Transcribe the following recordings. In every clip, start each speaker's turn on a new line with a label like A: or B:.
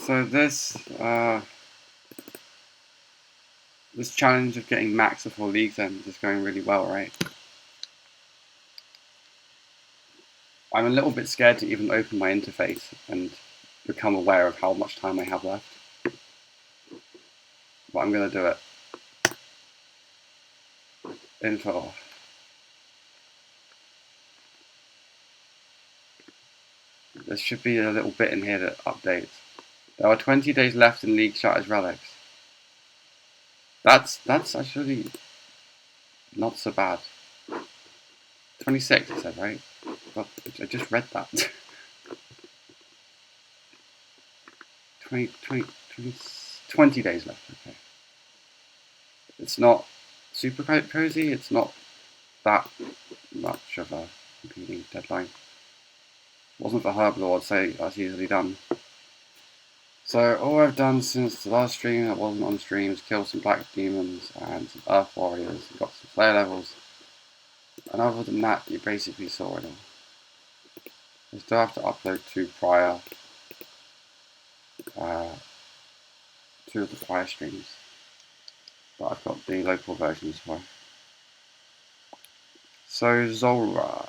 A: So this challenge of getting max before leagues ends is going really well, right? I'm a little bit scared to even open my interface and become aware of how much time I have left. But I'm gonna do it. Info. There should be a little bit in here that updates. There are 20 days left in League chat as relics. That's actually not so bad. 26, I said, right? God, I just read that. 20 days left, okay. It's not super cozy, it's not that much of a competing deadline. Wasn't for Herblore, I'd say that's easily done. So all I've done since the last stream that wasn't on stream is kill some black demons and some earth warriors and got some slayer levels. And other than that, you basically saw it all. I still have to upload two of the prior streams, but I've got the local versions for. So Zora.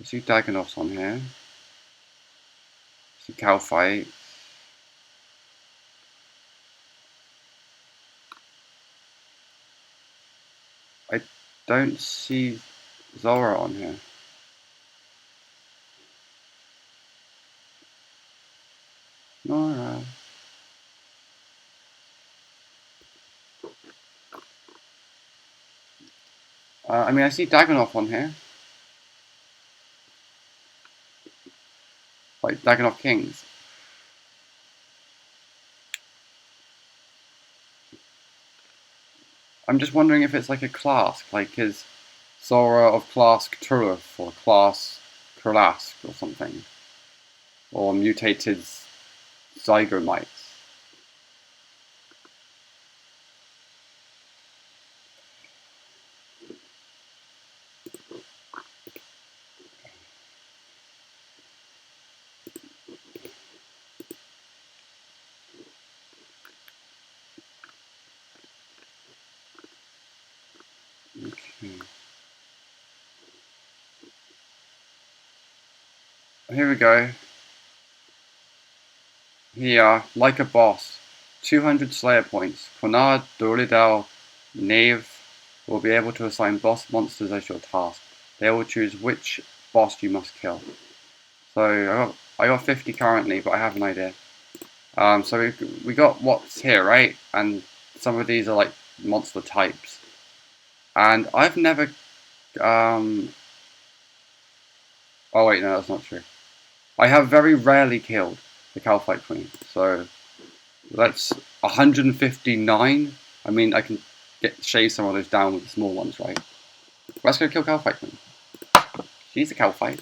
A: I see Dagonoffs on here. I see Calfight. I don't see Zora on here. Nora. I mean, I see Dagonoff on here. Like Dagonoff Kings. I'm just wondering if it's like a class, like is Zora of class Cthulhu or class Kralask or something. Or mutated Zygomites. Okay. Here we go. Here, like a boss, 200 Slayer points. Quanard, Doridel, Knave will be able to assign boss monsters as your task. They will choose which boss you must kill. So I got 50 currently, but I have an idea. So we got what's here, right? And some of these are like monster types. And I've never oh wait, no, that's not true. I have very rarely killed the Calfight Queen, so that's 159. I mean, I can shave some of those down with the small ones, right? Let's go kill Calfight Queen. She's a Calfight.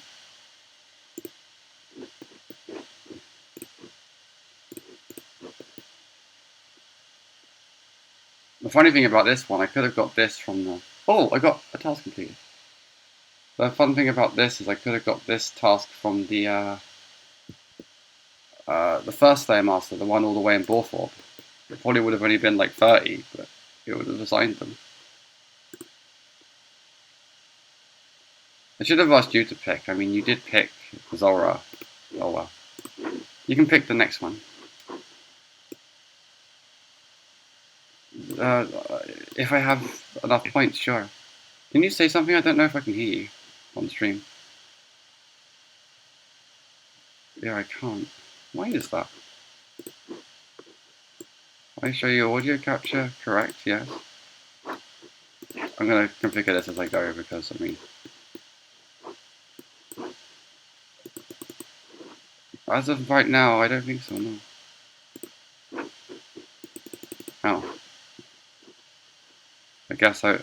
A: The funny thing about this one, I could have got this from the... Oh, I got a task completed. The fun thing about this is I could have got this task from the first Slayer Master, the one all the way in Borthorpe. It probably would have only been like 30, but it would have assigned them. I should have asked you to pick. I mean, you did pick Zora. Oh well. You can pick the next one. If I have enough points, sure. Can you say something? I don't know if I can hear you on stream. Yeah, I can't. Why is that? I show you audio capture? Correct, yes. I'm going to configure this as I go because, I mean... As of right now, I don't think so, no. Oh. I guess I...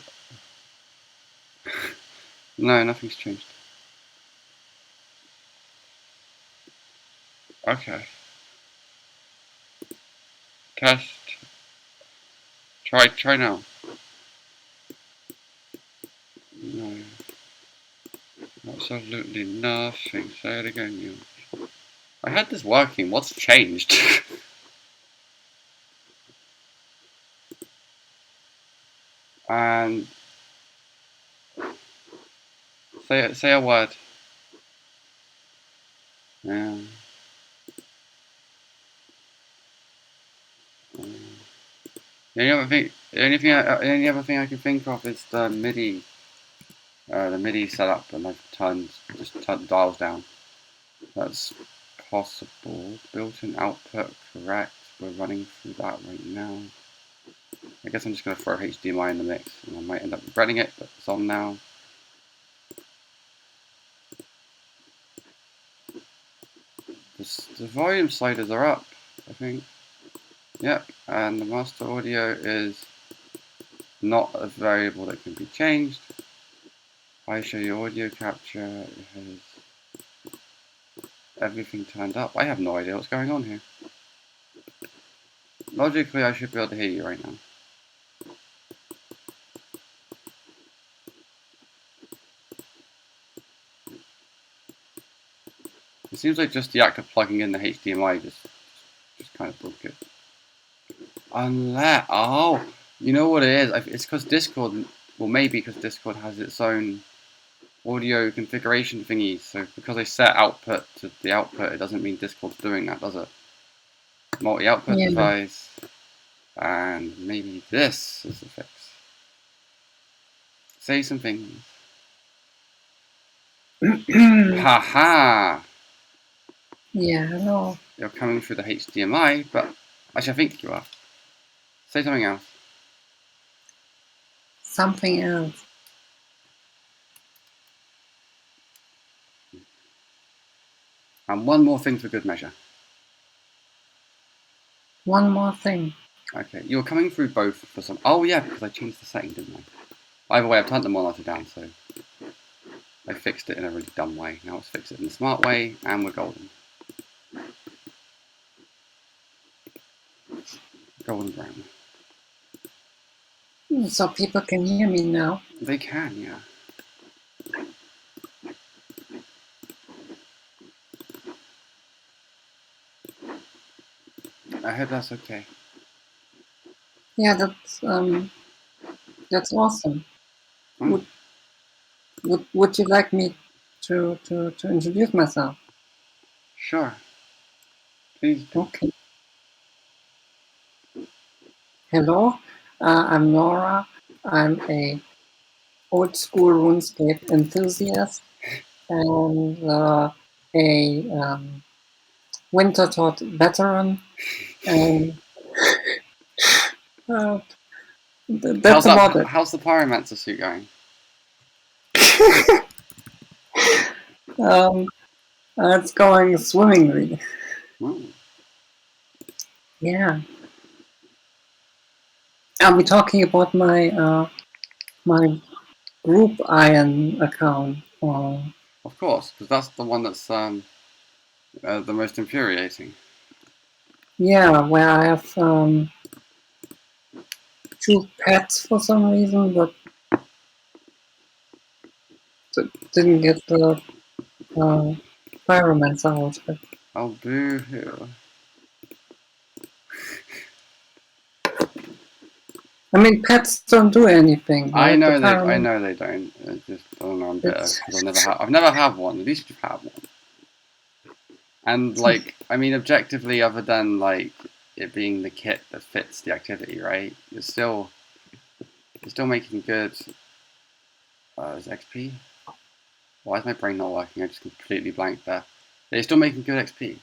A: No, nothing's changed. Okay. Test. Try now. No. Absolutely nothing. Say it again, you. I had this working. What's changed? And say a word. Yeah. The only other thing I can think of is the MIDI setup, and I've just turned the dials down. That's possible. Built-in output, correct. We're running through that right now. I guess I'm just going to throw HDMI in the mix, and I might end up regretting it, but it's on now. The volume sliders are up, I think. Yep, and the master audio is not a variable that can be changed. I show you audio capture, it has everything turned up. I have no idea what's going on here. Logically, I should be able to hear you right now. It seems like just the act of plugging in the HDMI just kind of broke it. Unless, oh, you know what it is? It's because Discord, well maybe because Discord has its own audio configuration thingy, so because I set output to the output, it doesn't mean Discord's doing that, does it? Multi-output device, and maybe this is the fix. Say some things. Haha!
B: Yeah, hello.
A: You're coming through the HDMI, but actually I think you are. Say something else.
B: Something else.
A: And one more thing for good measure.
B: One more thing.
A: Okay, you were coming through both for some. Oh yeah, because I changed the setting, didn't I? Either way, I've turned the monitor down, so I fixed it in a really dumb way. Now let's fix it in the smart way, and we're golden. Golden brown.
B: So people can hear me now.
A: They can, yeah. I hope that's okay.
B: Yeah, that's awesome. Would you like me to introduce myself?
A: Sure. Please do.
B: Okay. Hello, I'm Nora. I'm a old school RuneScape enthusiast and a winter taught veteran. And that's about it.
A: How's the pyromancer suit going?
B: It's going swimmingly.
A: Ooh.
B: Yeah. Are we talking about my my group iron account?
A: Of course, because that's the one that's the most infuriating.
B: Yeah, where I have 2 pets for some reason, but didn't get the pyromancer outfit.
A: Oh, boo-hoo.
B: I mean, pets don't do anything. Right?
A: I know they don't. It's just, I don't know, I'm bitter because I've never had one. At least you've had one. And like, I mean, objectively, other than like it being the kit that fits the activity, right? You're still making good. Is XP? Why is my brain not working? I just completely blanked there. They're still making good XP.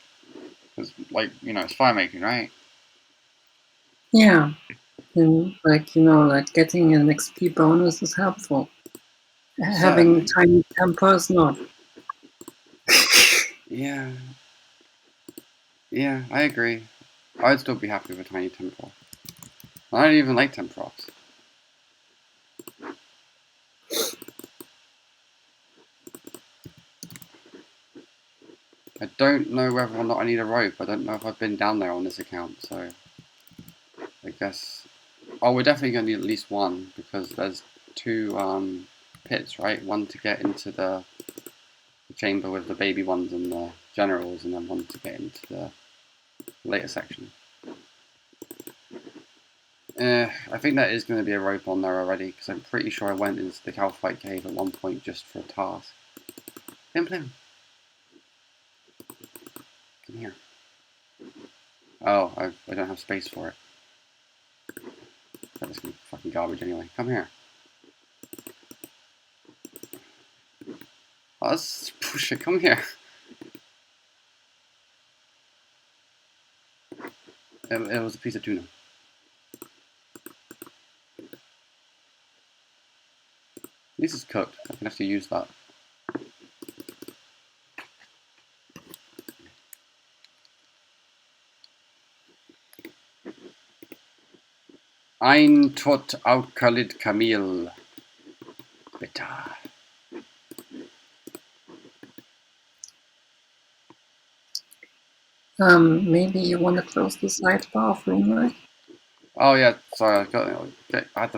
A: Because, like, you know, it's fire making, right?
B: Yeah. And, like, you know, like getting an XP bonus is helpful.
A: Certainly.
B: Having tiny tempers, not.
A: Yeah. Yeah, I agree. I'd still be happy with a tiny temper. I don't even like temperops. I don't know whether or not I need a rope. I don't know if I've been down there on this account, so I guess. Oh, we're definitely going to need at least one because there's 2 pits, right? One to get into the chamber with the baby ones and the generals and then wanted to get into the later section. I think there is going to be a rope on there already, because I'm pretty sure I went into the Calphite cave at one point just for a task. Plim. Come here. Oh, I don't have space for it. That's gonna be fucking garbage anyway. Come here. Oh, let's push it. Come here. It was a piece of tuna. This is cooked. I can actually use that. Ein tot alkalid Camille. Bitter.
B: Maybe you want to close the side bathroom, right?
A: Oh yeah, sorry. I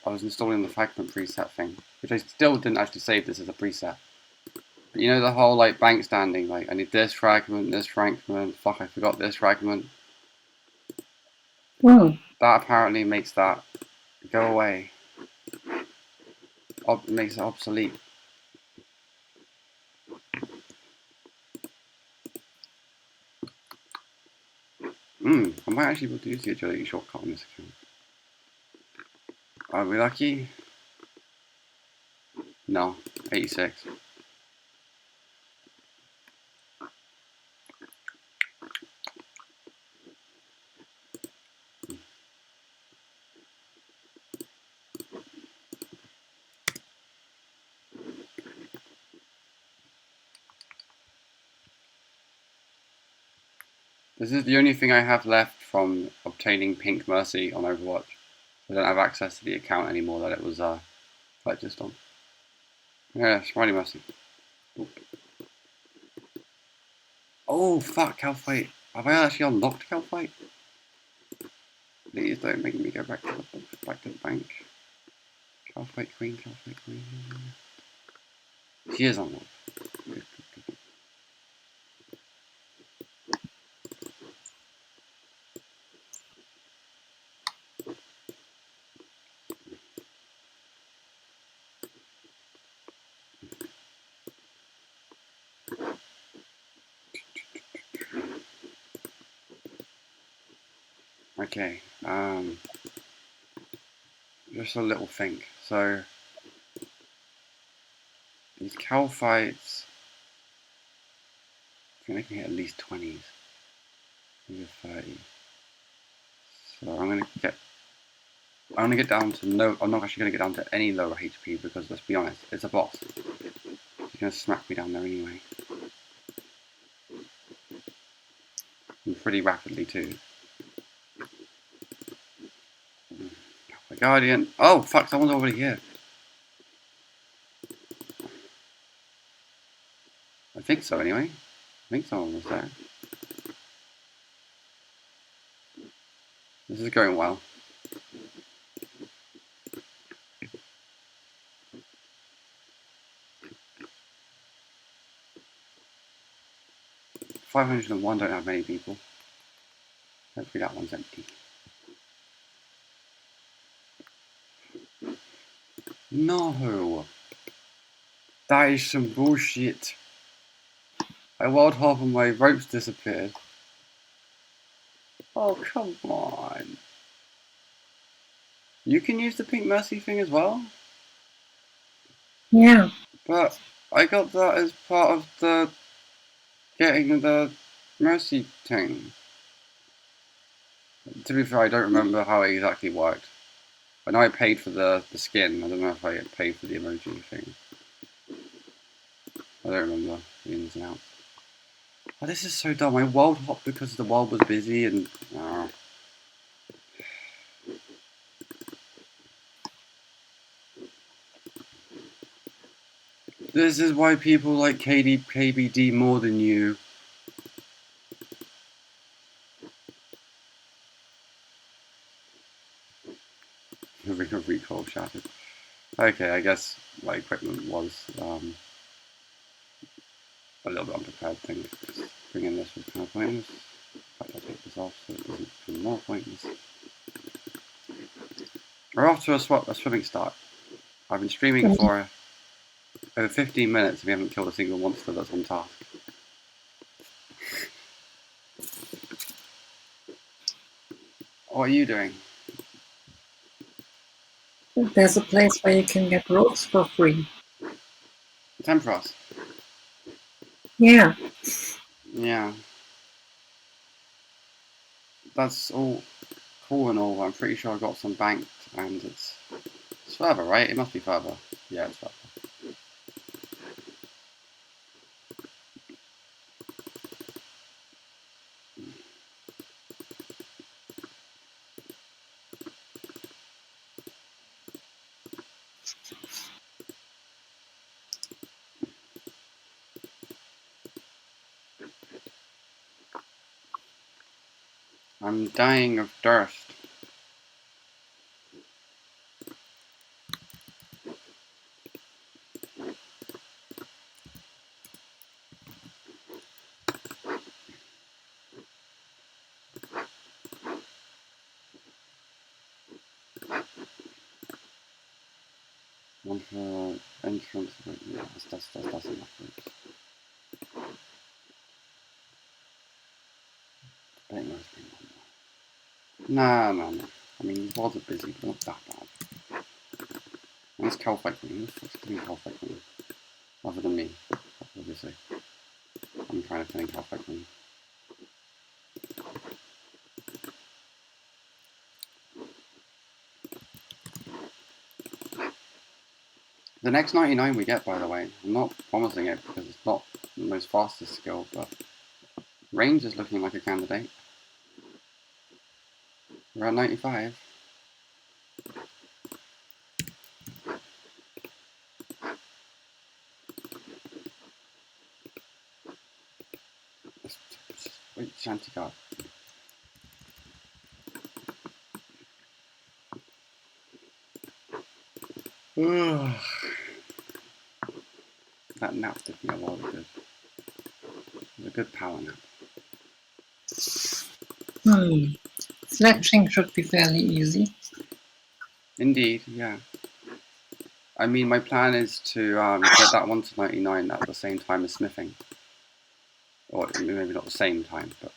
A: was installing the fragment preset thing, which I still didn't actually save this as a preset. But you know the whole like bank standing, like I need this fragment. Fuck, I forgot this fragment.
B: Hmm.
A: That apparently makes that go away. Makes it obsolete. I might actually be able to use the agility shortcut on this account. Are we lucky? No, 86. This is the only thing I have left from obtaining Pink Mercy on Overwatch. I don't have access to the account anymore that it was purchased on. Yeah, Smiley Mercy. Oop. Oh fuck, Calphite. Have I actually unlocked Calphite? Please don't make me go back to the bank. Calphite Queen. She is unlocked. Good. Okay, just a little think. So, these Calphites, I think they can hit at least 20s, maybe 30. So I'm gonna get down to no. I'm not actually gonna get down to any lower HP because let's be honest, it's a boss. He's gonna smack me down there anyway, and pretty rapidly too. My Guardian. Oh fuck! Someone's already here. I think so anyway. I think someone was there. This is going well. $501 don't have many people. Hopefully that one's empty. No! That is some bullshit. I walled half and my ropes disappeared. Oh, come on. You can use the Pink Mercy thing as well?
B: Yeah.
A: But I got that as part of the getting the Mercy thing. To be fair, I don't remember how it exactly worked. I know I paid for the skin. I don't know if I paid for the emoji thing. I don't remember the ins and outs. Oh, this is so dumb. I walled hopped because the world was busy and... This is why people like KBD more than you. Recall shattered. Okay, I guess my equipment was a little bit unprepared thing. Bringing this was kind of pointless. In fact, I'll take this off so it doesn't feel more pointless. We're off to a swimming start. I've been streaming for over 15 minutes and we haven't killed a single monster that's on task. What are you doing?
B: There's a place where you can get ropes for free.
A: Tempros.
B: Yeah.
A: Yeah. That's all cool and all. I'm pretty sure I got some banked and it's further, right? It must be further. Yeah, it's further. I'm dying of thirst. One for entrance. Yeah, that's enough routes. I think there's been one more. No. I mean, he was busy, but not that bad. Where's Calfight Queen? Who's doing Calfight Queen? Other than me, obviously. I'm trying to think Calfight Queen. The next 99 we get, by the way, I'm not promising it because it's not the most fastest skill, but range is looking like a candidate. We're at 95. Wait, Shanty card. That nap did me a lot of good. It was a good power nap.
B: Sledging should be fairly easy.
A: Indeed, yeah. I mean, my plan is to get that one to 99 at the same time as smithing. Or maybe not the same time, but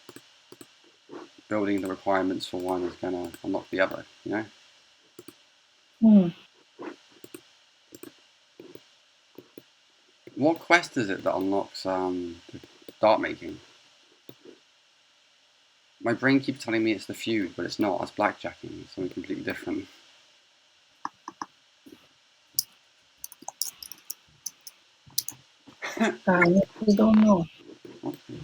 A: building the requirements for one is going to unlock the other, you know? What quest is it that unlocks the dart making? My brain keeps telling me it's the feud, but it's not. It's blackjacking. It's something completely different.
B: I don't know.
A: Okay.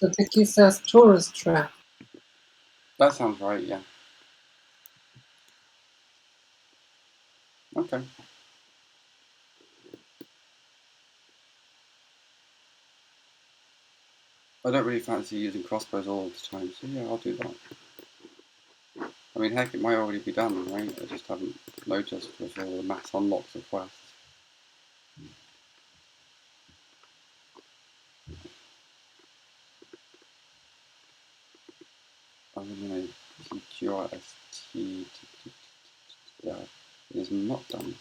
B: The wiki says tourist trap.
A: That sounds right, yeah. Okay. I don't really fancy using crossbows all the time, so yeah, I'll do that. I mean, heck, it might already be done, right? I just haven't noticed with all the mass unlocks of quests. Eliminate TQRST. It is not done.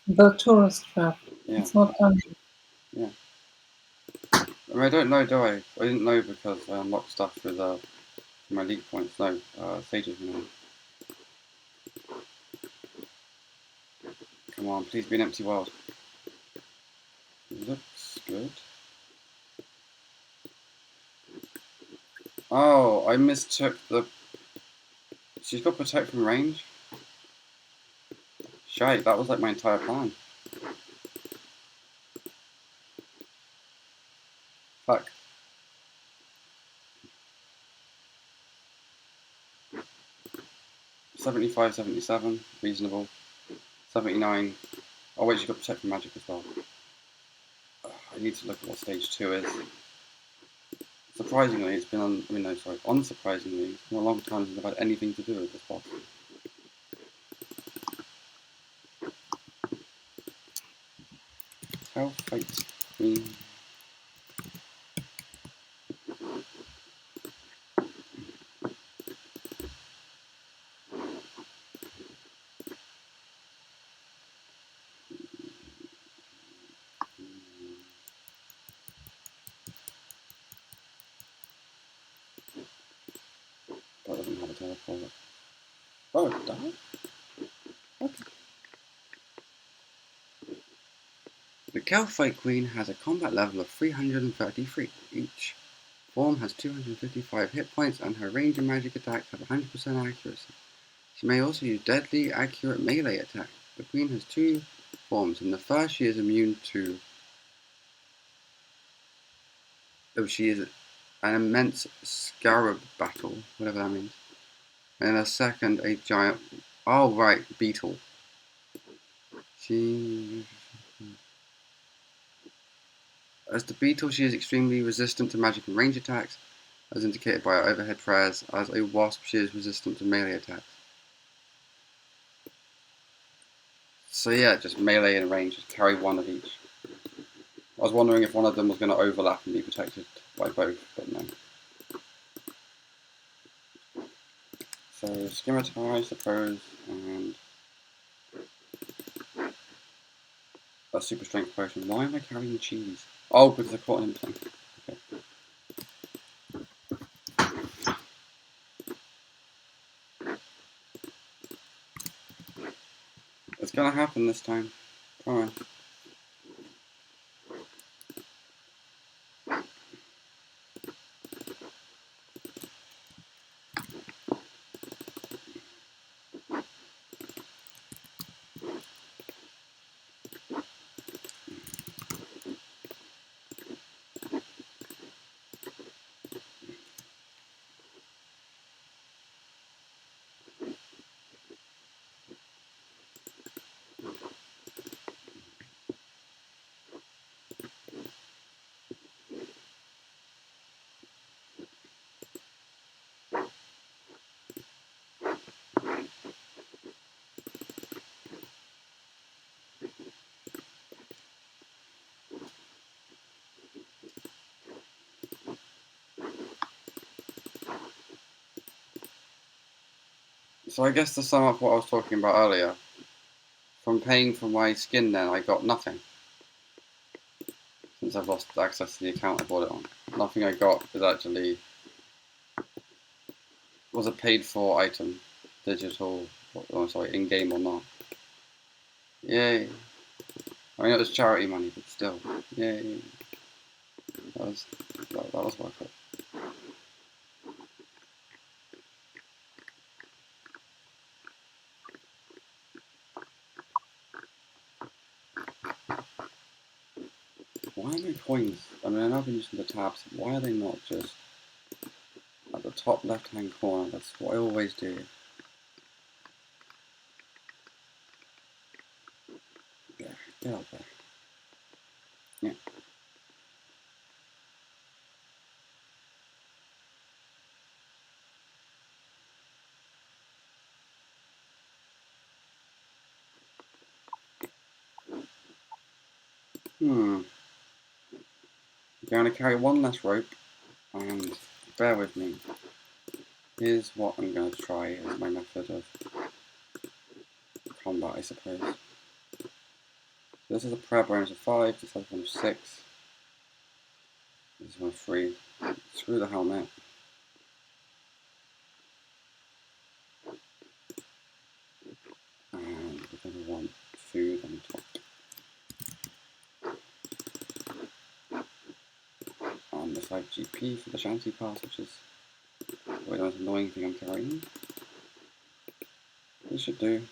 B: The tourist trap.
A: Yeah.
B: It's not done.
A: Yeah. I mean, I don't know, do I? I didn't know because I unlocked stuff with my league points. No, Sages know. Come on, please be an empty world. Looks good. Oh, I mistook the... She's got protect from range? Shite, that was like my entire plan. Fuck. $75, $77, reasonable. 79. Oh wait, she's got protect from magic as well. I need to look at what stage 2 is. Surprisingly, it's been unsurprisingly, it's been a long time since I've had anything to do with this boss. Calphite Queen. That doesn't have a teleport. Oh, it does? Okay. The Calphite Queen has a combat level of 333. Each form has 255 hit points and her range and magic attacks have 100% accuracy. She may also use deadly accurate melee attack. The Queen has 2 forms. In the first, she is immune to... Oh, she is an immense scarab battle, whatever that means. And in the second, a giant... Oh, right, beetle. As the beetle, she is extremely resistant to magic and range attacks, as indicated by her overhead prayers. As a wasp, she is resistant to melee attacks. So yeah, just melee and range, just carry one of each. I was wondering if one of them was going to overlap and be protected by both, but no. So scimitar, I suppose, and a super strength potion. Why am I carrying cheese? Oh, because I caught an implant. Okay. It's gonna happen this time. Promise. So I guess to sum up what I was talking about earlier, from paying for my skin then I got nothing. Since I've lost access to the account I bought it on. Nothing I got is actually... was a paid for item. Digital, oh sorry, in-game or not. Yay. I mean it was charity money, but still. Yay. That was worth it. Why are my coins? I mean, I know I've been using the tabs. Why are they not just at the top left-hand corner? That's what I always do. Yeah, get up there. Yeah. I'm going to carry one less rope, and bear with me. Here's what I'm going to try as my method of combat, I suppose. So this is a prayer bonus of 5, this has one of 6. This is one of 3. Screw the helmet. And we're going to want food on top. And the 5 GP for the shanty pass, which is the most annoying thing I'm carrying. This should do.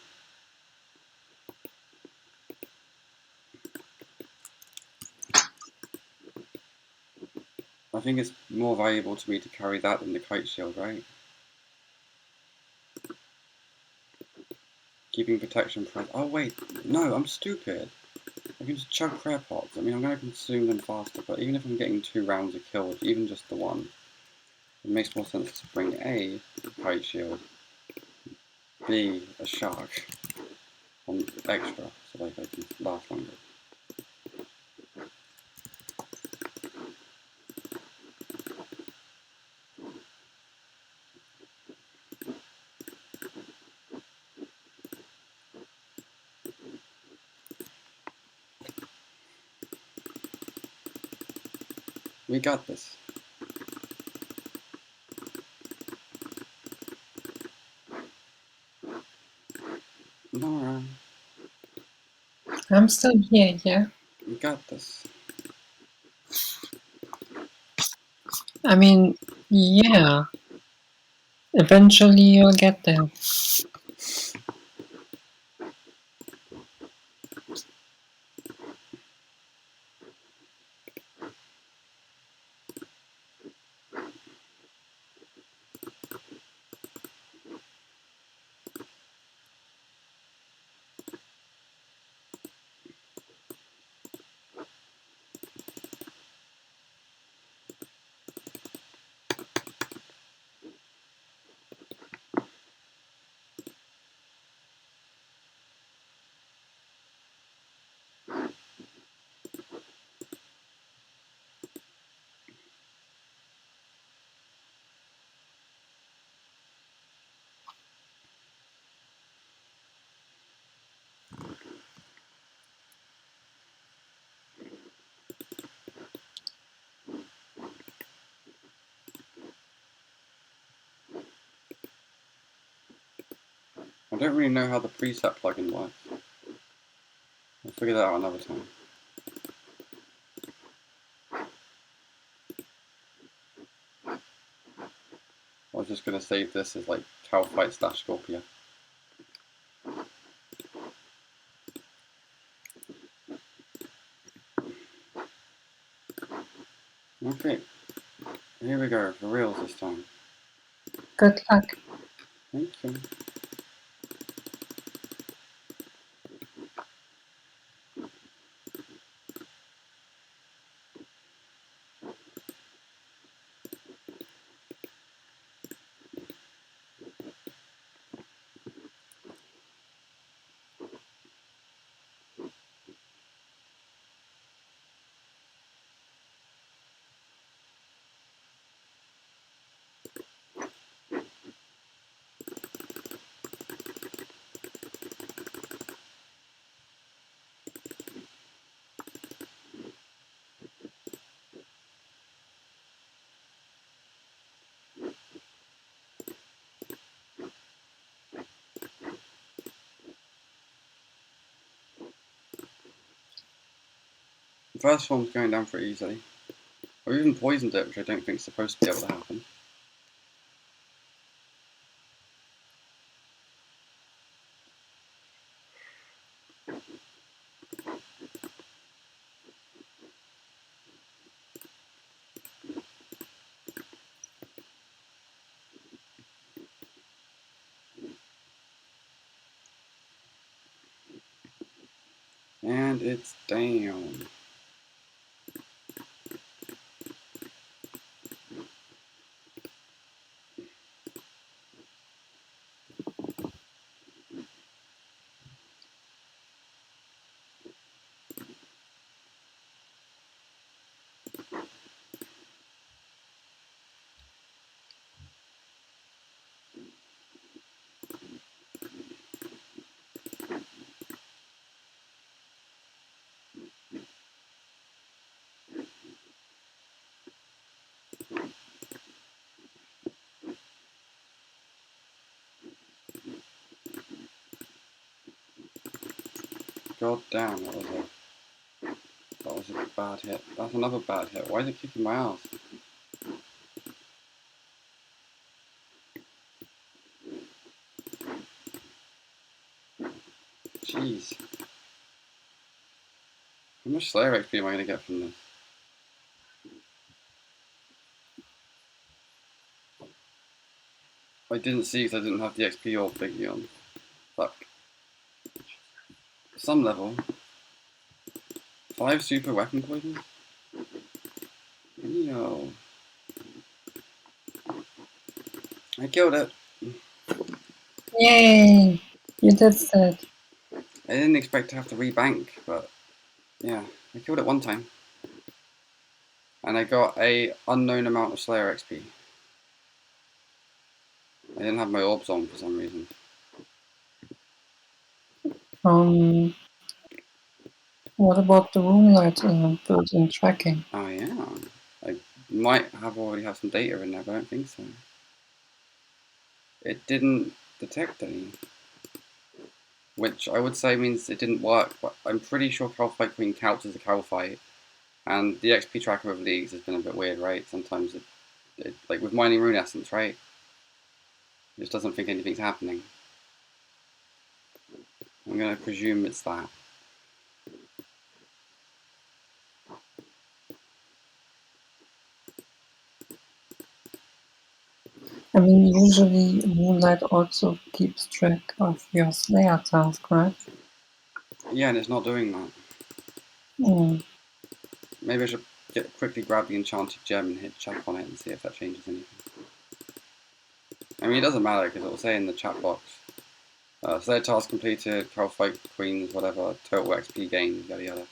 A: I think it's more valuable to me to carry that than the kite shield, right? Keeping protection press. Oh wait, no, I'm stupid. I can just chug prayer pots. I mean, I'm going to consume them faster, but even if I'm getting 2 rounds of kills, even just the one, it makes more sense to bring A, kite shield, B, a shark on extra, so like I can last longer. We got this. Nora,
B: I'm still here, yeah?
A: we got this.
B: I mean, yeah. Eventually you'll get there.
A: I don't really know how the preset plugin works. I'll figure that out another time. I was just going to save this as like cowfight/Scorpio. Okay, here we go, for reals this time.
B: Good luck.
A: Thank you. The first form's going down pretty easily. I've even poisoned it, which I don't think is supposed to be able to happen. And it's down. God damn, that was a bad hit. That's another bad hit. Why is it kicking my ass? Jeez. How much Slayer XP am I going to get from this? I didn't see because I didn't have the XP or thingy on. Fuck. Some level. 5 super weapon poisons? Yo. I killed it.
B: Yay! You did that.
A: I didn't expect to have to rebank, but yeah, I killed it one time. And I got a unknown amount of Slayer XP. I didn't have my orbs on for some reason.
B: What about the room light built-in tracking?
A: Oh yeah, I Might have already have some data in there, but I don't think so. It didn't detect any, which I would say means it didn't work, but I'm pretty sure Cow Fight Queen counts as a cow fight, and the XP tracker of leagues has been a bit weird, right? Sometimes it like with mining rune essence, right? It just doesn't think anything's happening. I'm gonna presume it's that.
B: I mean, usually Moonlight also keeps track of your Slayer task, right?
A: Yeah, and it's not doing that.
B: Mm.
A: Maybe I should quickly grab the enchanted gem and hit check on it and see if that changes anything. I mean, it doesn't matter because it will say in the chat box, Slayer task completed, Cow Fight Queens, whatever, total XP gained, yada yada.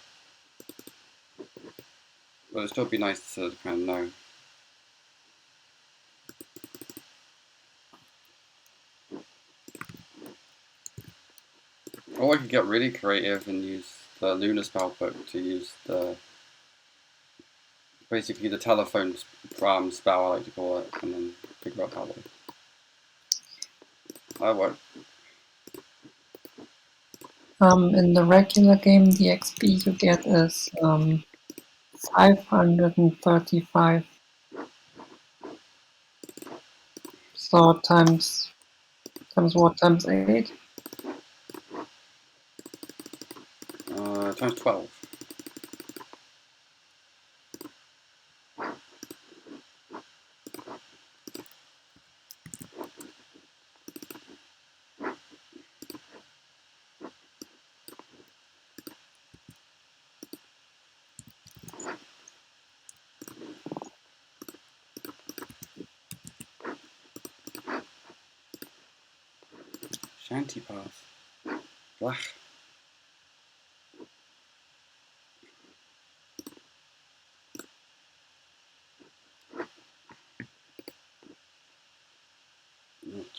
A: But it'd still be nice to kind of know. Or I could get really creative and use the Lunar Spell book to use the basically the telephone spell, I like to call it, and then figure out that way. That worked.
B: In the regular game, the XP you get is 535. So times what? Times 8?
A: Times 12. Shanty path. Blech.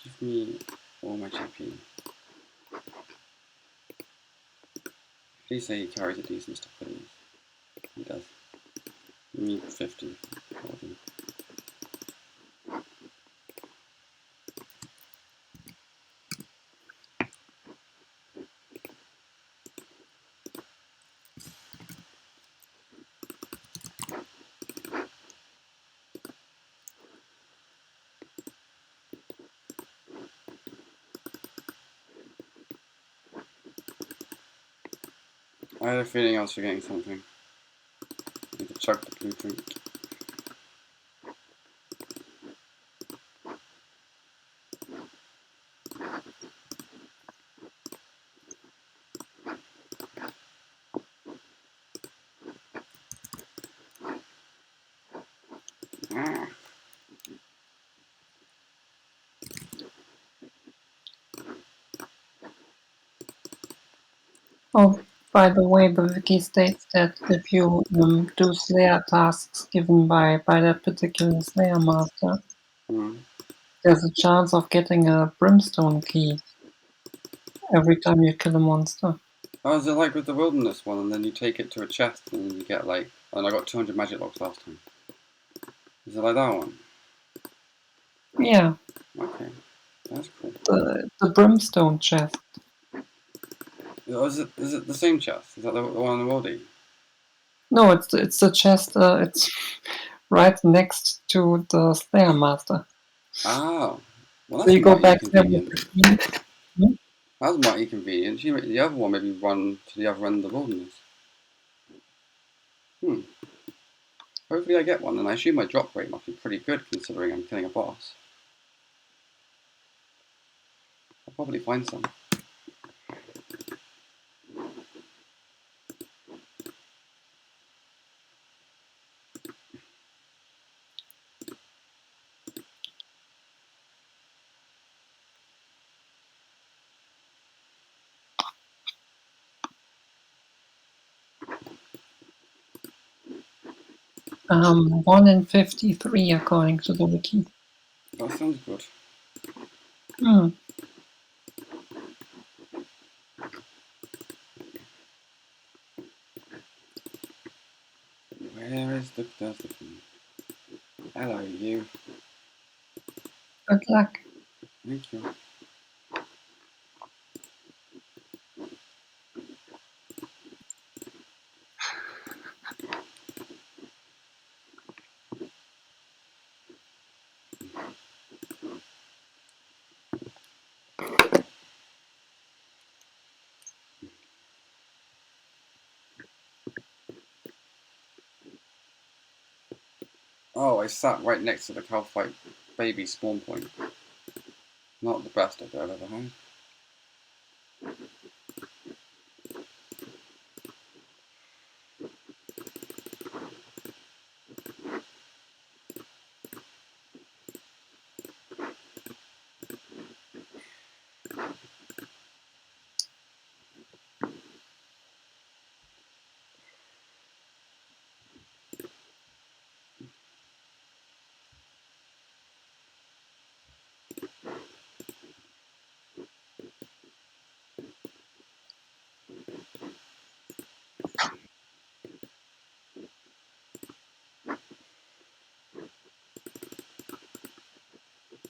A: Give me all my GP. Please say he carries a decent stuff, please. He does. Give me 50. I had a feeling I was forgetting something. I need to check the blueprint. Ah.
B: Oh, by the way, the wiki states that if you do Slayer tasks given by that particular Slayer master, there's a chance of getting a Brimstone key every time you kill a monster.
A: Oh, is it like with the wilderness one, and then you take it to a chest, and then you get like, and I got 200 magic locks last time. Is it like that one?
B: Yeah.
A: Okay, that's cool.
B: The Brimstone chest.
A: Oh, is it the same chest? Is that the one in the worldy?
B: No, it's the chest. It's right next to the Slayer master.
A: Ah, well
B: So
A: that's
B: you go
A: mighty
B: back there with
A: convenient.
B: the key.
A: That's mighty convenient. The other one maybe run to the other end of the wilderness. Hopefully I get one, and I assume my drop rate must be pretty good considering I'm killing a boss. I'll probably find some.
B: 1 in 53 according to the wiki.
A: That sounds good.
B: Hmm.
A: Where is the thing? Hello, you.
B: Good luck.
A: Thank you. Oh, I sat right next to the Calphite baby spawn point. Not the best idea I've ever had.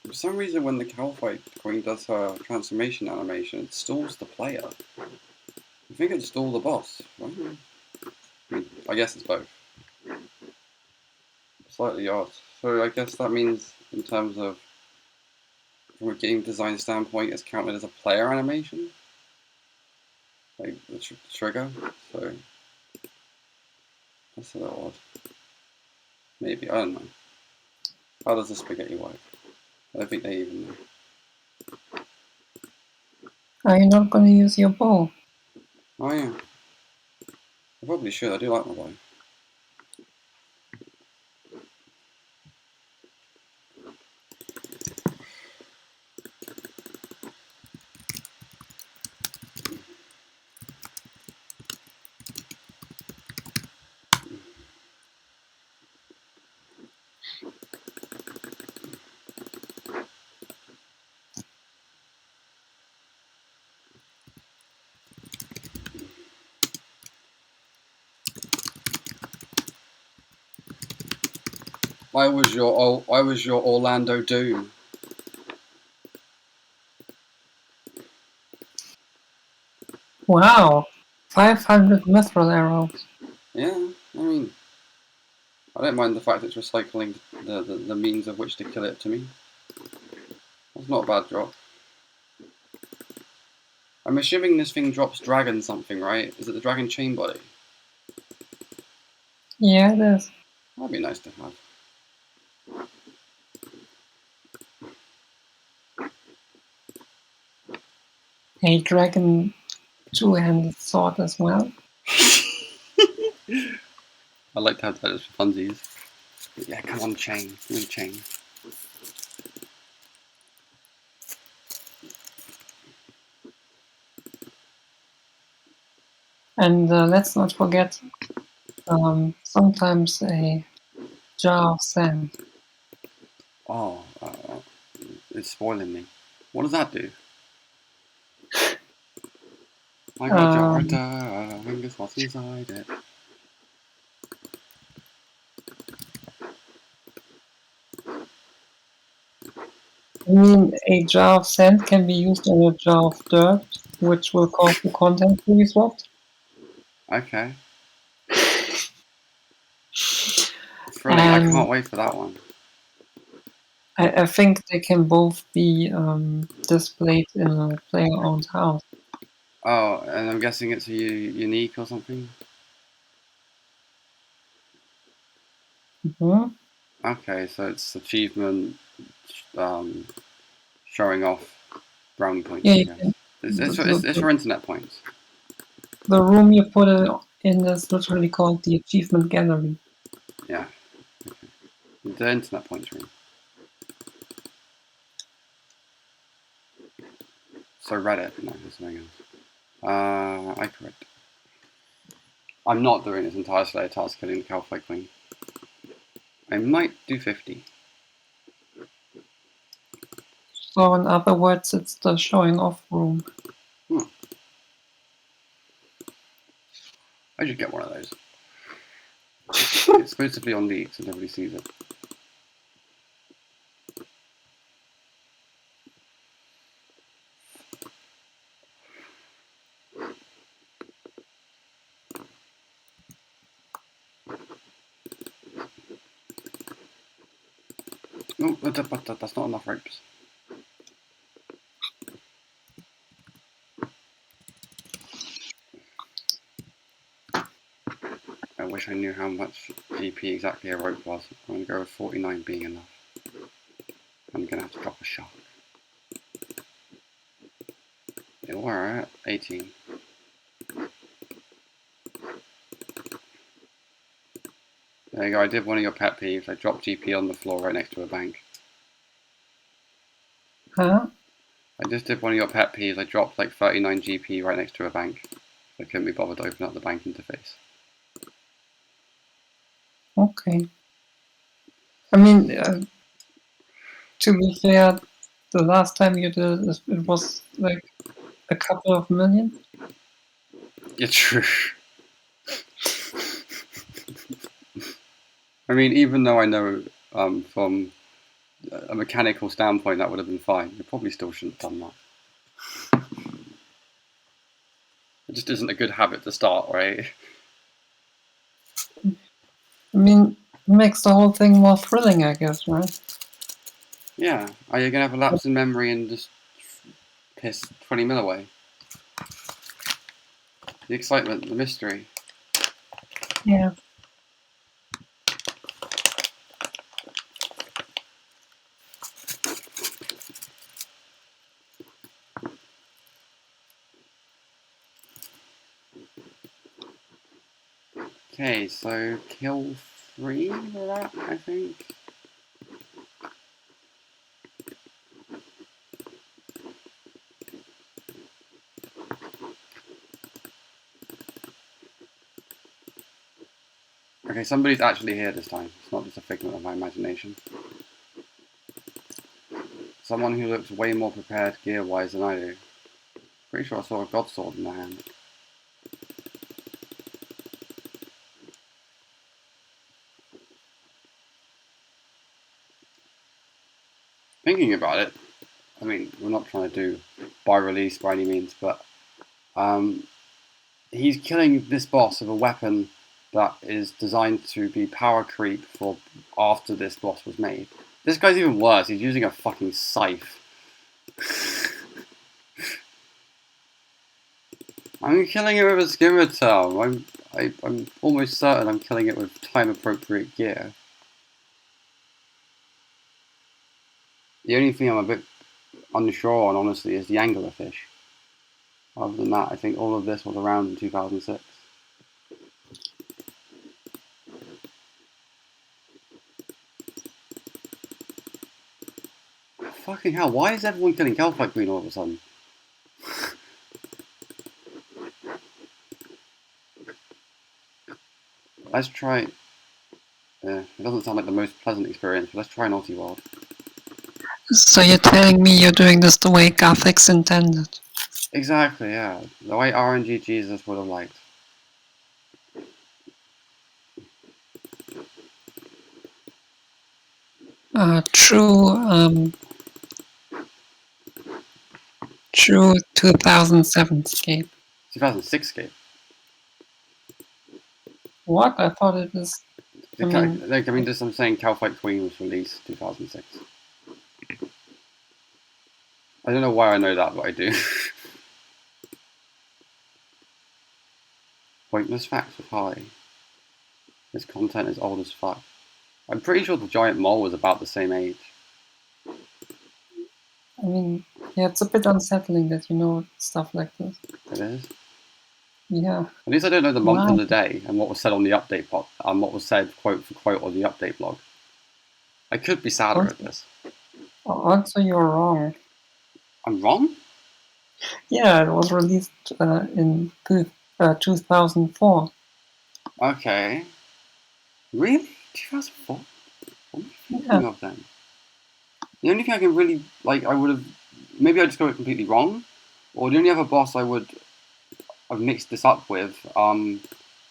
A: For some reason, when the Calphite Queen does her transformation animation, it stalls the player. I think it stalled the boss, right? I mean, I guess it's both. Slightly odd. So I guess that means, in terms of from a game design standpoint, it's counted as a player animation, like the trigger. So that's a little odd. Maybe, I don't know. How does the spaghetti work? I don't think they even know.
B: Are you not going to use your bow?
A: Oh yeah, I probably should. I do like my bow. I was your Orlando Doom.
B: Wow, 500 mithril arrows.
A: Yeah, I mean, I don't mind the fact it's recycling the means of which to kill it to me. That's not a bad drop. I'm assuming this thing drops dragon something, right? Is it the dragon chain body?
B: Yeah, it is.
A: That'd be nice to have.
B: A dragon two-handed sword as well.
A: I'd like to have that as for funsies. But yeah, come on, chain. Give me chain.
B: And let's not forget, sometimes a jar of sand.
A: Oh, it's spoiling me. What does that do? I got a jar of
B: Um,
A: dirt, and guess what's inside it?
B: I mean, a jar of sand can be used in a jar of dirt, which will cause the contents to be swapped.
A: Okay. Thrilling. I
B: And
A: can't wait for that one.
B: I think they can both be displayed in a player-owned house.
A: Oh, and I'm guessing it's a unique or something?
B: Mhm.
A: Okay, so it's achievement showing off brownie
B: Yeah,
A: points, I
B: you
A: guess.
B: can,
A: It's for internet points.
B: the room you put it in is literally called the achievement gallery.
A: Yeah. The internet points room. So Reddit, no, there's something else. I correct. I'm not doing this entire Slayer task killing the Calphite Queen. I might do 50.
B: So in other words, it's the showing off room.
A: Hmm. I should get one of those. Exclusively on League so nobody sees it. No, that's not enough ropes. I wish I knew how much GP exactly a rope was. I'm going to go with 49 being enough. I'm going to have to drop a shark. Yeah, alright, 18. There you go, I did one of your pet peeves. I dropped GP on the floor right next to a bank.
B: Huh?
A: I just did one of your pet peeves. I dropped like 39 GP right next to a bank. I couldn't be bothered to open up the bank interface.
B: Okay. I mean, to be fair, the last time you did it, it was like a couple of million.
A: Yeah, true. I mean, even though I know from a mechanical standpoint that would have been fine, you probably still shouldn't have done that. It just isn't a good habit to start, right?
B: I mean, it makes the whole thing more thrilling, I guess, right?
A: Yeah. Are you going to have a lapse in memory and just piss 20 mil away? The excitement, the mystery.
B: Yeah.
A: Okay, so kill 3 for that, I think. Okay, somebody's actually here this time. It's not just a figment of my imagination. Someone who looks way more prepared gear-wise than I do. Pretty sure I saw a god sword in their hand. Thinking about it, I mean, we're not trying to do by release by any means, but he's killing this boss with a weapon that is designed to be power creep for after this boss was made. This guy's even worse. He's using a fucking scythe. I'm killing it with a scimitar. I'm almost certain I'm killing it with time-appropriate gear. The only thing I'm a bit unsure on, honestly, is the anglerfish. Other than that, I think all of this was around in 2006. Fucking hell, why is everyone killing Calcite Queen all of a sudden? Let's try... Yeah, it doesn't sound like the most pleasant experience, but let's try Naughty World.
B: So you're telling me you're doing this the way Gothics intended?
A: Exactly, yeah. The way RNG Jesus would have liked.
B: True, true 2007 scape.
A: 2006 game.
B: What? I thought it was, I mean,
A: Just I'm saying Calcite Queen was released 2006. I don't know why I know that, but I do. Pointless facts with Harley. This content is old as fuck. I'm pretty sure the giant mole was about the same age.
B: I mean, yeah, it's a bit unsettling that you know stuff like this.
A: It is.
B: Yeah.
A: At least I don't know the month
B: Wow.
A: and the day and what was said on the update pod and what was said quote for quote on the update blog. I could be sadder at this.
B: Also, you're wrong.
A: I'm wrong?
B: Yeah, it was released in 2004.
A: Okay. Really? 2004? What am I thinking
B: Yeah.
A: of then? The only thing I can really, like, I would have, maybe I just got it completely wrong, or the only other boss I would have mixed this up with,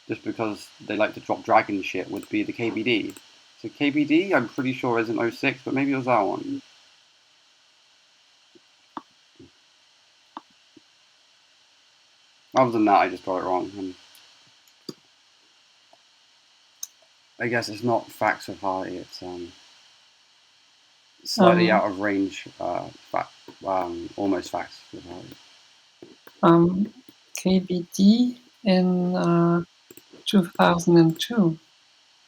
A: just because they like to drop dragon shit, would be the KBD. So KBD, I'm pretty sure isn't 06, but maybe it was that one. Other than that, I just got it wrong. And I guess it's not facts of Harley, it's slightly out of range, almost facts.
B: KBD in 2002.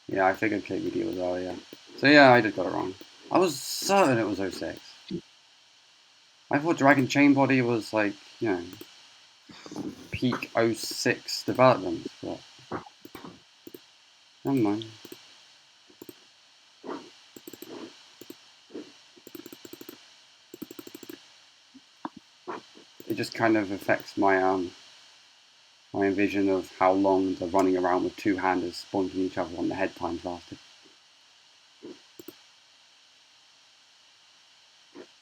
A: Yeah, I figured KBD was earlier. So yeah, I just got it wrong. I was certain it was 06. I thought Dragon Chain Body was like, peak 06 development, but never mind. It just kind of affects my my vision of how long the running around with two-handers boinking each other on the head times lasted.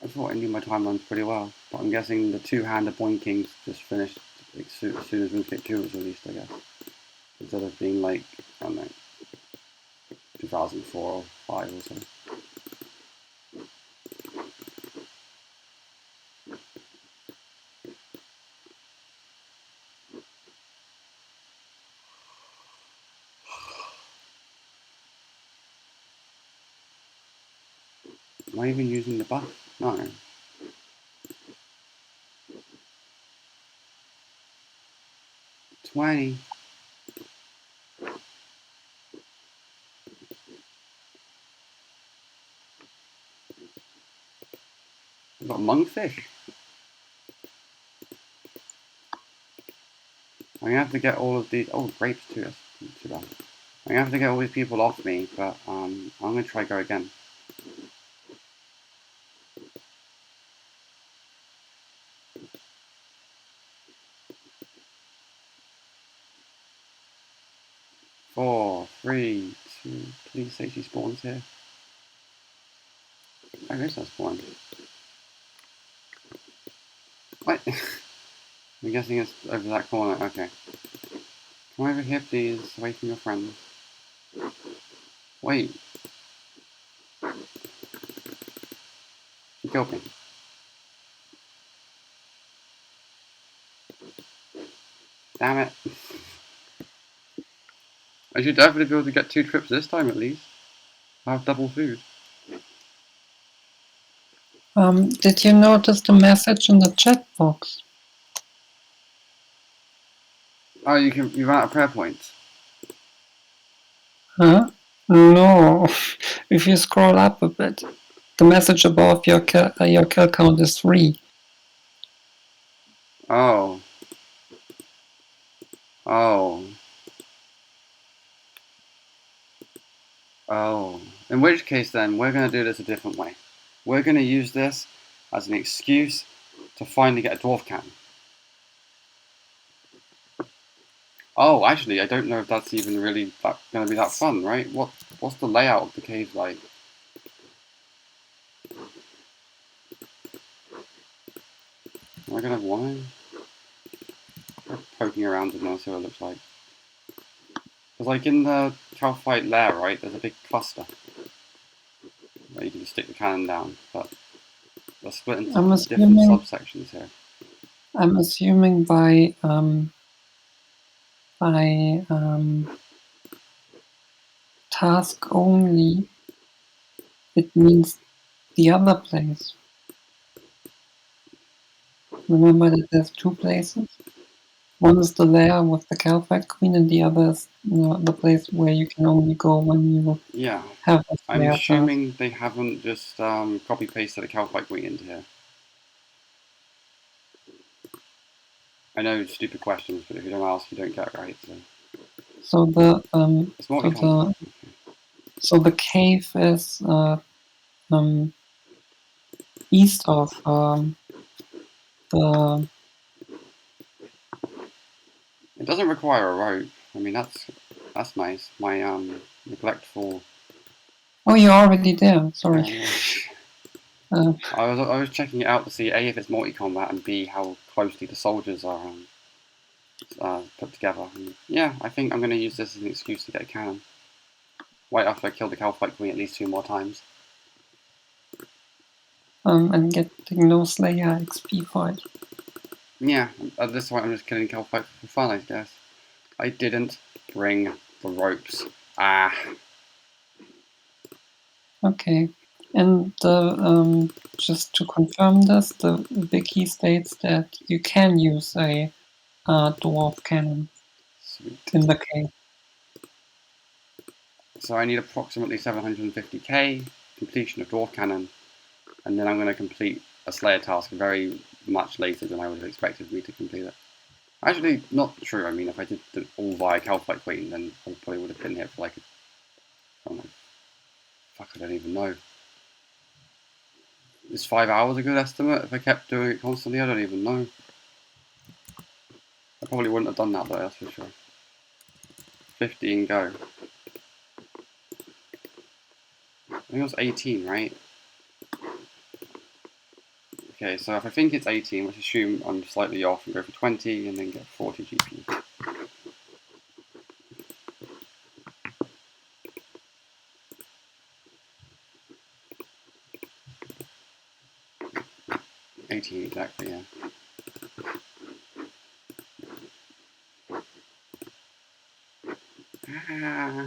A: I thought I knew my timelines pretty well, but I'm guessing the two-hander boinkings just finished as soon as RuneScape 2 was released, I guess. Instead of being like, I don't know, 2004 or 5 or so. Am I even using the buff? No. $20. I've got monkfish. I'm gonna have to get all of these. Oh, grapes too. That's too bad. I'm gonna have to get all these people off me, but I'm gonna try go again. Four, three, two. Please say she spawns here. I guess I spawned. What? I'm guessing it's over that corner. Okay. Come over here, please. Away from your friends. Wait. She killed me. Damn it. I should definitely be able to get 2 trips this time at least. I have double food.
B: Did you notice the message in the chat box?
A: Oh, you ran out of prayer points.
B: Huh? No. If you scroll up a bit, the message above your kill count is 3.
A: Oh. Oh. Oh. In which case then, we're going to do this a different way. We're going to use this as an excuse to finally get a dwarf cannon. Oh, actually, I don't know if that's even really going to be that fun, right? What's the layout of the cave like? Am I going to have one? Poking around and I'll see what it looks like. Because like in the Calphite lair, right, there's a big cluster where you can just stick the cannon down, but they're split into different subsections here.
B: I'm assuming by task only, it means the other place. Remember that there's 2 places? One is the lair with the Calphite Queen, and the other is the place where you can only go when you have a
A: I'm assuming they haven't just copy-pasted a Calphite Queen into here. I know, stupid questions, but if you don't ask, you don't get right.
B: So the cave is east of the.
A: It doesn't require a rope. I mean, that's nice. My neglectful.
B: Oh, you're already there. Sorry.
A: I was checking it out to see A, if it's multi-combat, and B, how closely the soldiers are put together. And yeah, I think I'm going to use this as an excuse to get a cannon. Right after I kill the Calphite Queen at least 2 more times.
B: And getting no Slayer XP for it.
A: Yeah, at this point I'm just killing Calphite for fun, I guess. I didn't bring the ropes. Ah.
B: Okay. And just to confirm this, the wiki states that you can use a dwarf cannon.
A: Sweet.
B: In the cave.
A: So I need approximately 750k, completion of dwarf cannon, and then I'm going to complete a Slayer task very much later than I would have expected me to complete it. Actually, not true. I mean, if I did it all via Calcite Queen, then I probably would have been here for like, oh my, fuck, I don't even know. Is 5 hours a good estimate if I kept doing it constantly? I don't even know. I probably wouldn't have done that though, that's for sure. 15 go. I think it was 18, right? Okay, so if I think it's 18, let's assume I'm slightly off and go for 20 and then get 40 GP. Exactly, yeah. Ah.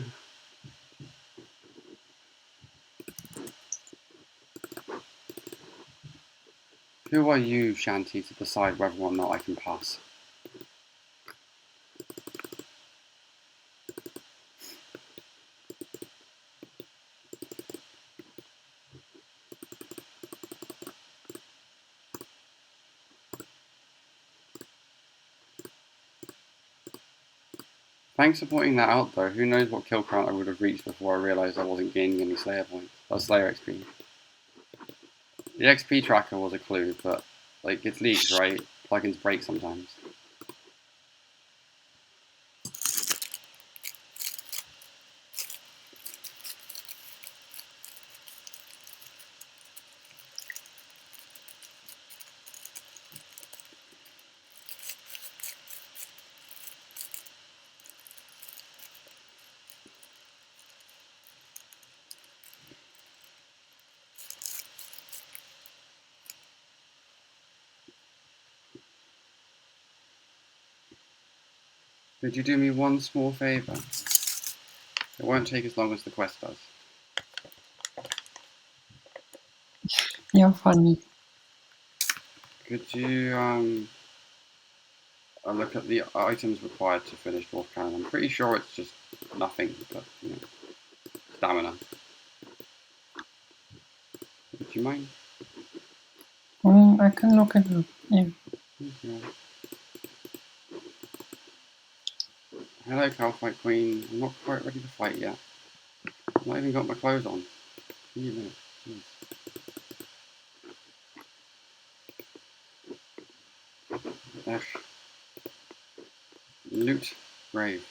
A: Who are you, Shanty, to decide whether or not I can pass? Thanks for pointing that out though. Who knows what kill count I would have reached before I realised I wasn't gaining any Slayer points. Or Slayer XP. The XP tracker was a clue, but like it's leaks, right? Plugins break sometimes. Could you do me one small favour? It won't take as long as the quest does.
B: You're funny.
A: Could you look at the items required to finish Dwarf Cannon? I'm pretty sure it's just nothing, but you know, stamina. Would you mind?
B: I can look at it. Yeah.
A: Okay. Hello, Calcite Queen. I'm not quite ready to fight yet. I've not even got my clothes on. Give me a minute, please. Ugh. Loot grave.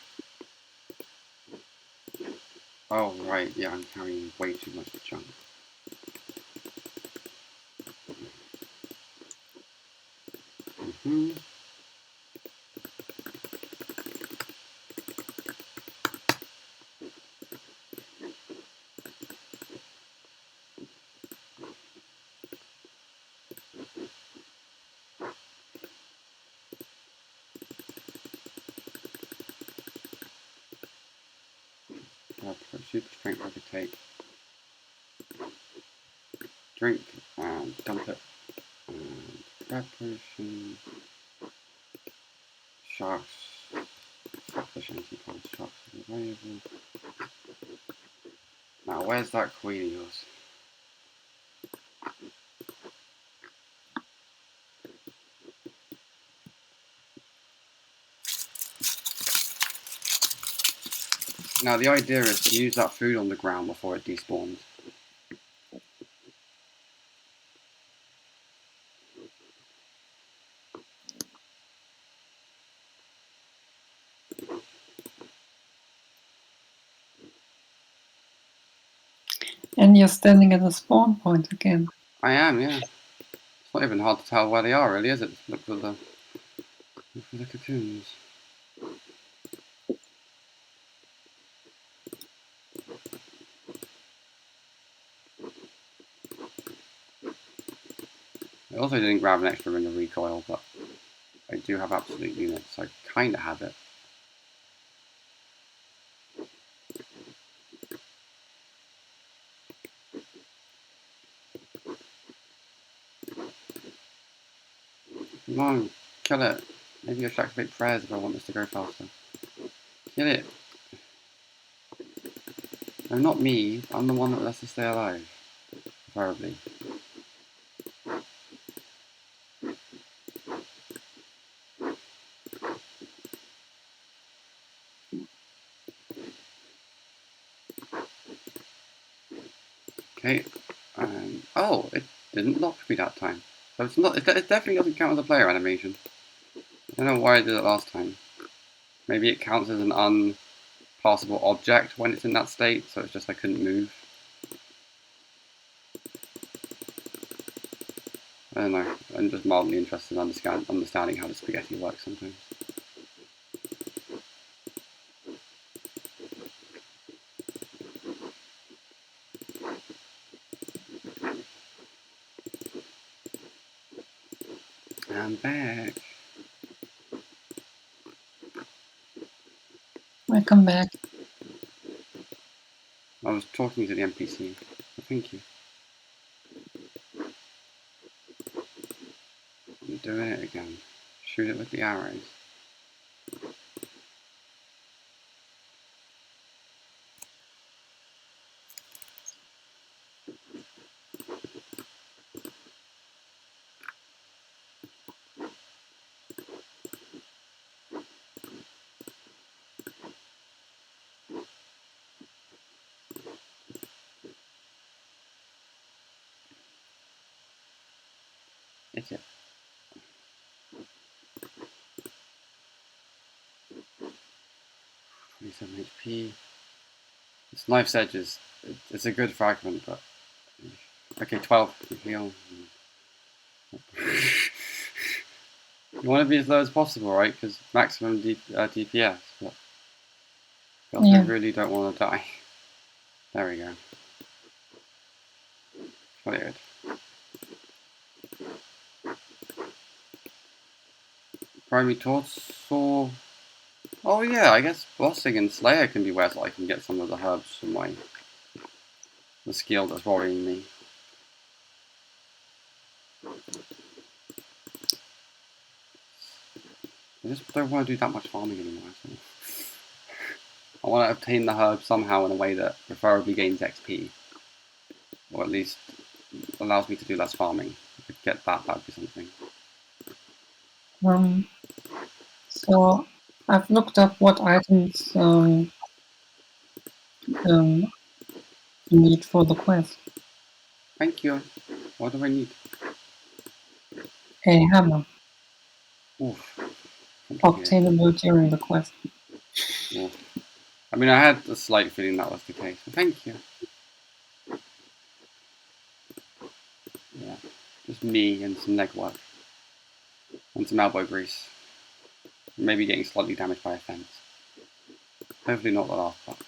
A: Oh, right, yeah, I'm carrying way too much junk. Super strength I could take. Drink and dump it. And crab potion. Sharks. Fuck the shanty pond. Sharks are available. Now, where's that queen of yours? Now, the idea is to use that food on the ground before it despawns.
B: And you're standing at the spawn point again.
A: I am, yeah. It's not even hard to tell where they are, really, is it? Look for the cocoons. I also didn't grab an extra ring of recoil, but I do have absolute units, so I kind of have it. kill it. Maybe I should activate prayers if I want this to go faster. Kill it. No, not me. I'm the one that lets it stay alive. Preferably. Okay. Oh, it didn't lock me that time. So it's not. It definitely doesn't count as a player animation. I don't know why I did it last time. Maybe it counts as an unpassable object when it's in that state, so it's just I couldn't move. I don't know. I'm just mildly interested in understanding how the spaghetti works sometimes. I'm back.
B: Welcome back.
A: I was talking to the NPC. Thank you. I'm doing it again. Shoot it with the arrows. It's it. 27 HP. This knife's edge is it's a good fragment, but okay, 12 heal. You want to be as low as possible, right? Because maximum DPS. But I also really don't want to die. There we go. Cleared. Primary torso. Oh yeah, I guess bossing and Slayer can be where I can get some of the herbs from the skill that's worrying me. I just don't want to do that much farming anymore. So. I want to obtain the herb somehow in a way that preferably gains XP. Or at least allows me to do less farming. If I could get that, that'd be something.
B: So I've looked up what items you need for the quest.
A: Thank you. What do I need?
B: A hammer.
A: Oof.
B: Obtainable during the quest.
A: Oof. I mean, I had a slight feeling that was the case. But thank you. Yeah. Just me and some leg work. And some elbow grease. Maybe getting slightly damaged by a fence. Hopefully not the last part.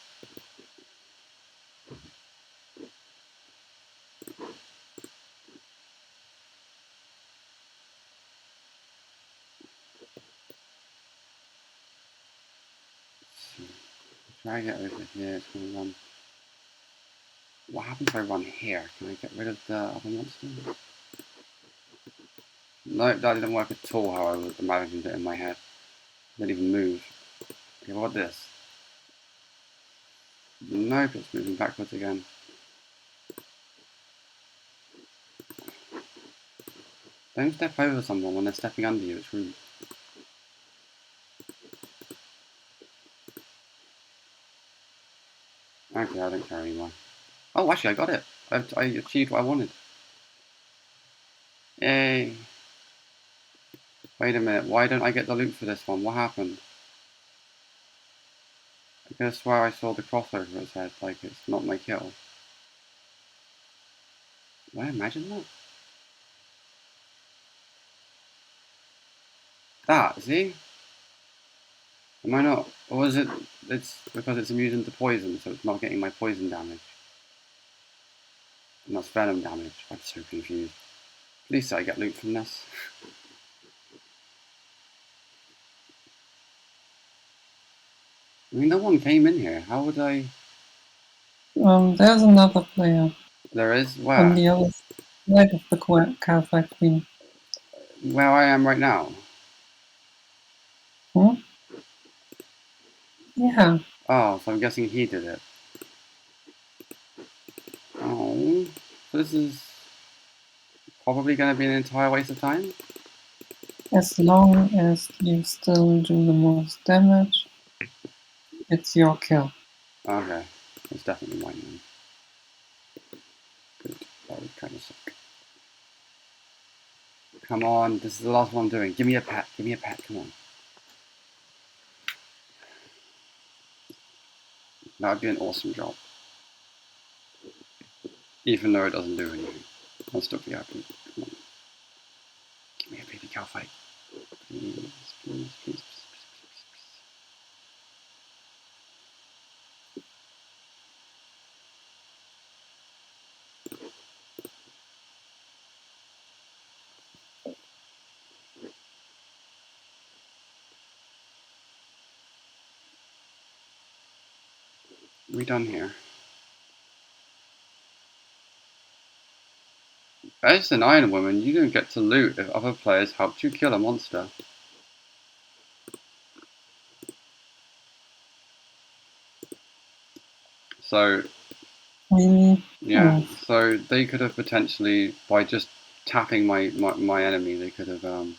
A: Try to get over here, it's going to run. What happens if I run here? Can I get rid of the other monster? No, that didn't work at all how I was imagined it in my head. Didn't even move. Okay, what about this? Nope, it's moving backwards again. Don't step over someone when they're stepping under you, it's rude. Okay, I don't care anymore. Oh, actually, I got it. I achieved what I wanted. Yay. Wait a minute, why don't I get the loot for this one? What happened? I could have swear I saw the cross over its head, like it's not my kill. Did I imagine that? That, see? Am I not? Or is it, it's because it's immune to poison, so it's not getting my poison damage? And that's venom damage. I'm so confused. At least I get loot from this. I mean, no one came in here. How would I...
B: There's another player.
A: There is? Where?
B: On the other side of the Catholic Queen.
A: Where I am right now?
B: Yeah.
A: Oh, so I'm guessing he did it. Oh, this is probably going to be an entire waste of time.
B: As long as you still do the most damage, it's your kill.
A: Okay, it's definitely mine then. Good, that would kind of suck. Come on, this is the last one I'm doing. Give me a pet, come on. That would be an awesome job. Even though it doesn't do anything. I'll still be happy. Come on. Give me a baby cow fight. Please, please, please. We done here. As an Iron Woman, you don't get to loot if other players helped you kill a monster. So,
B: Really?
A: yeah, so they could have potentially, by just tapping my enemy, they could have, I'm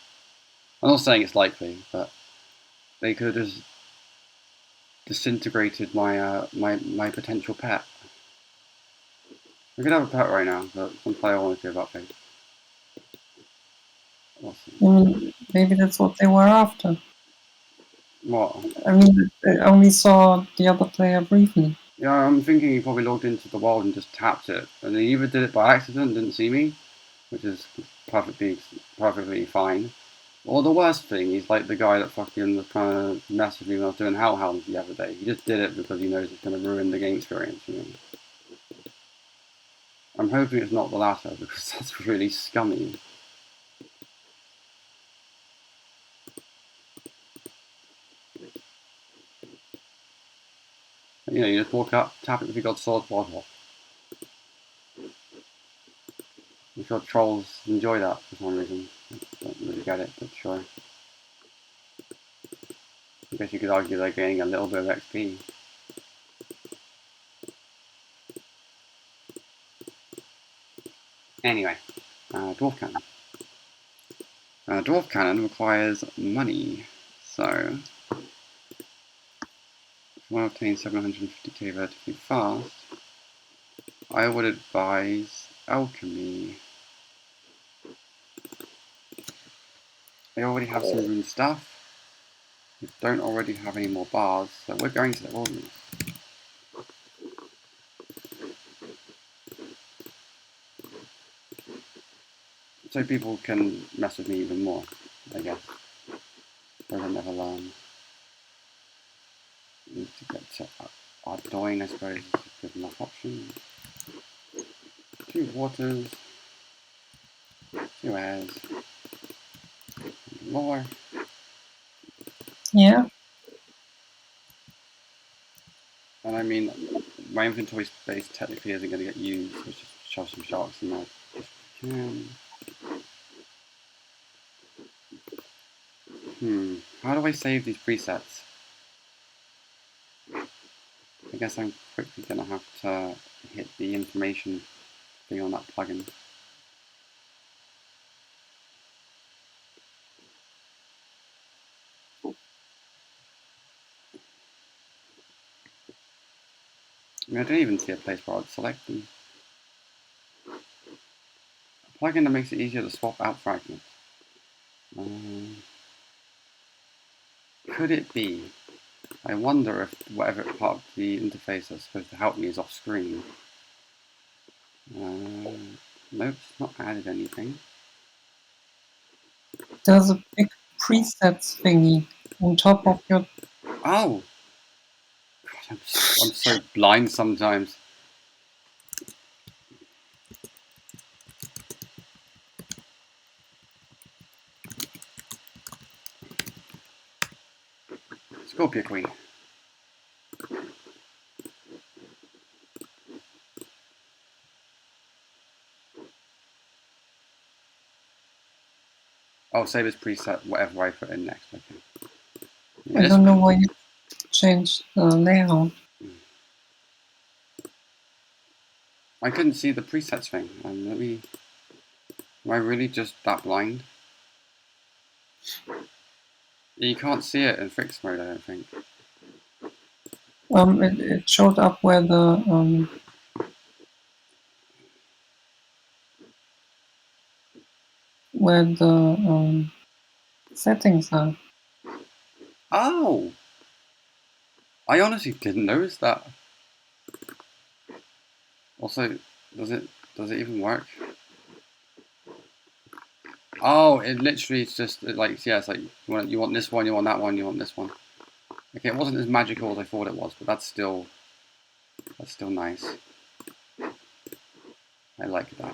A: not saying it's likely, but they could have just disintegrated my potential pet. We could have a pet right now, but some player wanted to about fate. Awesome.
B: Maybe that's what they were after.
A: What?
B: I mean, I only saw the other player briefly.
A: Yeah, I'm thinking he probably logged into the world and just tapped it, and he either did it by accident, didn't see me, which is perfectly fine. Or the worst thing, he's like the guy that fucking was trying to mess with me when I was doing Hellhounds the other day. He just did it because he knows it's going to ruin the game experience. You know? I'm hoping it's not the latter because that's really scummy. You know, you just walk up, tap it with your god sword, what? I'm sure trolls enjoy that for some reason. I don't really get it, but sure. I guess you could argue they're gaining a little bit of XP. Anyway, Dwarf Cannon. Dwarf Cannon requires money, so if you want to obtain 750k relatively fast, I would advise Alchemy. They already have some rune stuff. We don't already have any more bars, so we're going to the wilderness. So people can mess with me even more, I guess. Or they'll never learn. Need to get to Ardoin, I suppose, is a good enough option. 2 waters, 2 airs, lore.
B: Yeah.
A: And I mean, my inventory space technically isn't going to get used, so just shove some sharks in there if we can. How do I save these presets? I guess I'm quickly going to have to hit the information thing on that plugin. I mean, I don't even see a place where I'd select them. A plugin that makes it easier to swap out fragments. Could it be? I wonder if whatever part of the interface that's supposed to help me is off screen. Nope, it's not added anything.
B: There's a big presets thingy on top of your.
A: Oh! God, I'm so blind sometimes. Scorpio Queen. Oh, save as preset whatever I put in next. Okay.
B: I don't know why you change the layout.
A: I couldn't see the presets thing. Am I really just that blind? You can't see it in fixed mode, I don't think.
B: It showed up where the settings are.
A: Oh! I honestly didn't notice that. Also, does it even work? Oh, it literally is just like, yeah, it's like you want this one, you want that one, you want this one. Okay, it wasn't as magical as I thought it was, but that's still nice. I like that.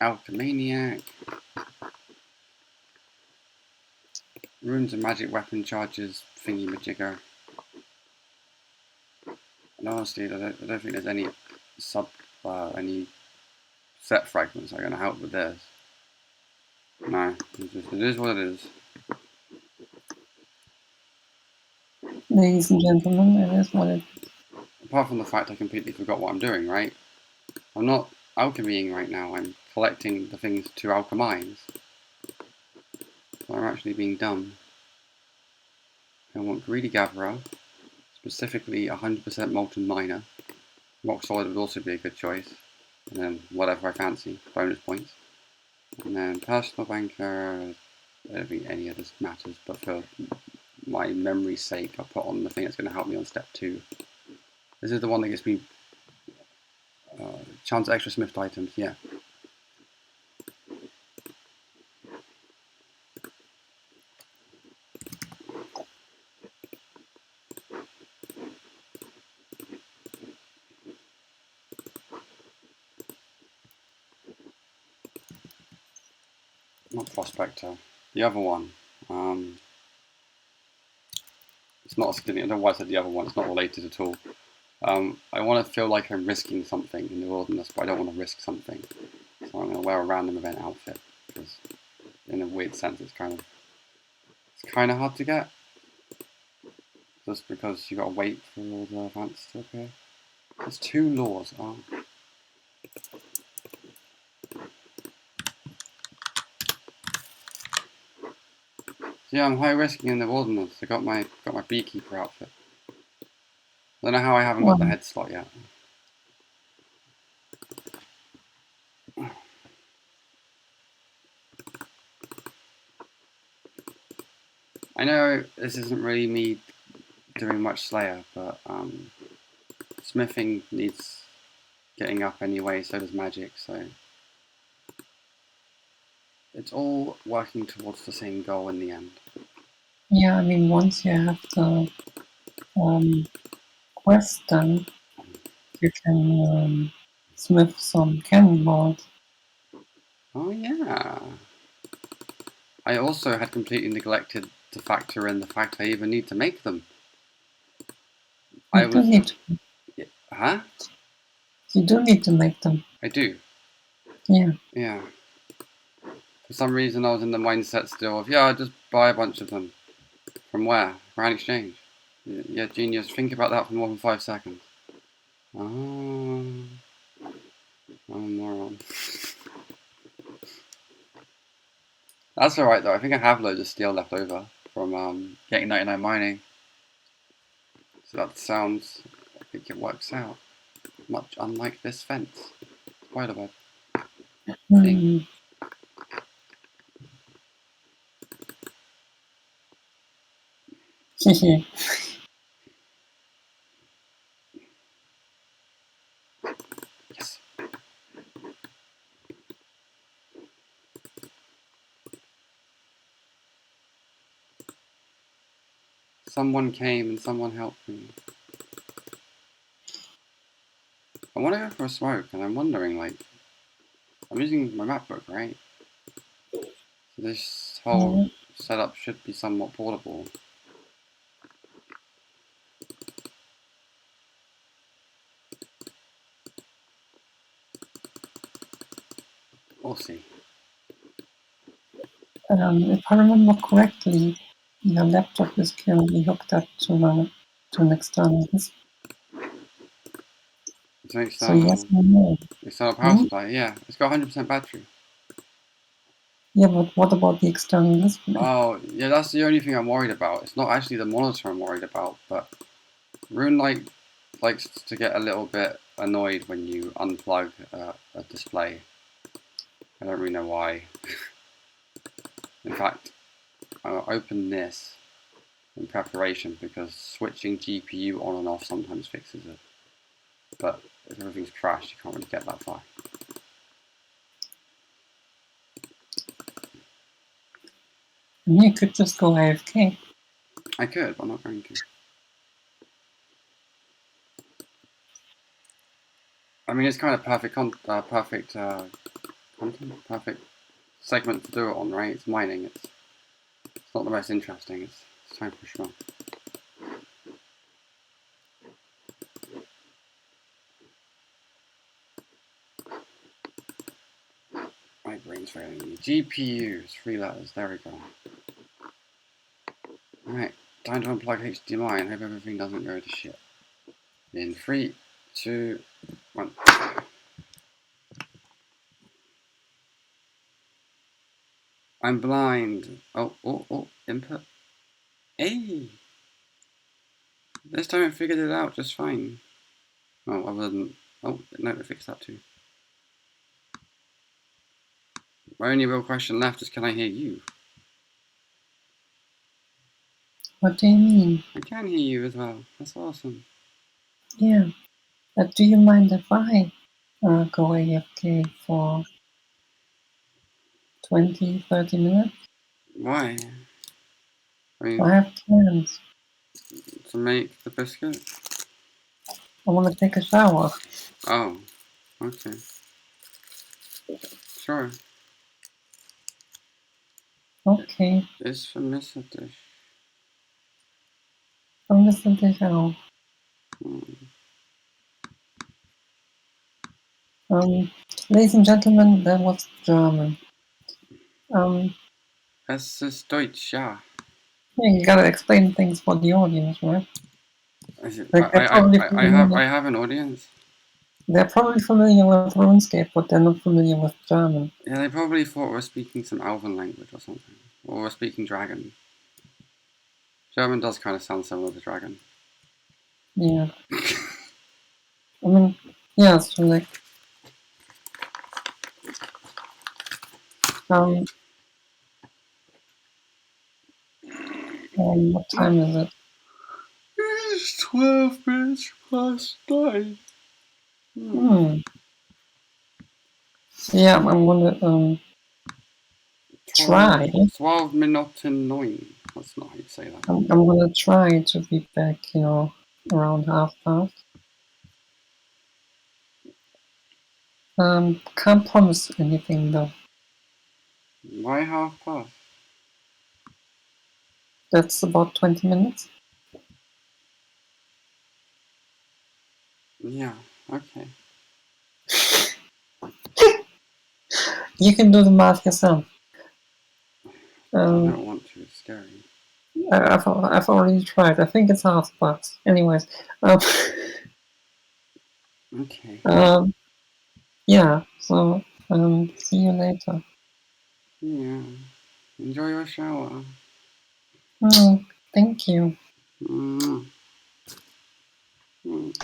A: Alchemaniac. Runes and magic weapon charges thingy majigger. And honestly, I don't think there's any any set fragments that are going to help with this. No, it is what it is.
B: Ladies and gentlemen, it is what it is.
A: Apart from the fact I completely forgot what I'm doing, right? I'm not alchemying right now, I'm collecting the things to alchemize. So I'm actually being dumb. I want Greedy Gatherer, specifically 100% Molten Miner. Rock Solid would also be a good choice. And then whatever I fancy, bonus points. And then Personal Banker, I don't think any of this matters, but for my memory's sake, I'll put on the thing that's going to help me on step 2. This is the one that gives me chance extra Smith items, yeah. Not Prospector. The other one. It's not a skinny. I don't know why I said the other one. It's not related at all. I want to feel like I'm risking something in the wilderness, but I don't want to risk something. So I'm going to wear a random event outfit because, in a weird sense, it's kind of hard to get. Just because you got to wait for all the events to appear. There's 2 laws. Oh. So yeah, I'm high risking in the wilderness. I got my beekeeper outfit. I don't know how I haven't got the head slot yet. I know this isn't really me doing much Slayer, but smithing needs getting up anyway, so does magic, so it's all working towards the same goal in the end.
B: Yeah, I mean, once you have the quest done, you can smith some cannonballs.
A: Oh yeah. I also had completely neglected to factor in the fact I even need to make them.
B: You do need to.
A: Huh?
B: You do need to make them.
A: I do.
B: Yeah.
A: Yeah. For some reason I was in the mindset still of, yeah, I'll just buy a bunch of them. From where? Grand exchange. Yeah, genius. Think about that for more than 5 seconds. Oh, I'm a moron. That's alright though. I think I have loads of steel left over from getting 99 mining. So that sounds, I think it works out. Much unlike this fence. Spiderweb. Thing. Yes. Someone came and someone helped me. I want to go for a smoke, and I'm wondering, like, I'm using my MacBook, right? So this whole setup should be somewhat portable. We'll see.
B: If I remember correctly, your laptop is currently hooked up to an external display.
A: It's an
B: So yes
A: external,
B: or no?
A: external power supply. Yeah, it's got 100% battery.
B: Yeah, but what about the external display?
A: Oh, yeah, that's the only thing I'm worried about. It's not actually the monitor I'm worried about, but Rune likes to get a little bit annoyed when you unplug a display. I don't really know why. In fact, I'll open this in preparation because switching GPU on and off sometimes fixes it. But if everything's crashed, you can't really get that far.
B: And you could just go AFK.
A: I could, but I'm not going to. I mean, it's kind of perfect content, perfect segment to do it on, right? It's mining. It's not the most interesting. It's time for sure. My brain's failing me. GPUs, 3 letters. There we go. Alright, time to unplug HDMI and hope everything doesn't go to shit. In 3, 2, 1. I'm blind. Oh, input. Hey! This time it figured it out just fine. Oh, other than. Oh, no, it fixed that too. My only real question left is can I hear you?
B: What do you mean?
A: I can hear you as well. That's awesome.
B: Yeah. Do you mind if I go AFK for 20, 30 minutes?
A: Why? I mean,
B: I have plans.
A: to make the biscuit?
B: I want to take a shower.
A: Oh, okay. Sure.
B: Okay.
A: It's for Mr. Dish.
B: I'm listening to shower. Ladies and gentlemen, that was German.
A: Es ist Deutsch, ja.
B: Yeah, you gotta explain things for the audience, right? Like
A: I have an audience.
B: they're probably familiar with RuneScape, but they're not familiar with German.
A: Yeah, they probably thought we're speaking some Elven language or something. Or we're speaking Dragon. German does kind of sound similar to Dragon.
B: Yeah. I mean, yeah, so like, what time is it?
A: It's 12 minutes past 9.
B: Yeah, I'm gonna try.
A: 12 Minuten 9. That's not how you say that.
B: I'm gonna try to be back, around half past. Can't promise anything though.
A: Why half past?
B: That's about 20 minutes.
A: Yeah, okay.
B: You can do the math yourself.
A: I don't want to, it's scary.
B: I've already tried. I think it's half past. Anyways,
A: Okay.
B: yeah. So see you later.
A: Yeah. Enjoy your shower.
B: Thank you.
A: Mm. Mm.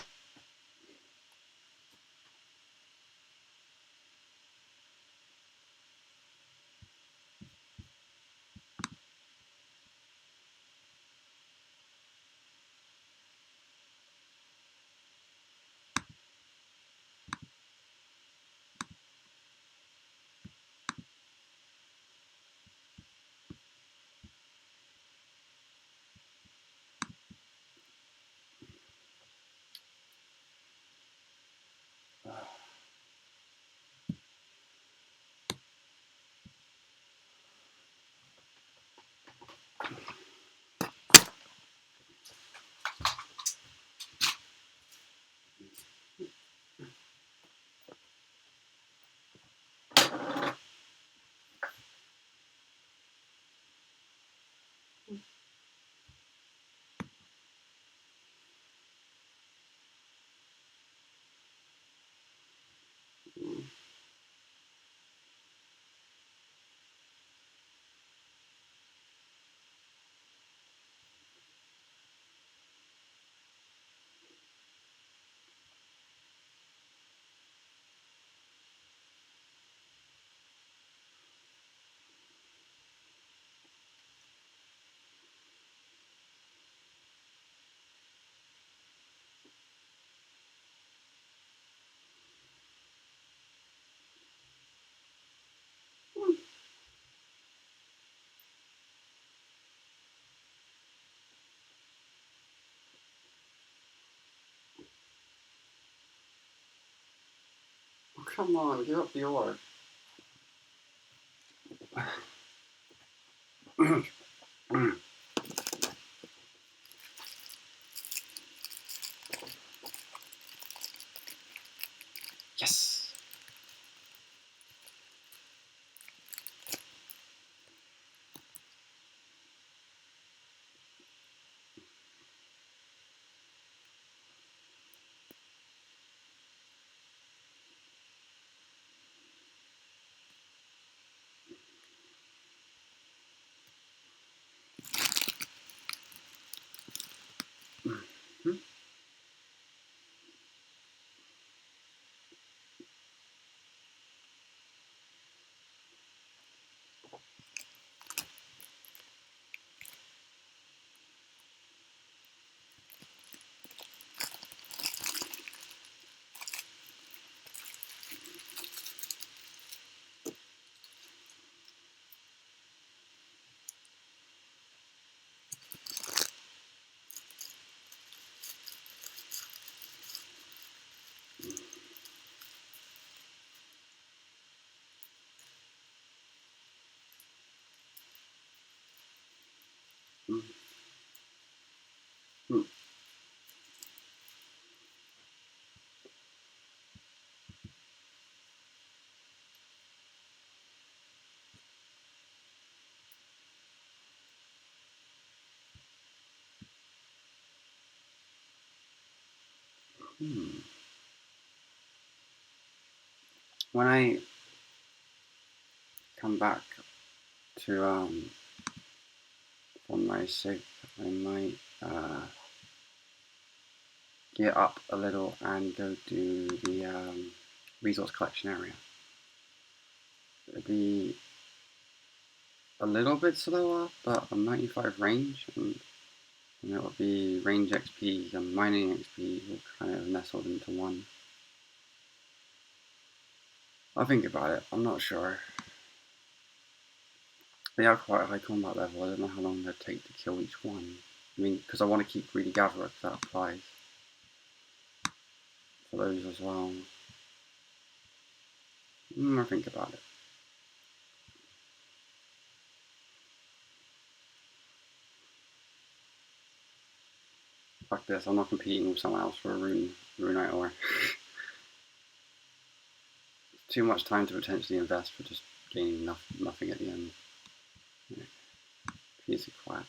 A: come on, give up the orb. Yes! When I come back to on my sig, I might get up a little and go do the resource collection area. It'll be a little bit slower, but a 95 range, and it'll be range XP and mining XP all kind of nestled into one. I'll think about it, I'm not sure. They are quite a high combat level, I don't know how long they'd take to kill each one. I mean, because I want to keep Greedy Gatherer, because that applies for those as well. I'll think about it. Fuck this, I'm not competing with someone else for a runite ore. Too much time to potentially invest for just gaining nothing at the end. Yeah. Peace and quiet.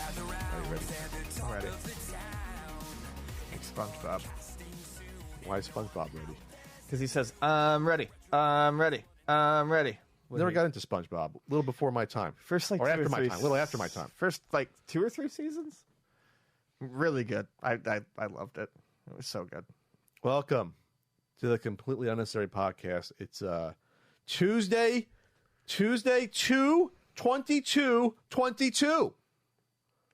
C: Are you ready?
D: I'm ready. SpongeBob.
C: Why is SpongeBob ready?
D: Because he says, I'm ready. I'm ready. I'm ready.
C: Never got into SpongeBob. A little before my time.
D: First, like,
C: or
D: two
C: after
D: or
C: my
D: three
C: time. A little after my time.
D: First, like, 2 or 3 seasons? Really good. I loved it. It was so good.
C: Welcome to the Completely Unnecessary Podcast. It's Tuesday, 2/22/22.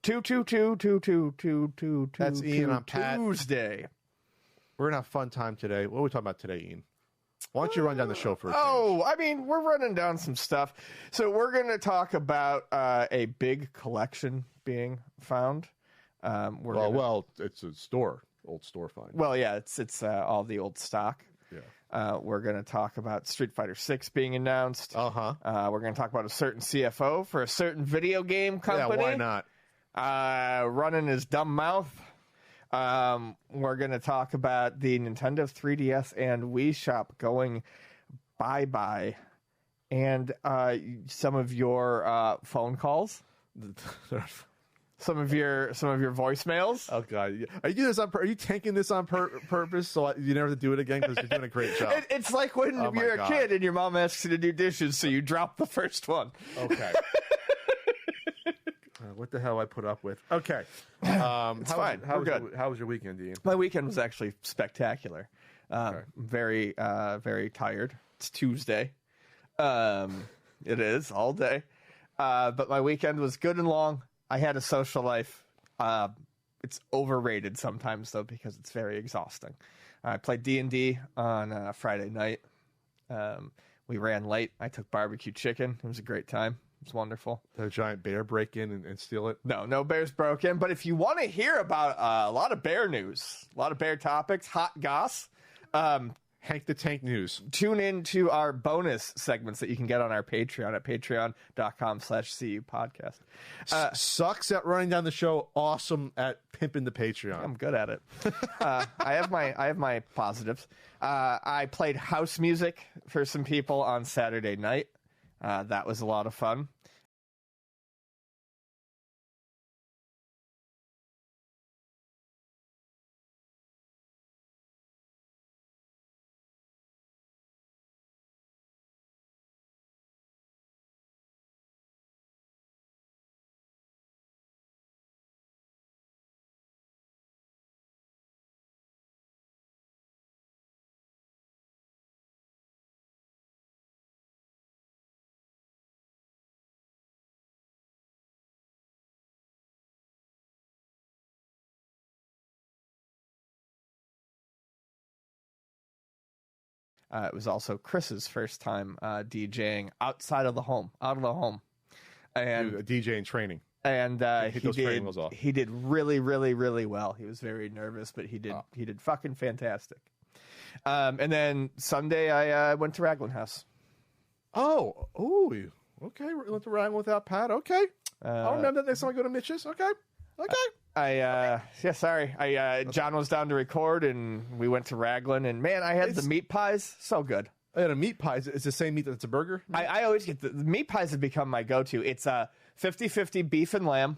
D: 2.
C: That's Ian. I'm Pat.
D: Tuesday.
C: We're going to have a fun time today. What are we talking about today, Ian? Why don't you run down the show for a change?
D: I mean, we're running down some stuff. So we're going to talk about a big collection being found.
C: It's a store, old store find.
D: Well, yeah, it's all the old stock.
C: Yeah.
D: We're going to talk about Street Fighter 6 being announced. We're going to talk about a certain CFO for a certain video game company.
C: Yeah, why not?
D: Running his dumb mouth. We're going to talk about the Nintendo 3DS and Wii Shop going bye-bye. And some of your phone calls. Some of your voicemails.
C: Oh God! Are you doing this are you tanking this on purpose so you never have to do it again? Because you're doing a great job.
D: It's like when you're a kid and your mom asks you to do dishes, so you drop the first one.
C: Okay. What the hell I put up with? Okay.
D: It's fine.
C: How was your weekend, Ian?
D: My weekend was actually spectacular. Very tired. It's Tuesday. It is all day. But my weekend was good and long. I had a social life. It's overrated sometimes, though, because it's very exhausting. I played D&D on Friday night. We ran late. I took barbecue chicken. It was a great time. It was wonderful.
C: Did a giant bear break in and steal it?
D: No bears broke in. But if you want to hear about a lot of bear news, a lot of bear topics, hot goss,
C: Hank the Tank news.
D: Tune in to our bonus segments that you can get on our Patreon at patreon.com/CU podcast.
C: Sucks at running down the show. Awesome at pimping the Patreon.
D: I'm good at it. I have my positives. I played house music for some people on Saturday night. That was a lot of fun. It was also Chris's first time DJing outside of the home, out of the home, and
C: a DJ in training.
D: And he did really, really, really well. He was very nervous, but he did fucking fantastic. And then Sunday I went to Raglan House.
C: Okay. We went to Raglan without Pat. Okay. I'll remember that next time I go to Mitch's. Okay.
D: John was down to record, and we went to Raglan, and man, I had the meat pies. So good.
C: I had a meat pie. It's the same meat that's a burger?
D: I always get the meat pies have become my go-to. It's 50-50 beef and lamb.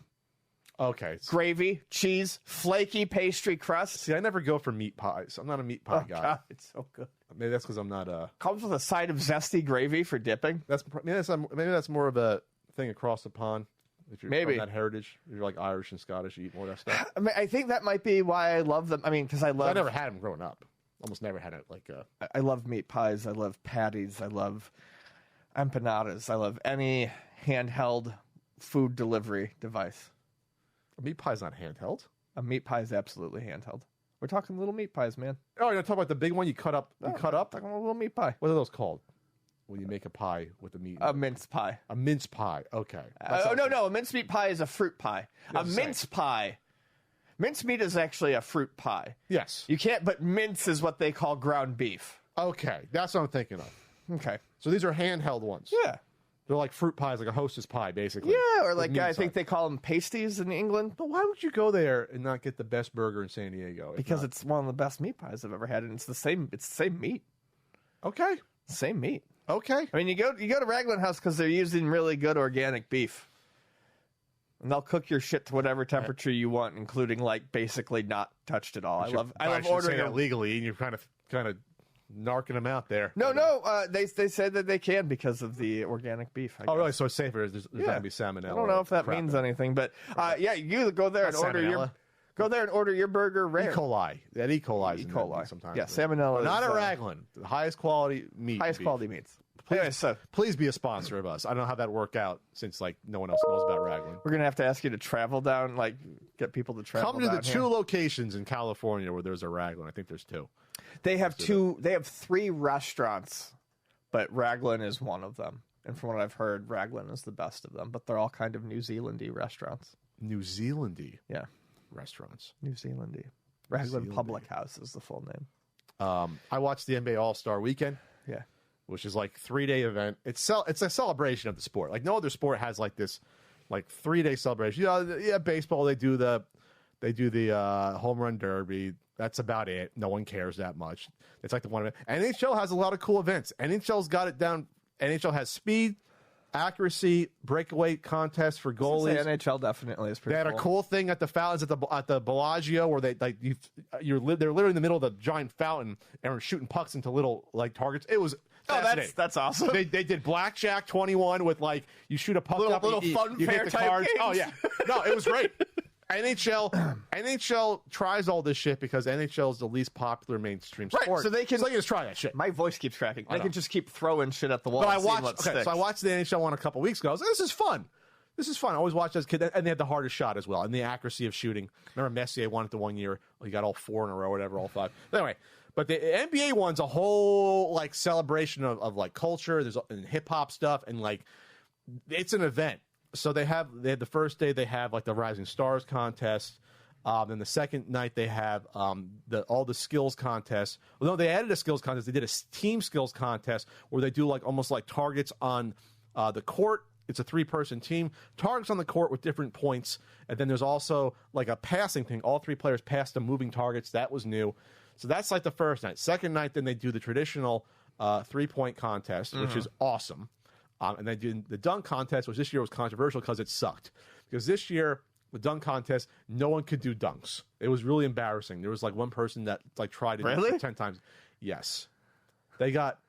C: Okay.
D: Gravy, cheese, flaky pastry crust.
C: See, I never go for meat pies. I'm not a meat pie guy.
D: God, it's so good.
C: Maybe that's because I'm not
D: Comes with a side of zesty gravy for dipping.
C: Maybe that's more of a thing across the pond. If you're
D: Maybe
C: from that heritage, if you're like Irish and Scottish, you eat more of that stuff.
D: I mean, I think that might be why I love them. I mean, because I
C: never had them growing up. Almost never had it.
D: I love meat pies. I love patties. I love empanadas. I love any handheld food delivery device.
C: A meat pie's not handheld.
D: A meat pie is absolutely handheld. We're talking little meat pies, man.
C: Oh, you're talking about the big one you cut up?
D: Talking about a little meat pie.
C: What are those called? When you make a pie with the meat.
D: A mince pie.
C: A mince pie. Okay.
D: No. A mince meat pie is a fruit pie. A mince pie. Mince meat is actually a fruit pie.
C: Yes.
D: You can't, but mince is what they call ground beef.
C: Okay. That's what I'm thinking of.
D: Okay.
C: So these are handheld ones.
D: Yeah.
C: They're like fruit pies, like a Hostess pie, basically.
D: Yeah, or like I think they call them pasties in England.
C: But why would you go there and not get the best burger in San Diego?
D: Because it's one of the best meat pies I've ever had, and it's the same meat.
C: Okay.
D: Same meat.
C: Okay.
D: I mean, you go to Raglan House because they're using really good organic beef. And they'll cook your shit to whatever temperature you want, including like basically not touched at all. I love ordering
C: it legally, and you're kind of narking them out there.
D: No, they said that they can because of the organic beef. I guess.
C: Really? So it's safer. There's not gonna be salmonella.
D: I don't know if that means anything, but you go there and order your burger rare.
C: E. coli. That E. coli is
D: E. coli
C: sometimes.
D: Yeah, salmonella.
C: Not at Raglan. The highest quality meat.
D: Highest quality meats.
C: Please be a sponsor of us. I don't know how that worked out since like no one else knows about Raglan.
D: We're gonna have to ask you to travel down, like get people to travel.
C: Come to the 2 locations in California where there's a Raglan. I think there's 2.
D: They have 2. They have 3 restaurants, but Raglan is one of them. And from what I've heard, Raglan is the best of them. But they're all kind of New Zealandy restaurants.
C: New Zealandy,
D: yeah,
C: restaurants.
D: New Zealandy. Raglan Public House is the full name.
C: I watched the NBA All-Star Weekend.
D: Yeah.
C: Which is like 3-day event. It's a celebration of the sport. Like no other sport has like this, like 3-day celebration. Baseball they do the home run derby. That's about it. No one cares that much. It's like the one event. NHL has a lot of cool events. NHL's got it down. NHL has speed, accuracy, breakaway contests for goalies.
D: NHL definitely is pretty.
C: They had a cool thing at the fountains at the Bellagio where they're literally in the middle of the giant fountain and are shooting pucks into little like targets. It was.
D: That's awesome.
C: They did Blackjack 21 with like you shoot a puck up,
D: little fun fair type games.
C: Oh yeah, no, it was great. NHL tries all this shit because NHL is the least popular mainstream sport.
D: Right, so they can
C: just try that shit.
D: My voice keeps cracking. They can just keep throwing shit at the wall.
C: But
D: I watched
C: the NHL one a couple weeks ago. I was like, this is fun. I always watched as a kid, and they had the hardest shot as well, and the accuracy of shooting. Remember Messier won it the one year. He got all 4 in a row, whatever, all 5. Anyway. But the NBA one's a whole like celebration of like culture. There's and hip hop stuff and like it's an event. So they had the first day they have like the Rising Stars contest. Then the second night they have all the skills contests. Well, no, they added a skills contest. They did a team skills contest where they do like almost like targets on the court. It's a 3-person team. Targets on the court with different points. And then there's also like a passing thing. All 3 players pass the moving targets. That was new. So that's like the first night. Second night, then they do the traditional 3-point contest, which is awesome. And they do the dunk contest, which this year was controversial because it sucked. Because this year, the dunk contest, no one could do dunks. It was really embarrassing. There was like one person that like tried to do it 10 times. Yes. They got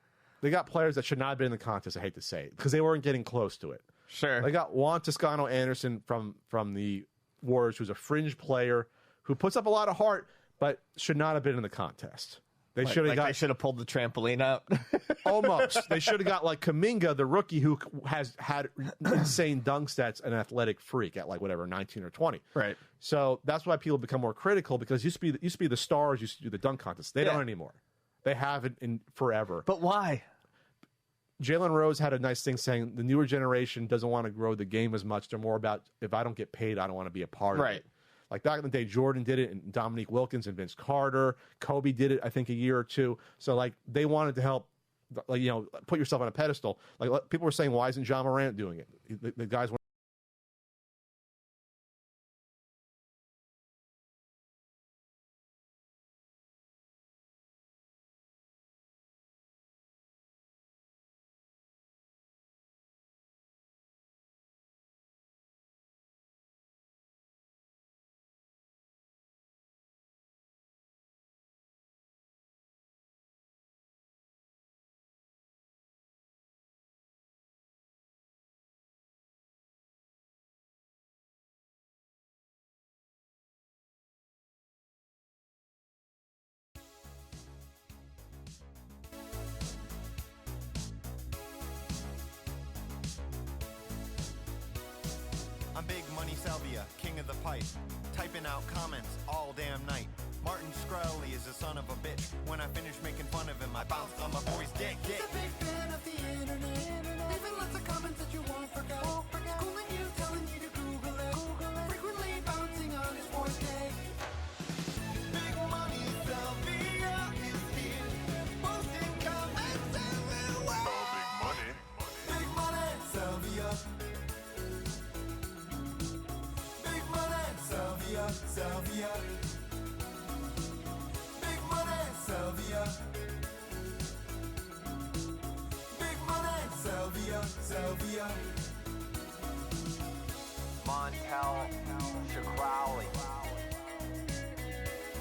C: players that should not have been in the contest, I hate to say it, because they weren't getting close to it.
D: Sure.
C: They got Juan Toscano Anderson from the Warriors, who's a fringe player who puts up a lot of heart, but should not have been in the contest. They should have
D: They should have pulled the trampoline out.
C: Almost. They should have got like Kuminga, the rookie who has had insane dunk stats, an athletic freak at like whatever 19 or 20.
D: Right.
C: So that's why people become more critical because used to be the stars used to do the dunk contest. They don't anymore. They haven't in forever.
D: But why?
C: Jalen Rose had a nice thing saying the newer generation doesn't want to grow the game as much. They're more about if I don't get paid, I don't want to be a part of it. Like back in the day, Jordan did it, and Dominique Wilkins and Vince Carter. Kobe did it, I think, a year or 2. So like they wanted to help, like put yourself on a pedestal. Like people were saying, why isn't Ja Morant doing it? The guys.
E: I'm Big Money Salvia, king of the pipe, typing out comments all damn night. Martin Shkreli is a son of a bitch. When I finish making fun of him, I bounce on my boy's dick.
F: He's a big fan of the internet. Leaving lots of comments that you won't forget. Schooling you, telling you to Google it. Frequently bouncing on his boy's dick.
E: Big Money Salvia is here, posting comments everywhere.
F: Big money, Salvia. Big money, Salvia, Salvia. Big money, Salvia. Big money, Salvia, Salvia.
E: Montel Shkreli.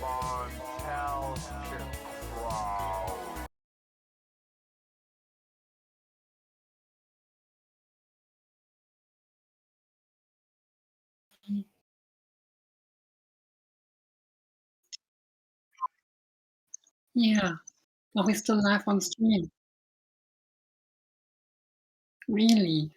E: Montel Shkreli.
B: Yeah. Are we still live on stream? Really?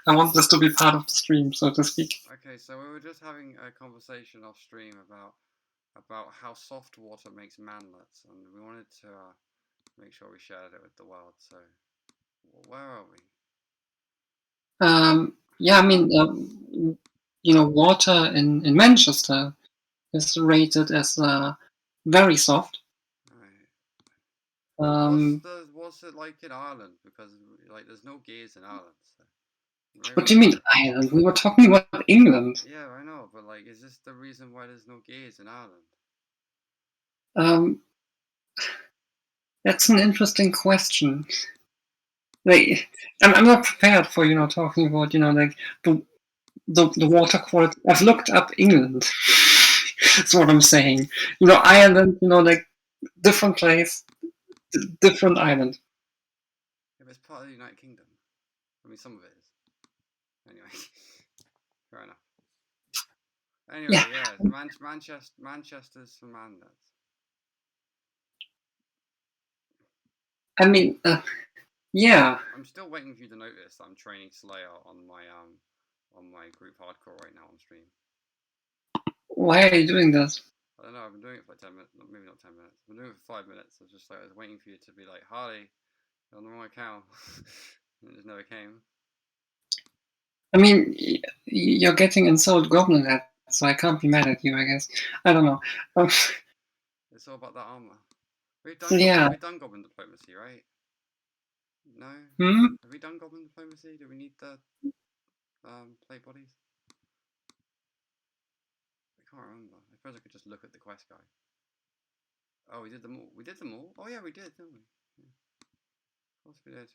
B: I want this to be part of the stream, so to speak.
A: Okay, so we were just having a conversation off stream about how soft water makes manlets, and we wanted to make sure we shared it with the world. So, where are we?
B: Yeah, I mean, water in Manchester is rated as very soft.
A: Right. What's it like in Ireland? Because like there's no gears in Ireland. So
B: what do you mean Ireland? We were talking about England.
A: Yeah, I know, but like, is this the reason why there's no gears in Ireland?
B: That's an interesting question. Like, I'm not prepared for talking about like the water quality. I've looked up England. That's what I'm saying. Ireland. Like different place, different island.
A: Yeah, but it's part of the United Kingdom. I mean, some of it is. Anyway, fair enough. Anyway, yeah, Manchester's for manlets.
B: I mean, yeah.
A: I'm still waiting for you to notice that I'm training Slayer on my group hardcore right now on stream.
B: Why are you doing this?
A: I don't know. I've been doing it for like 10 minutes. Maybe not 10 minutes. I've been doing it for 5 minutes. I was waiting for you to be like, Harley, you're on the wrong account. And it just never came.
B: I mean, you're getting Ensouled Goblin Head, so I can't be mad at you, I guess. I don't know.
A: It's all about that armor. We've done Goblin Diplomacy, right? No? Have we done Goblin Diplomacy? Do we need the plate bodies? I can't remember. I suppose I could just look at the quest guide. Oh, we did them all. We did them all? Oh yeah, we did, didn't we? Yeah. Of course we did.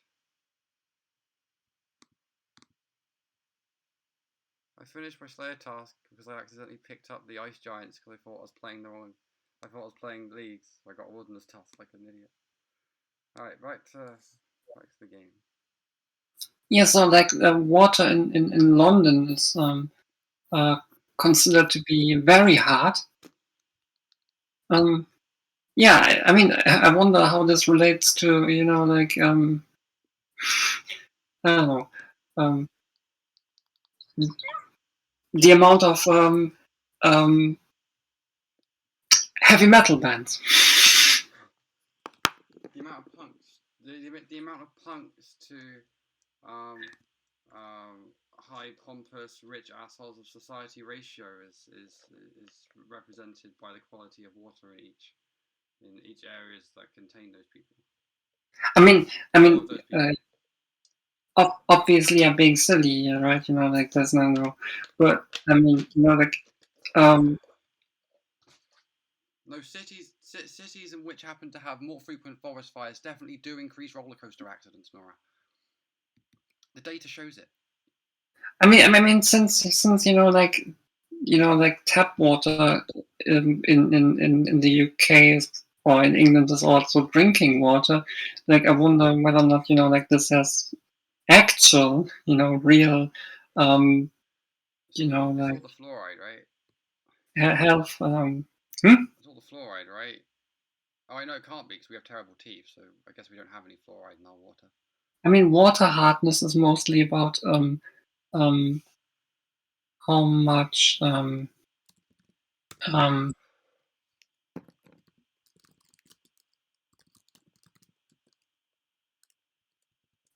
A: I finished my Slayer task because I accidentally picked up the Ice Giants because I thought I was playing the wrong. I thought I was playing leagues. So I got Wilderness task like an idiot. Alright, back to the game.
B: Yeah, so like water in London is considered to be very hard. Yeah, I mean, I wonder how this relates to like I don't know the amount of heavy metal bands.
A: The amount of punks, the amount of punks to high pompous rich assholes of society ratio is represented by the quality of water in each areas that contain those people.
B: I mean, obviously I'm being silly, right? Like there's no, but I mean, like
A: no, cities in which happen to have more frequent forest fires definitely do increase roller coaster accidents, Nora. The data shows it.
B: I mean, since like tap water in the UK or in England is also drinking water. Like I wonder whether or not like this has actual real like
A: it's all the fluoride, right?
B: Health.
A: It's all the fluoride, right? Oh, I know it can't be because we have terrible teeth, so I guess we don't have any fluoride in our water.
B: I mean, water hardness is mostly about how much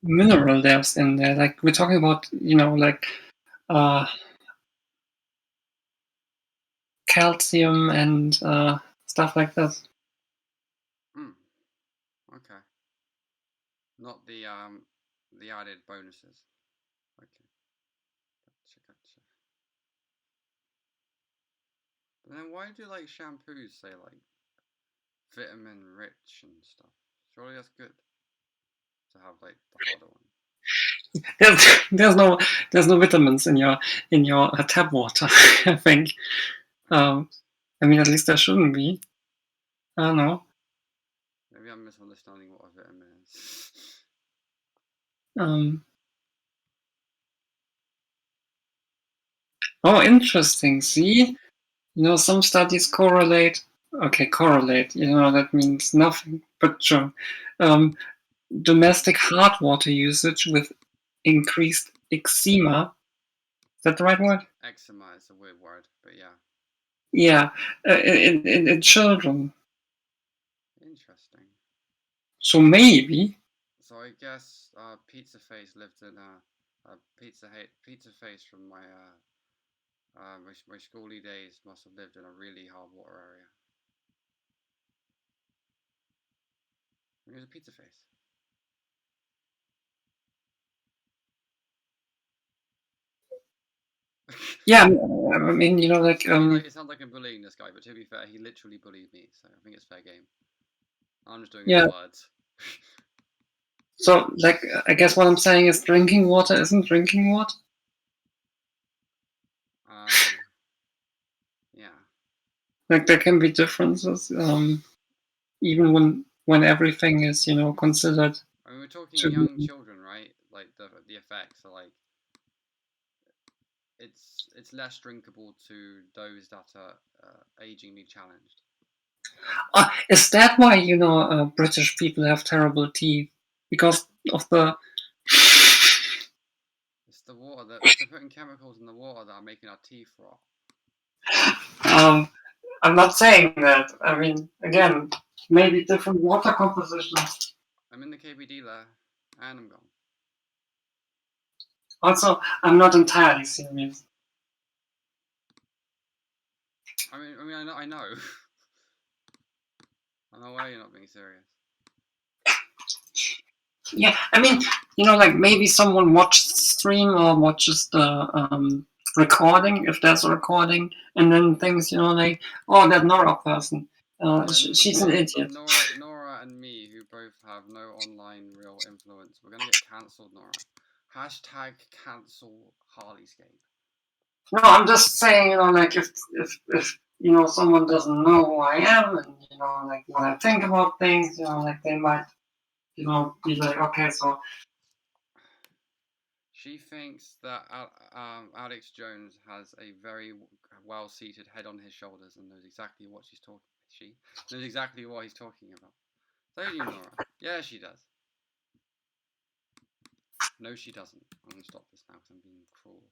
B: mineral there's in there. Like we're talking about, like calcium and stuff like that.
A: Okay. Not the added bonuses. Okay. Gotcha. But then why do like shampoos say like vitamin rich and stuff? Surely that's good to have like the harder one.
B: There's no vitamins in your tap water. I think. I mean, at least there shouldn't be. I don't know.
A: Maybe I'm misunderstanding what a vitamin is.
B: Oh, interesting. See, some studies correlate. Okay, correlate. That means nothing, but sure. Domestic hard water usage with increased eczema. Is that the right word?
A: Eczema is a weird word, but yeah.
B: Yeah, in children.
A: Interesting.
B: So maybe.
A: So I guess Pizza Face lived in Pizza Face from my my schooly days must have lived in a really hard water area. He was a Pizza Face.
B: Yeah, I mean, you know, like
A: it sounds like I'm bullying this guy, but to be fair, he literally bullied me, so I think it's fair game. I'm just doing his words.
B: So, like, I guess what I'm saying is drinking water isn't drinking water.
A: Yeah.
B: Like, there can be differences, even when everything is, you know, considered.
A: I mean, we're talking young children, right? Like the effects are like it's less drinkable to those that are agingly challenged.
B: Is that why, you know, British people have terrible teeth? Because of the.
A: It's the water that they're putting chemicals in the water that are making our teeth rot.
B: I'm not saying that. I mean, again, maybe different water compositions.
A: I'm in the KB dealer, and I'm gone.
B: Also, I'm not entirely serious.
A: I mean, I know. I know why you're not being serious.
B: Yeah, I mean, you know, like maybe someone watches the stream or watches the recording, if there's a recording, and then thinks, you know, like, oh, that Nora person, she's an idiot.
A: Nora and me, who both have no online real influence, we're gonna get cancelled, Nora. Hashtag cancel Harleyscape.
B: No, I'm just saying, you know, like if you know someone doesn't know who I am and you know like what I think about things, you know, like they might, you know, be like, okay, so.
A: She thinks that Alex Jones has a very well-seated head on his shoulders and knows exactly what she's talking. She knows exactly what he's talking about. Don't you, Nora? Yeah, she does. No, she doesn't. I'm gonna stop this now because I'm being cruel.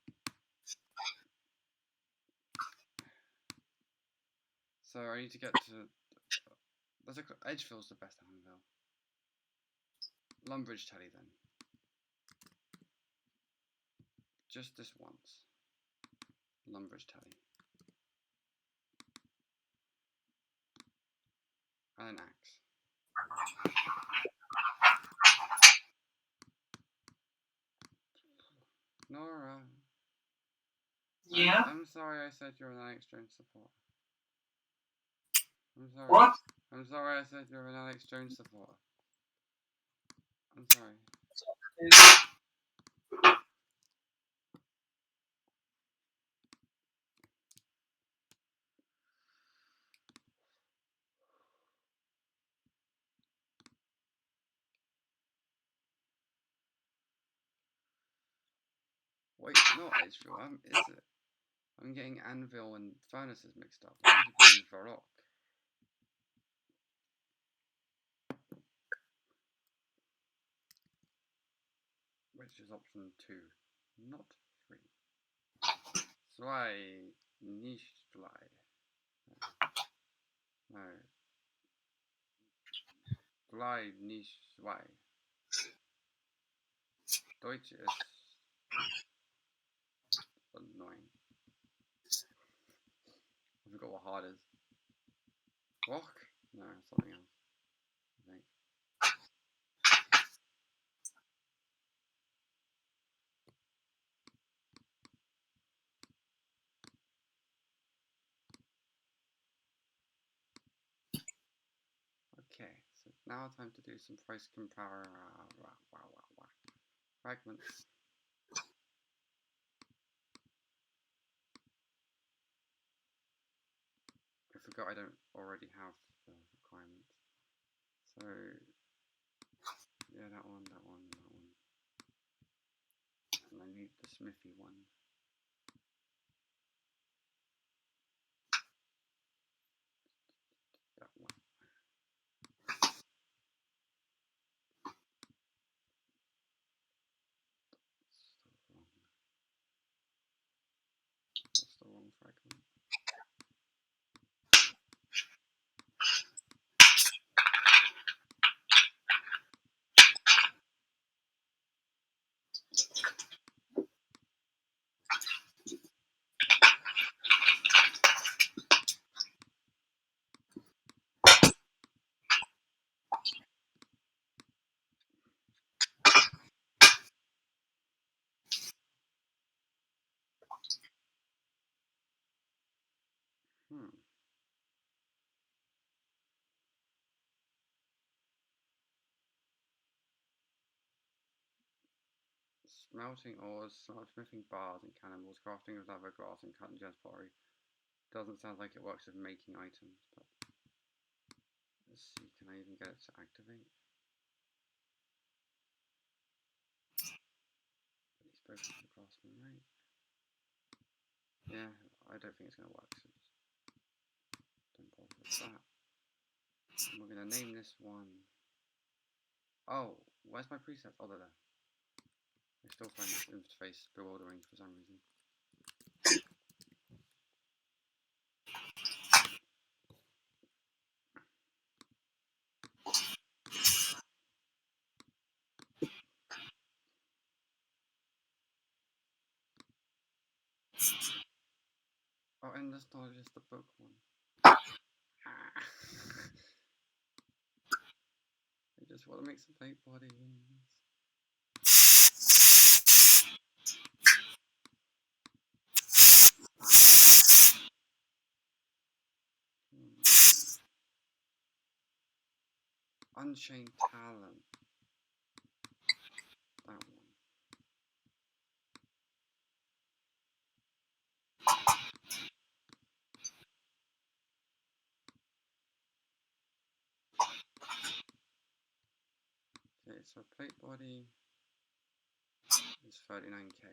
A: So I need to get to. Edgeville's the best Anvil. Lumbridge Telly then. Just this once. Lumbridge Telly. And an axe. Nora.
B: Yeah.
A: I'm sorry I said you're an Alex Jones supporter. I'm sorry.
B: What?
A: I'm sorry I said you're an Alex Jones supporter. I'm sorry. Wait, it's not Edgeville, is it? I'm getting Anvil and Furnaces mixed up. I need to be in Varrock. Which is option 2, not 3. Zwei nicht drei. No. Drei nicht zwei. Deutsch ist annoying. I forgot what hard is. Rock? No, something else. I think. Okay, so now time to do some price compare. Fragments. I forgot I don't already have the requirements. So, yeah, that one. And I need the Smithy one. That one. That's the wrong fragment. Smelting ores, smithing bars and cannonballs, crafting of leather, glass and cutting gems pottery. Doesn't sound like it works with making items, but let's see, can I even get it to activate? He's both of the craftsman, right? Yeah, I don't think it's going to work, so don't bother with that. And we're going to name this one... Oh, where's my presets? Oh, they're there. I still find this interface bewildering for some reason. Oh, and that's not just the book one. I just want to make some plate bodies. Unchained Talent. That one. Okay, so plate body is 39k.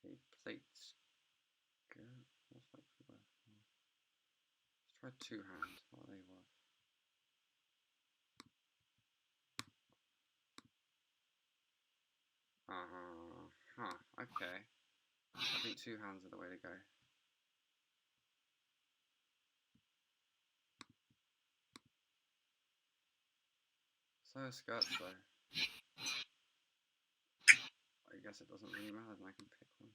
A: Okay, plates. Good. What's that worth? Let's try two hands. What are they worth? Okay. I think two hands are the way to go. So skirts though. I guess it doesn't really matter, then I can pick one.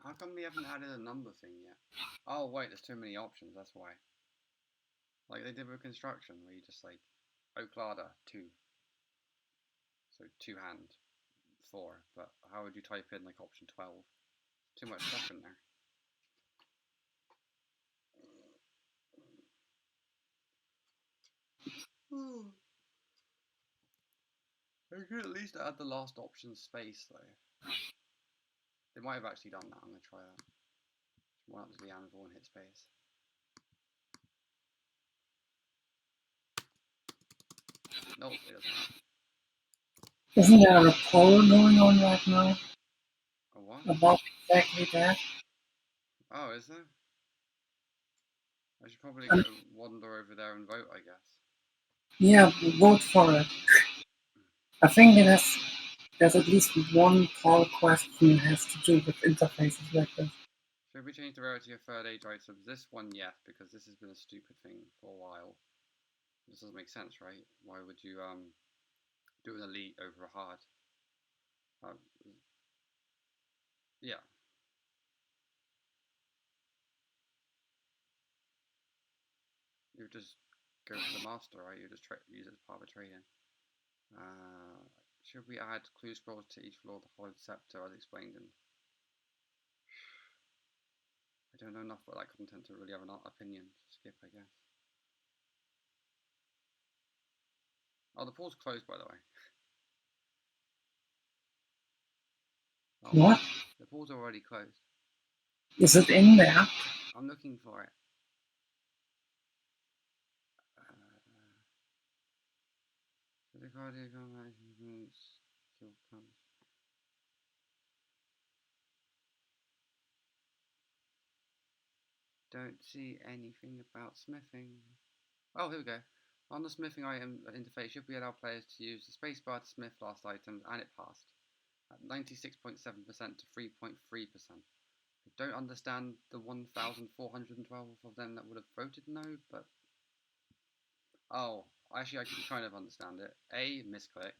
A: How come we haven't added a number thing yet? Oh wait, there's too many options, that's why. Like they did with construction, where you just like, oak ladder, 2. So 2 hand, 4. But how would you type in like option 12? Too much stuff in there. I could at least add the last option space though. They might have actually done that, I'm going to try that. One up to the anvil and hit space. Nope, it doesn't have.
B: Isn't there a poll going on right now
A: A what?
B: about exactly that?
A: Oh, is there? I should probably go wander over there and vote, I guess.
B: Yeah, vote for it. I think there's at least one poll question has to do with interfaces like this.
A: Should we change the rarity of third age items? This one, yes, because this has been a stupid thing for a while. This doesn't make sense, right? Why would you do an elite over a hard? Yeah. You would just go for the master, right? You just use it as part of a trade-in. Should we add clue scrolls to each floor of the Hollowed Scepter as explained in... I don't know enough about that content to really have an opinion. Skip, I guess. Oh, the pool's closed, by the way. Oh,
B: What?
A: the portal's already closed.
B: Is it in there?
A: I'm looking for it. The cardiac kill comes. Don't see anything about smithing. Oh, here we go. On the smithing item interface, should we allow players to use the spacebar to smith last items, and it passed at 96.7% to 3.3%. I don't understand the 1,412 of them that would have voted no, but oh, actually, I can kind of understand it. A, misclick,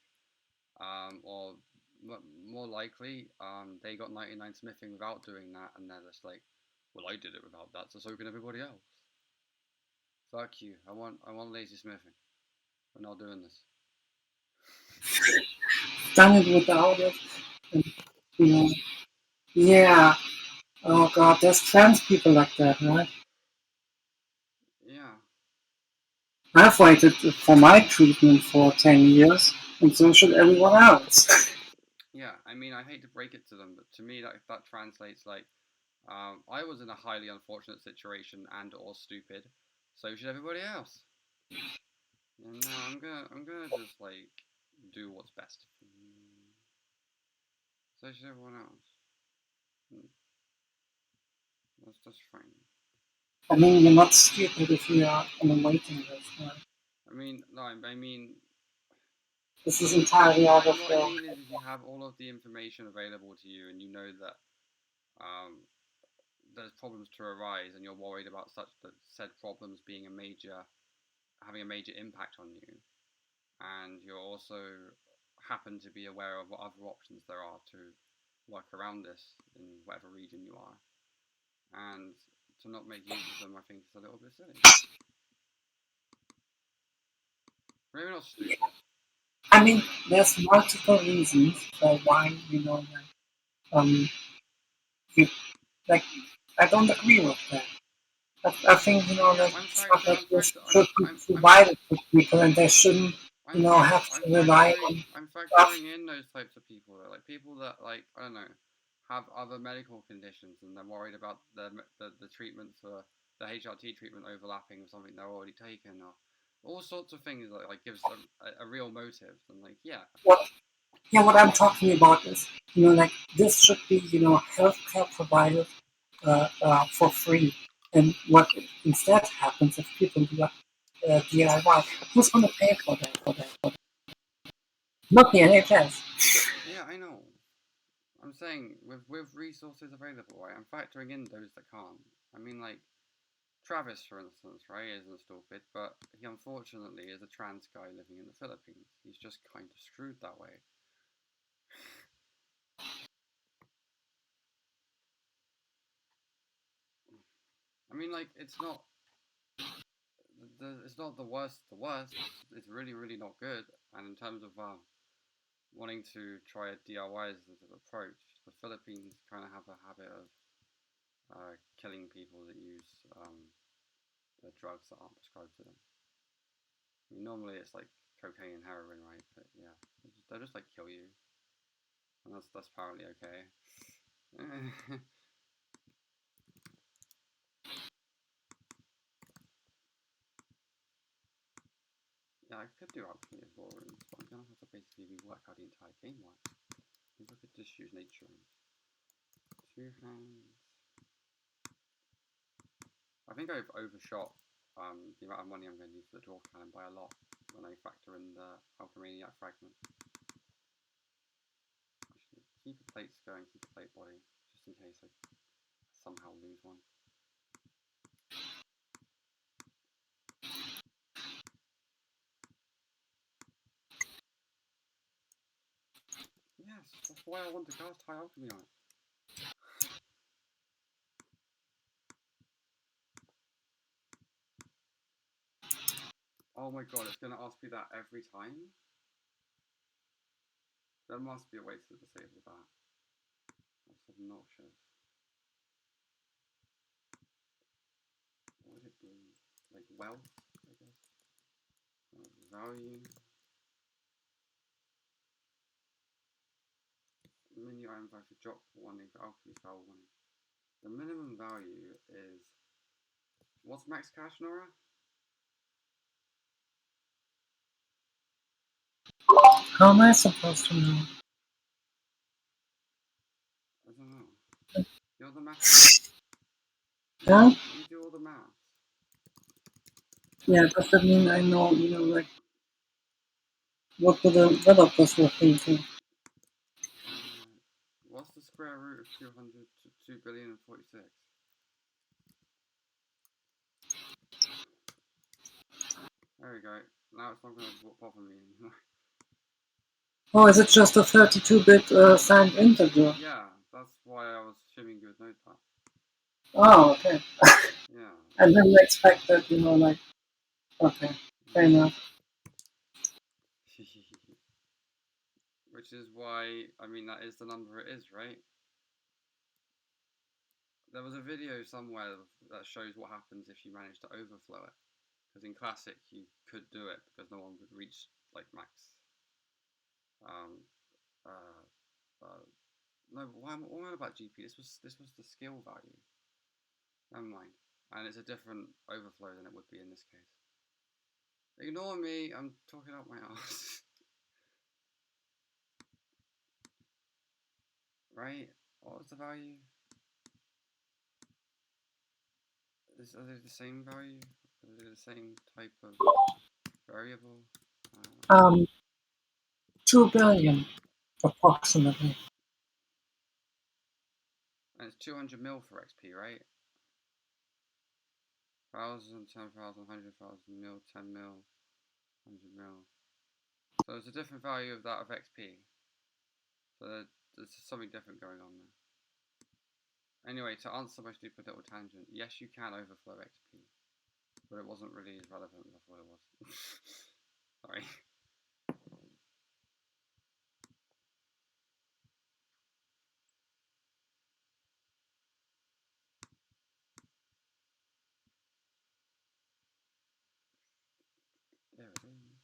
A: or more likely, they got 99 smithing without doing that, and they're just like, well, I did it without that, so can everybody else. Fuck you. I want lazy smithing. We're not doing this.
B: Done it without it. And, you know, yeah. Oh god, there's trans people like that, right?
A: Yeah.
B: I've waited for my treatment for 10 years, and so should everyone else.
A: Yeah, I mean, I hate to break it to them, but to me, that translates like, I was in a highly unfortunate situation and or stupid, so should everybody else. And now I'm gonna just like do what's best. So should everyone else. That's fine.
B: I mean, you're not stupid if you are on a waiting list, right?
A: I mean, no, I mean,
B: this is entirely out of
A: what I mean is if you have all of the information available to you and you know that there's problems to arise and you're worried about said problems being having a major impact on you, and you also happen to be aware of what other options there are to work around this in whatever region you are, and to not make use of them, I think is a little bit silly. Maybe not stupid.
B: I mean, there's multiple reasons for why, like, I don't agree with that. I think, that stuff like this should be provided to people, and they shouldn't, have to rely on.
A: I'm factoring in those types of people, like people that, like, I don't know, have other medical conditions and they're worried about the treatment for the HRT treatment overlapping with something they're already taken, or all sorts of things that like gives them a real motive. And like, yeah.
B: What I'm talking about is, like this should be, healthcare provided for free. And what instead happens if people do DIY? Who's going to pay for that? Not the NHS.
A: Yeah, I know. I'm saying with resources available, right? I'm factoring in those that can't. I mean, like Travis, for instance, right, isn't stupid, but he unfortunately is a trans guy living in the Philippines. He's just kind of screwed that way. I mean, like, it's not the worst. It's really, really not good. And in terms of wanting to try a DIY as an approach, the Philippines kind of have a habit of killing people that use the drugs that aren't prescribed to them. I mean, normally it's like cocaine and heroin, right? But yeah, they'll just like kill you, and that's apparently okay. Yeah, I could do alchemy as well, but I'm gonna have to basically rework how the entire game works. Maybe I could just use nature. 2 hands. I think I've overshot the amount of money I'm going to use for the draw cannon by a lot when I factor in the alchemaniac fragment. Actually, keep the plates going, keep the plate body, just in case I somehow lose one. Yes, that's why I want to cast high alchemy on it. Oh my god, it's going to ask me that every time? There must be a way to disable that. That's obnoxious. What would it be? Like wealth, I guess? Value? mini item value for drop warning for alchemy spell warning. The minimum value is what's max cash, Nora?
B: How am I supposed to know?
A: I don't know. You're the math.
B: Yeah?
A: You do all the math.
B: Yeah, does that mean I know, like, what the developers were thinking?
A: What's the square root of 200 to 2 billion and 46? There we go. Now it's not going to bother me anymore.
B: Oh, is it just a 32-bit signed integer?
A: Yeah, that's why I was assuming you would know that.
B: Oh, okay.
A: Yeah.
B: I didn't expect that, like, okay, fair enough.
A: Which is why, I mean, that is the number it is, right? There was a video somewhere that shows what happens if you manage to overflow it. Because in Classic, you could do it because no one would reach, like, max. No, but why am I about GP? This was the skill value. Never mind. And it's a different overflow than it would be in this case. Ignore me, I'm talking out my ass. Right? What was the value? Are they the same value? Are they the same type of variable?
B: 2 billion, approximately.
A: And it's 200 mil for XP, right? 1,000, 10,000, 100,000 mil, 10 mil, 100 mil. So it's a different value of that of XP. So there's something different going on there. Anyway, to answer my stupid little tangent, yes, you can overflow XP, but it wasn't really as relevant as I thought it was. Sorry. There it is.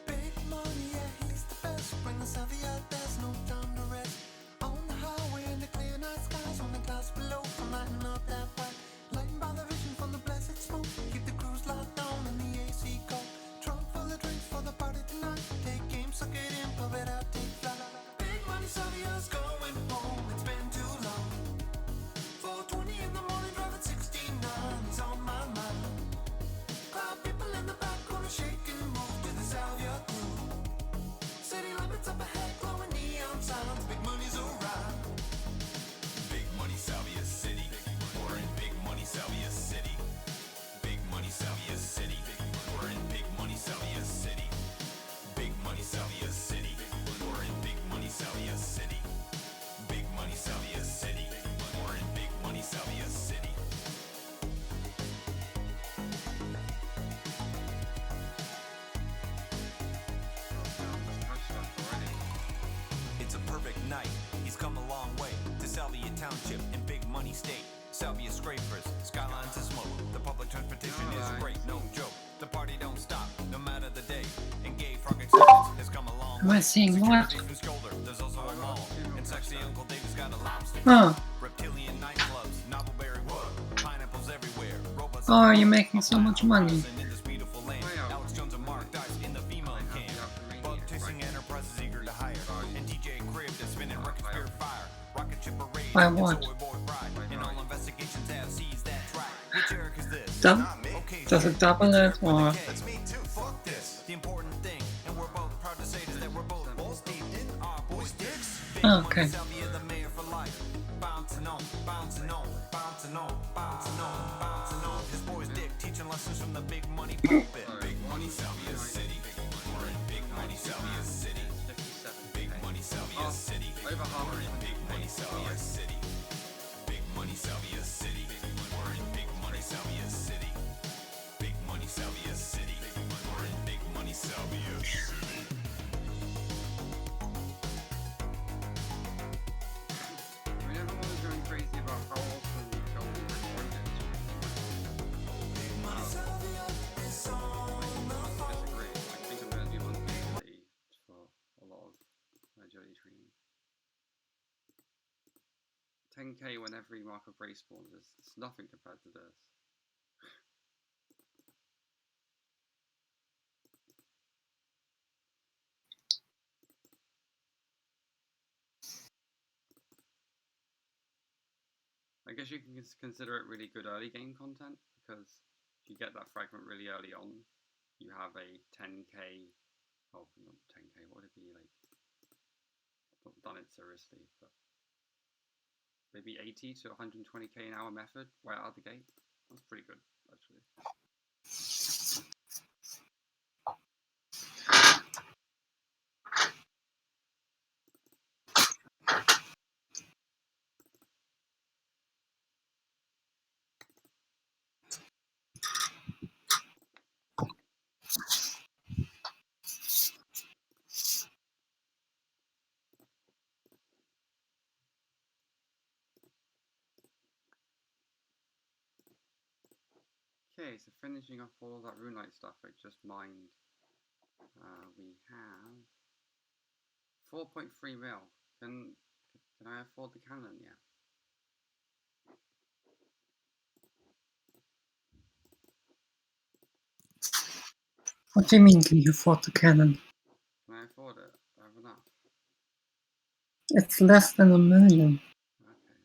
F: Big money, yeah, he's the best. Bring the Savia, there's no time to rest. On the highway in the clear night skies, on the clouds below, from lighting up that way. Lightened by the vision from the blessed smoke. Keep the cruise locked down in the AC cold. Trunk full of drinks for the party tonight. Take game, suck it in, pop it out, take flight. Big money, Savia's going home. It's been too long. 4:20 in the morning, driving 69. He's on my mind. Crowd people in the back gonna shake and move to the Salvia groove. City limits up ahead, glowing neon signs. Big money's around.
E: Big money Salvia City. We're in big money Salvia City. Big money Salvia City. We're in big money Salvia City. Big money Salvia City. We're in big money Salvia City. Big money Salvia City. We're in big money Salvia City. It's a perfect night. He's come a long way to Salvia Township in Big Money State. Salvia scrapers, skylines of smoke. The public transportation is great, no joke. The party don't stop, no matter the day. And gay frog acceptance has come a long
B: Am
E: way.
B: I seeing what?
E: Security from shoulder, there's also a mall. And sexy Uncle Dave's got a lobster.
B: Huh.
E: Reptilian nightclubs, novelberry wood, pineapples everywhere. Robots
B: Oh, you're making so much money.
E: in this beautiful land. Alex Jones and Mark Dice in the female camp. Bug chasing enterprises eager to hire. And DJ Crib that's spinning record spirit fire. Rocket ship parade.
B: By
E: and
B: what?
E: Soy Boy Pride. And all investigations have seized that track. Which Eric is this?
B: Dub-
E: Okay,
B: Does it double it, or?
E: that's me too. Fuck this. The important thing, and we're both proud to say, is that we're both balls deep in our boys' dicks. Big
B: Oh,
E: money,
B: okay.
E: Salvia, the mayor for life. Bouncing on, bouncing on, bouncing on, bouncing on, bouncing on. His boy's dick teaching lessons from the big money pulpit. Big money salvia city. We're in big money salvia city.
A: 57.
E: Big money salvia city.
A: Over half.
E: We're in big money salvia city. Big money salvia city. We're in big money salvia city. Big money salvia city. We're in big money salvia city.
A: I mean, everyone was going crazy about how awesome Golden Record is.
F: Salvia is on the
A: I disagree. I think I'm going to do agility for a lot of agility training. 10k when every mark of race spawns is it's nothing compared to this. I guess you can consider it really good early game content because if you get that fragment really early on, you have a 10k, oh not 10k, what would it be like? I've not done it seriously, but maybe 80 to 120k an hour method right out of the gate. That's pretty good actually. Okay, so finishing off all that runelite stuff I just mined, we have 4.3 mil. Can I afford the cannon yet?
B: What do you mean, can you afford the cannon?
A: Can I afford it? I have enough.
B: It's less than 1 million.
A: Okay,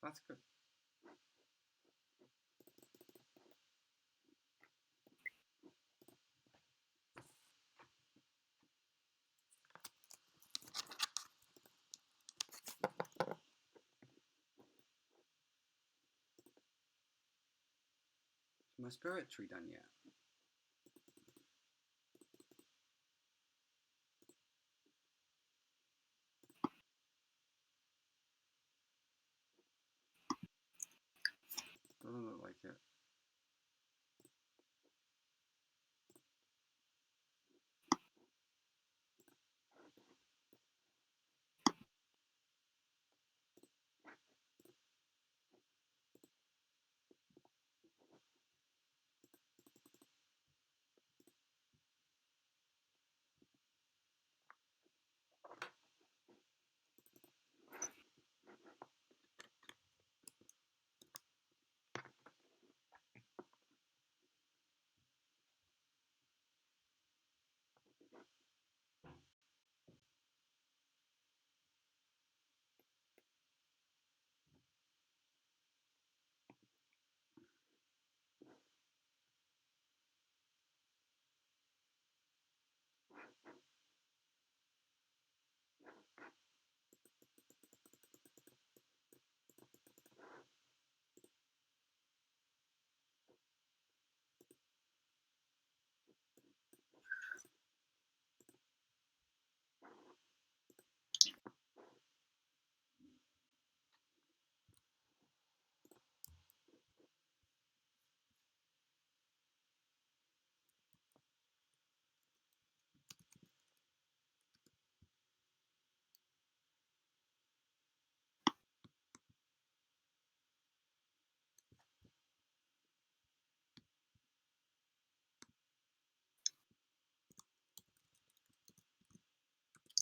A: that's good. Is my spirit tree done yet? Doesn't look like it.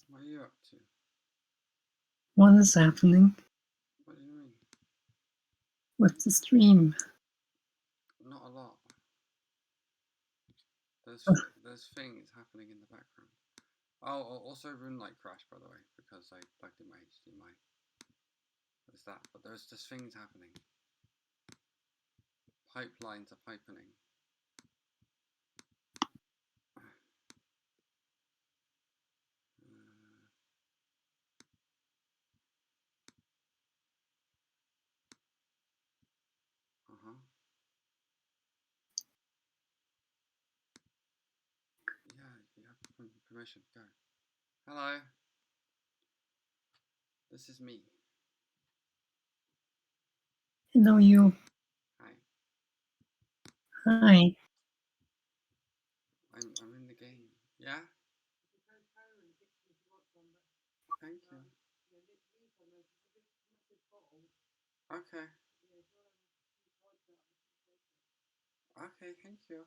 A: What are you up to?
B: What is happening
A: What do you mean?
B: with the stream?
A: Not a lot. There's things happening in the background. Oh, also runelite crashed by the way because I plugged in my HDMI. There's that, but there's just things happening. Pipelines are pipening. Uh-huh. Permission. Go. Hello. This is me.
B: Hello, you.
A: Hi.
B: Hi.
A: I'm in the game. Yeah? Thank you. Okay. Okay, thank you.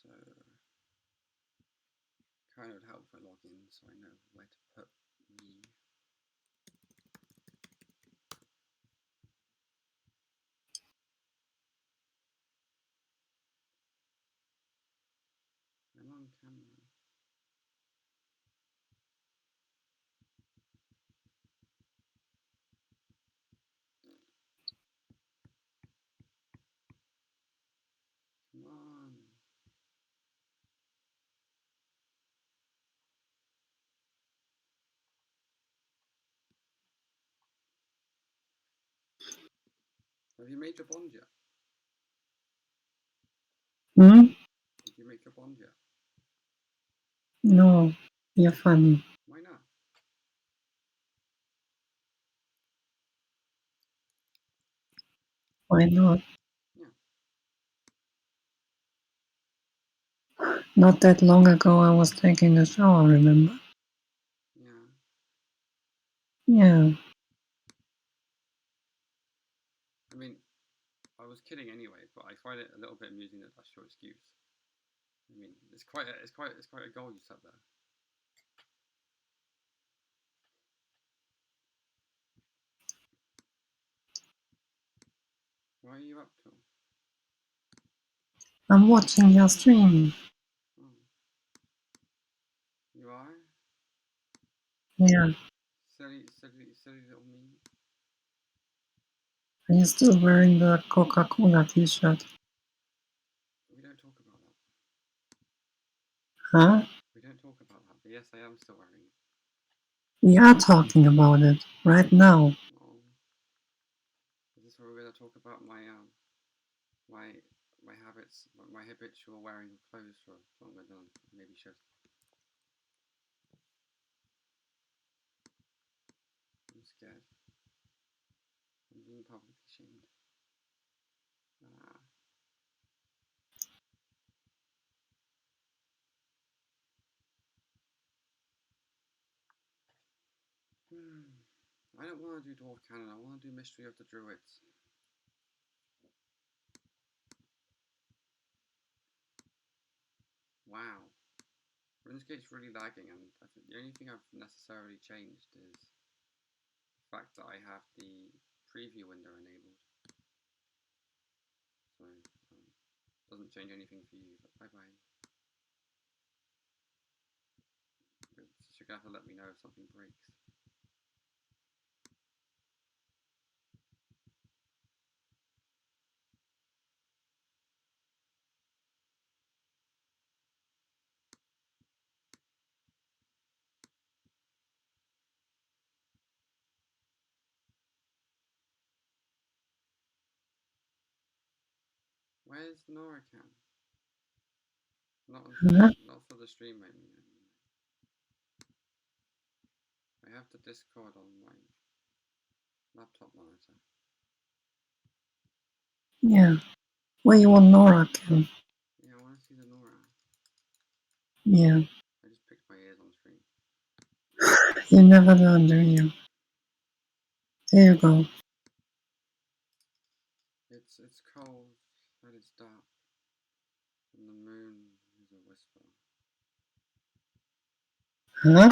A: So, kind of would help if I log in so I know where to put me. I'm on camera. Come on. Have you made your bond yet? Did you make your bond yet?
B: No, you're funny.
A: Why not?
B: Why not?
A: Yeah.
B: Not that long ago, I was taking a shower, remember?
A: Yeah.
B: Yeah.
A: I mean, I was kidding anyway, but I find it a little bit amusing that that's your excuse. I mean, it's quite a goal you set there. What are you up to?
B: I'm watching your stream.
A: Oh. You are?
B: Yeah.
A: Silly little me.
B: Are you still wearing the Coca-Cola t-shirt?
A: We don't talk about that.
B: Huh?
A: We don't talk about that, but yes, I am still wearing it.
B: We are talking about it right now.
A: Oh. Is this where we're going to talk about my habits, my habitual wearing of clothes for longer than maybe should? I'm scared. I'm being publicly shamed. Ah. I don't want to do Dwarf Canon, I want to do Mystery of the Druids. Wow. RuneScape's really lagging, and I think the only thing I've necessarily changed is the fact that I have the preview window enabled. So, doesn't change anything for you, but bye-bye. You're going to have to let me know if something breaks. Where's NoraCam? Not for the stream, I mean. I have the Discord on my laptop monitor.
B: Yeah. Where you want Nora, Kim?
A: Yeah, I want to see the Nora.
B: Yeah.
A: I just picked my ears on screen.
B: You never learn, do you? There you go.
A: It's cold and it's dark, and the moon is a whisper.
B: Huh?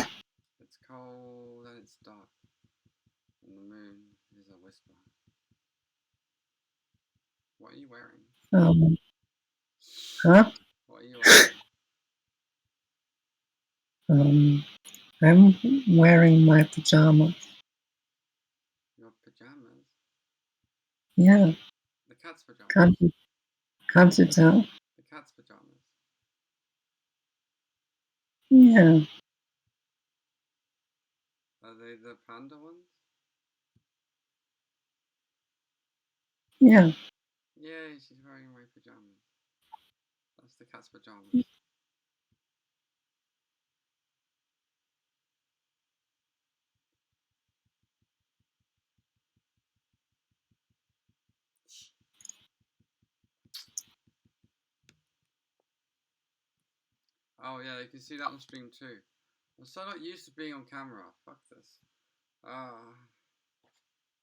A: It's cold and it's dark, and the moon is a whisper. What are you wearing?
B: Huh?
A: What are you wearing?
B: I'm wearing my pajamas.
A: Your pajamas?
B: Yeah.
A: The cat's pajamas?
B: Can't you tell?
A: The cat's pajamas?
B: Yeah.
A: Are they the panda ones?
B: Yeah.
A: Yay, she's wearing my pajamas. It's the cat's pajamas. Oh yeah, you can see that on stream too. I'm so not used to being on camera. Fuck this.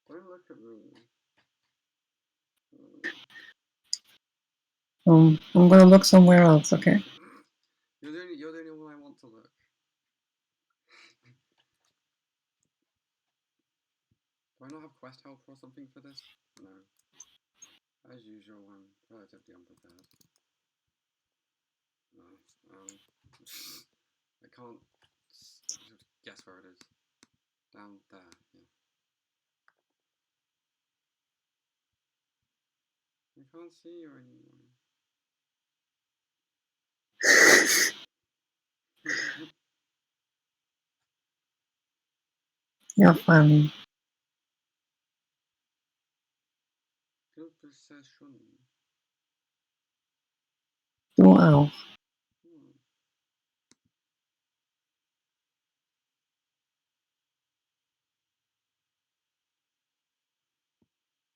A: Don't look at me.
B: I'm gonna look somewhere else, okay?
A: You're the only one I want to look. Do I not have quest help or something for this? No. As usual, I'm relatively unprepared. No. I can't guess where it is. Down there, yeah. I can't see you anymore.
B: You're funny.
A: Good possession.
B: Du auch.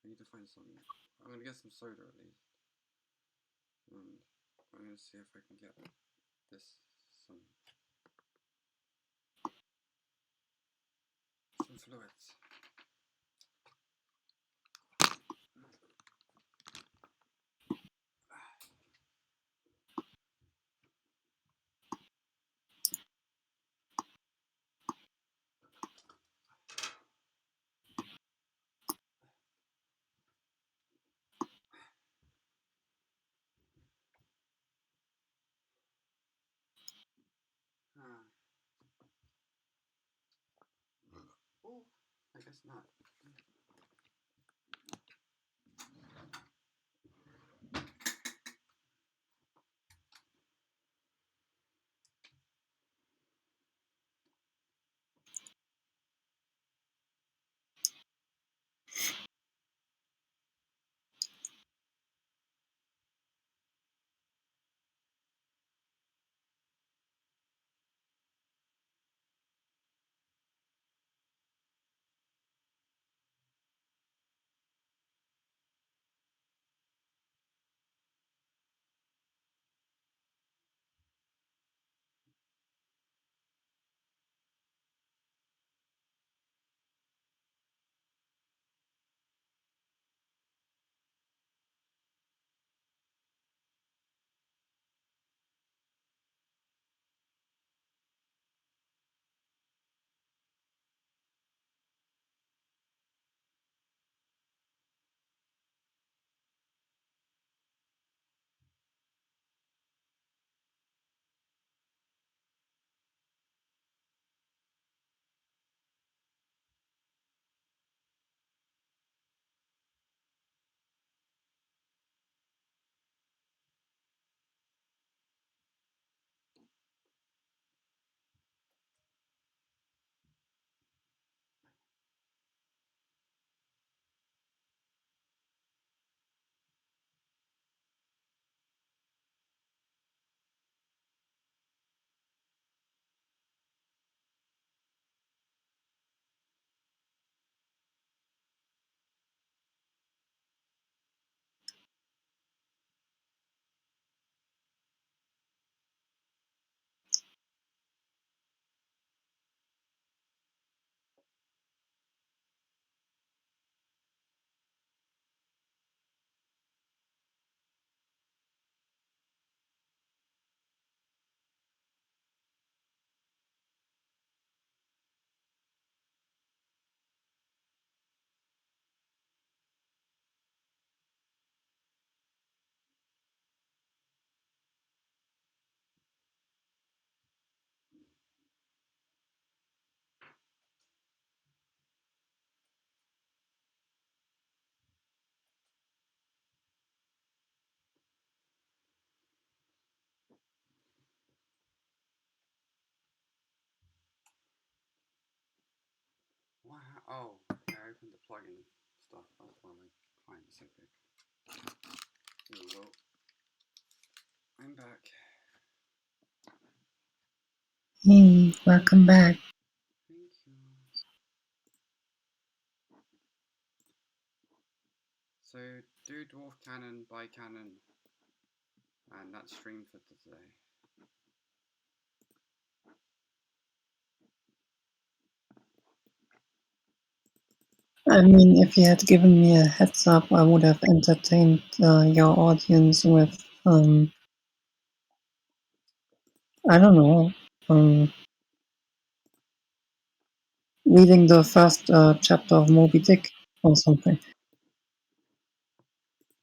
A: I need to find some. I'm gonna get some soda at least. And I'm gonna see if I can get this some fluids. Oh, I guess not. Wow. Oh, okay, I opened the plugin stuff. That's why my client is so big. Well, I'm back.
B: Welcome back.
A: Thank you. So, do Dwarf Cannon, buy Cannon, and that's stream for today.
B: I mean, if you had given me a heads up, I would have entertained your audience with, I don't know, reading the first chapter of Moby Dick or something.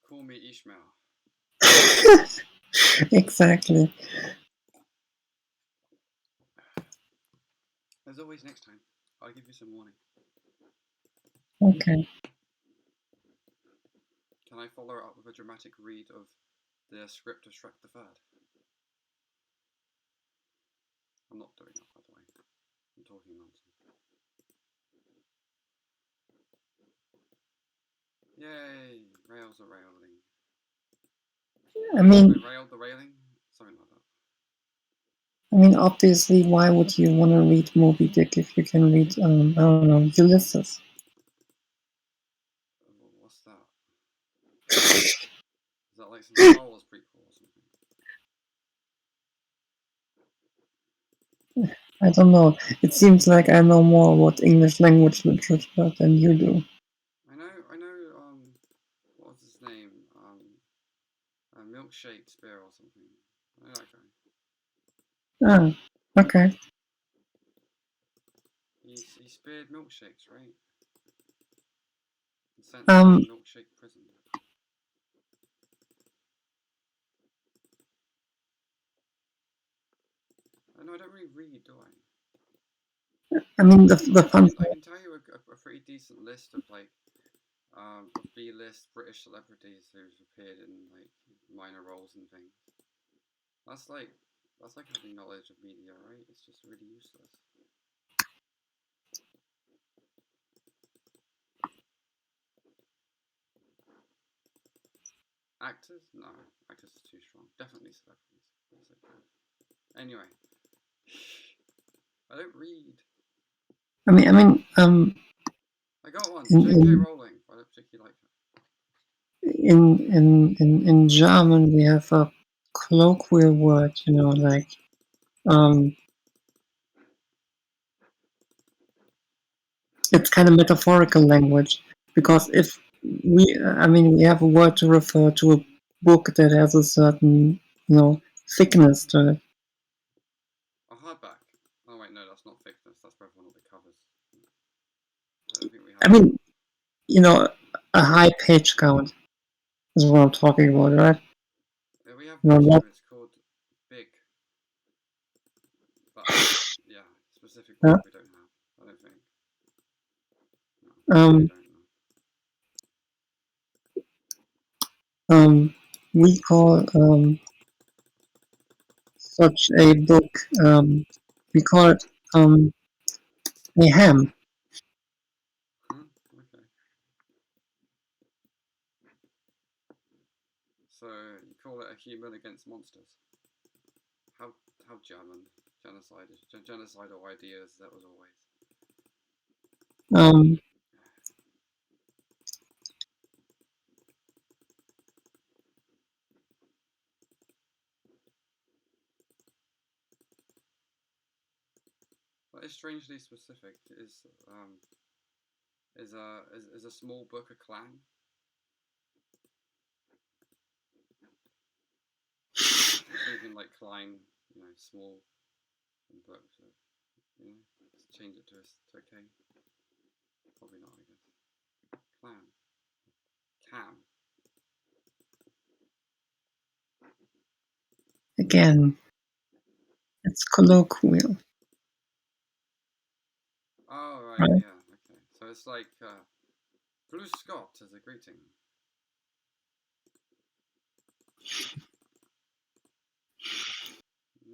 A: Call me Ishmael.
B: Exactly.
A: As always, next time, I'll give you some warning.
B: Okay.
A: Can I follow it up with a dramatic read of the script of Shrek the Third? I'm not doing that, by the way. I'm talking nonsense. Yay! Rails are railing.
B: I mean,
A: I railed the railing? Something like that.
B: I mean, obviously, why would you want to read Moby Dick if you can read, I don't know, Ulysses?
A: What's that? Is that like some Star Wars prequel or something?
B: I don't know. It seems like I know more about English language literature than you do.
A: I know, what was his name? Milkshake Spear or something. I know that guy.
B: Ah, okay.
A: He speared milkshakes, right? And sent them to milkshake prison. No, I don't really read, do I?
B: I mean, the fun
A: I can tell you a pretty decent list of like of B-list British celebrities who've appeared in like minor roles and things. That's like having knowledge of media, right? It's just really useless. Actors? No, actors is too strong. Definitely celebrities. Anyway, I don't read.
B: I mean,
A: I got one. J.K. Rowling. I don't particularly like her.
B: In German we have a colloquial word, you know, like it's kind of metaphorical language, because if we have a word to refer to a book that has a certain, you know, thickness to it.
A: A hardback. Oh wait, no, that's not thickness. That's probably one of the covers. I don't think we have.
B: I mean, you know, a high page count is what I'm talking about, right?
A: Yeah, we have
B: No,
A: one too. It's called big. But yeah, specific word we don't have. I don't think. No,
B: we call such a book, we call it a ham.
A: Okay. So you call it a human against monsters? How German? Genocidal ideas. That was always. That is strangely specific. Is a small book a clan? Thinking like Klein, you know, small book. So, you know, let's change it to K. Probably not, I guess. Clan. Cam.
B: Again, it's colloquial.
A: Oh right, yeah, okay. So it's like Blue Scott as a greeting.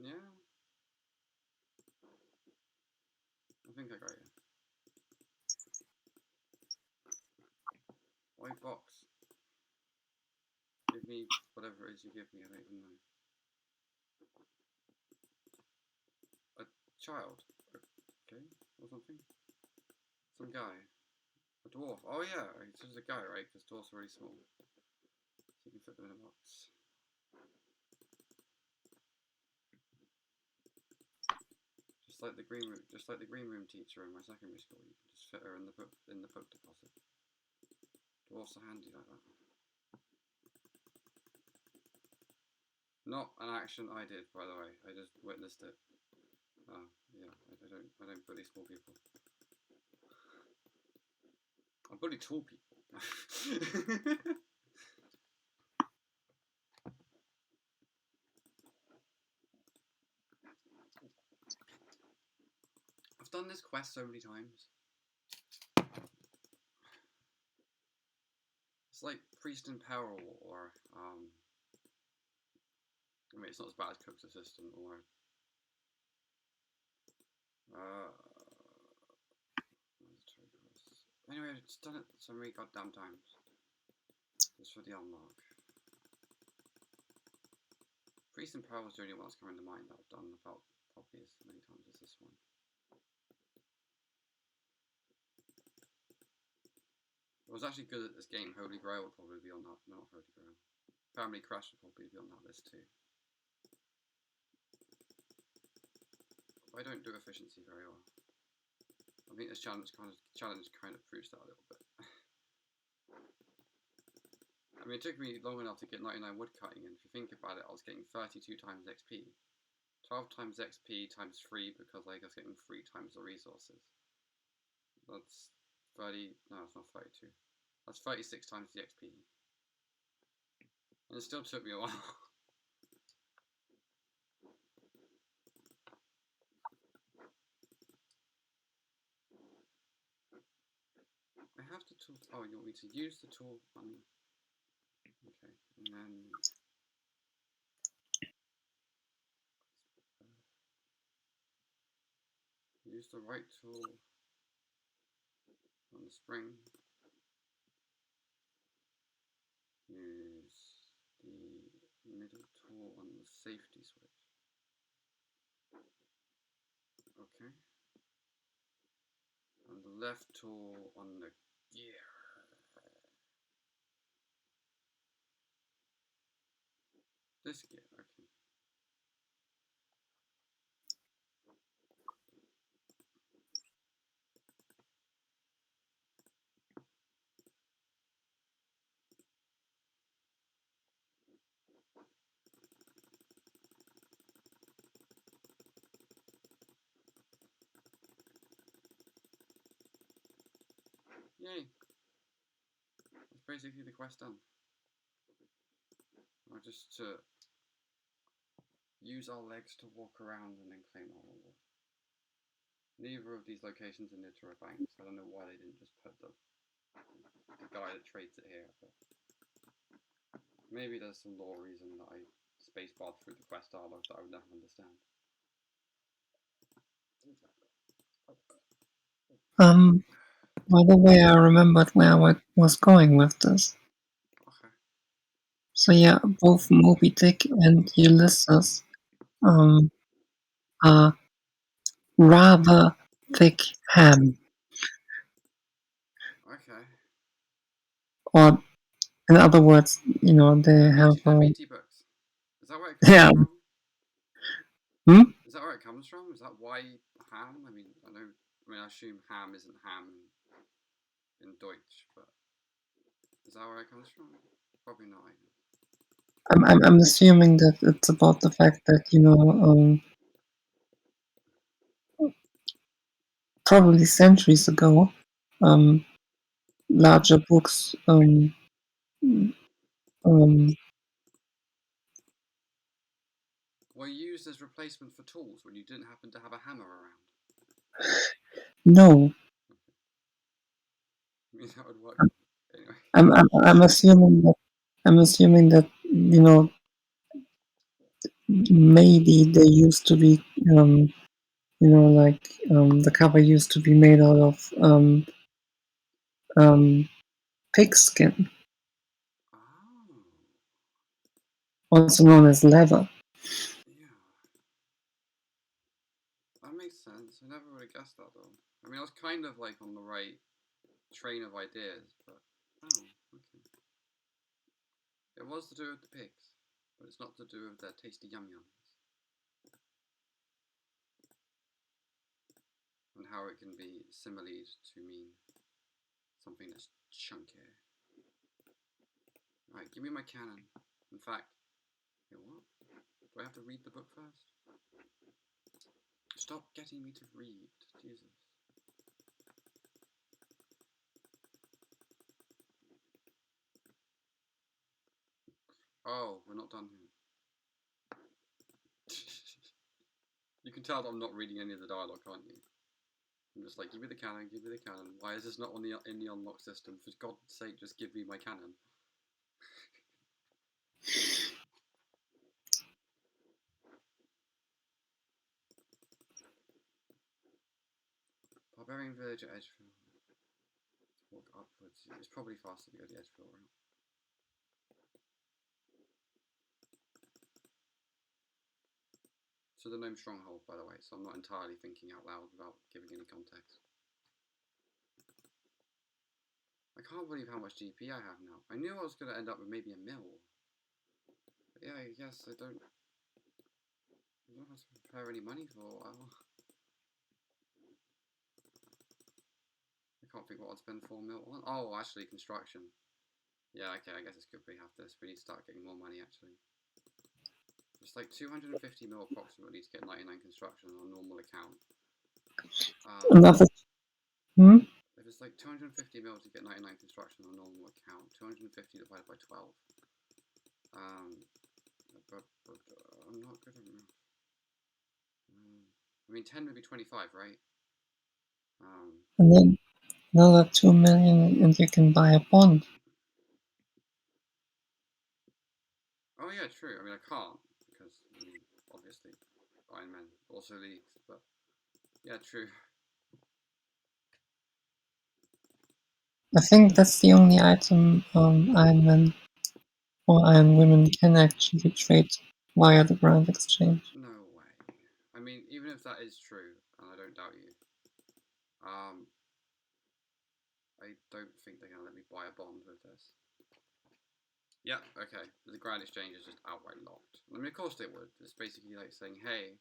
A: Yeah. I think I got you. White box. Give me whatever it is you give me, I don't even know. child. Okay, or something. Some guy. A dwarf. Oh yeah, it's just a guy, right? Because dwarfs are really small. So you can fit them in a box. Just like the green room teacher in my secondary school, you can just fit her in the book deposit. Dwarfs are handy like that. Not an action I did, by the way. I just witnessed it. Yeah, I don't bully small people. I bully tall people. I've done this quest so many times. It's like Priest in Peril, or I mean, it's not as bad as Cook's Assistant, or anyway, I've just done it so many goddamn times. Just for the unlock. Priest in Peril was the only one that's coming to mind that I've done about probably as many times as this one. I was actually good at this game. Holy Grail would probably be on that. Not Holy Grail. Family Crash would probably be on that list too. I don't do efficiency very well. I think this challenge kind of proves that a little bit. I mean, it took me long enough to get 99 woodcutting, and if you think about it, I was getting 32 times XP. 12 times XP times 3 because I was getting 3 times the resources. That's 30, no, it's not 32. That's 36 times the XP. And it still took me a while. I have the tool. Oh, you want me to use the tool on. Okay, and then. Use the right tool on the spring. Use the middle tool on the safety switch. Okay. And the left tool on the gear. This gear, okay. Yay! That's basically the quest done. Now just to use our legs to walk around and then claim our reward. Neither of these locations are near to a bank, so I don't know why they didn't just put the guy that trades it here. But maybe there's some lore reason that I spacebarred through the quest dialogue that I would never understand.
B: By the way, I remembered where I was going with this.
A: Okay.
B: So yeah, both Moby Dick and Ulysses are rather thick ham.
A: Okay.
B: Or, in other words, you know, they have
A: meaty books. Is that where it comes
B: yeah.
A: from? Is that where it comes from? Is that why ham? I mean, I assume ham isn't ham in Deutsch, but is that where it comes from? Probably not.
B: I'm assuming that it's about the fact that, you know, probably centuries ago, larger books
A: were used as replacement for tools when you didn't happen to have a hammer around.
B: No.
A: I mean, that would work. Anyway.
B: I'm assuming that, you know, maybe they used to be, you know, like the cover used to be made out of pig skin, also known as leather.
A: Yeah, that makes have guessed that though. I mean, I was kind of like on the right train of ideas, but oh, okay. It was to do with the pigs, but it's not to do with their tasty yum yums. And how it can be similed to mean something that's chunky. Right, give me my cannon. In fact, wait, what? Do I have to read the book first? Stop getting me to read, Jesus. Oh, we're not done here. You can tell that I'm not reading any of the dialogue, can't you? I'm just like, give me the cannon, give me the cannon. Why is this not on in the unlock system? For God's sake, just give me my cannon. Barbarian village at Edgefield. Walk upwards. It's probably faster to go the Edgefield route. So the gnome stronghold, by the way, so I'm not entirely thinking out loud without giving any context. I can't believe how much GP I have now. I knew I was going to end up with maybe a mill. But yeah, I guess I don't have to prepare any money for a while. I can't think what I'd spend 4 mil on. Oh, actually, construction. Yeah, okay, I guess it's good we have this. We need to start getting more money, actually. It's like 250 mil approximately to get 99 construction on a normal account.
B: Another.
A: If it's like 250 mil to get 99 construction on a normal account, 250 divided by 12. But I'm not good at math. I mean, 10 would be 25, right?
B: And then another 2 million, and you can buy a bond.
A: Oh yeah, true. I mean, I can't because obviously Iron Man also leaks, but yeah, true.
B: I think that's the only item Iron Man or Iron Women can actually trade via the Grand Exchange.
A: No way. I mean, even if that is true, and I don't doubt you, I don't think they're gonna let me buy a bond with this. Yeah, okay. The Grand Exchange is just outright locked. I mean, of course they would. It's basically like saying, hey,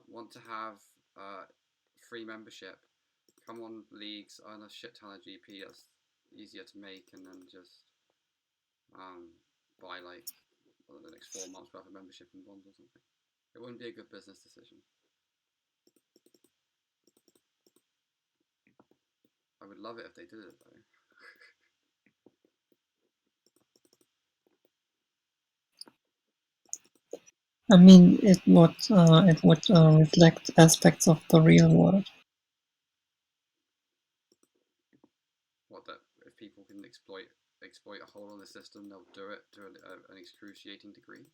A: want to have free membership? Come on, leagues, earn a shit ton of GP that's easier to make, and then just buy like the next 4 months worth of membership in bonds or something. It wouldn't be a good business decision. I would love it if they did it though.
B: I mean, it would reflect aspects of the real world.
A: What, that if people can exploit a hole in the system, they'll do it to an excruciating degree?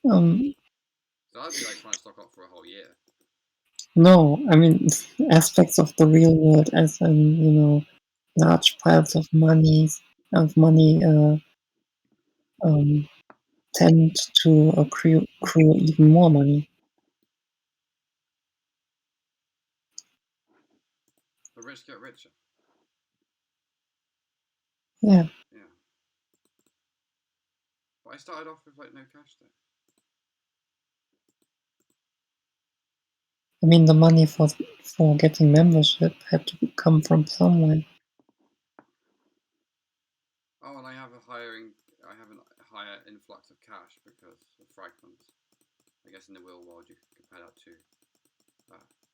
A: So that'd be like trying to stock up for a whole year.
B: No, I mean aspects of the real world, as in large piles of money tend to accrue even more money.
A: The rich get richer.
B: Yeah.
A: Yeah. But I started off with like no cash though.
B: I mean, the money for getting membership had to come from somewhere.
A: Oh, and I have a higher influx of cash because of fragments. I guess in the real world you could compare that to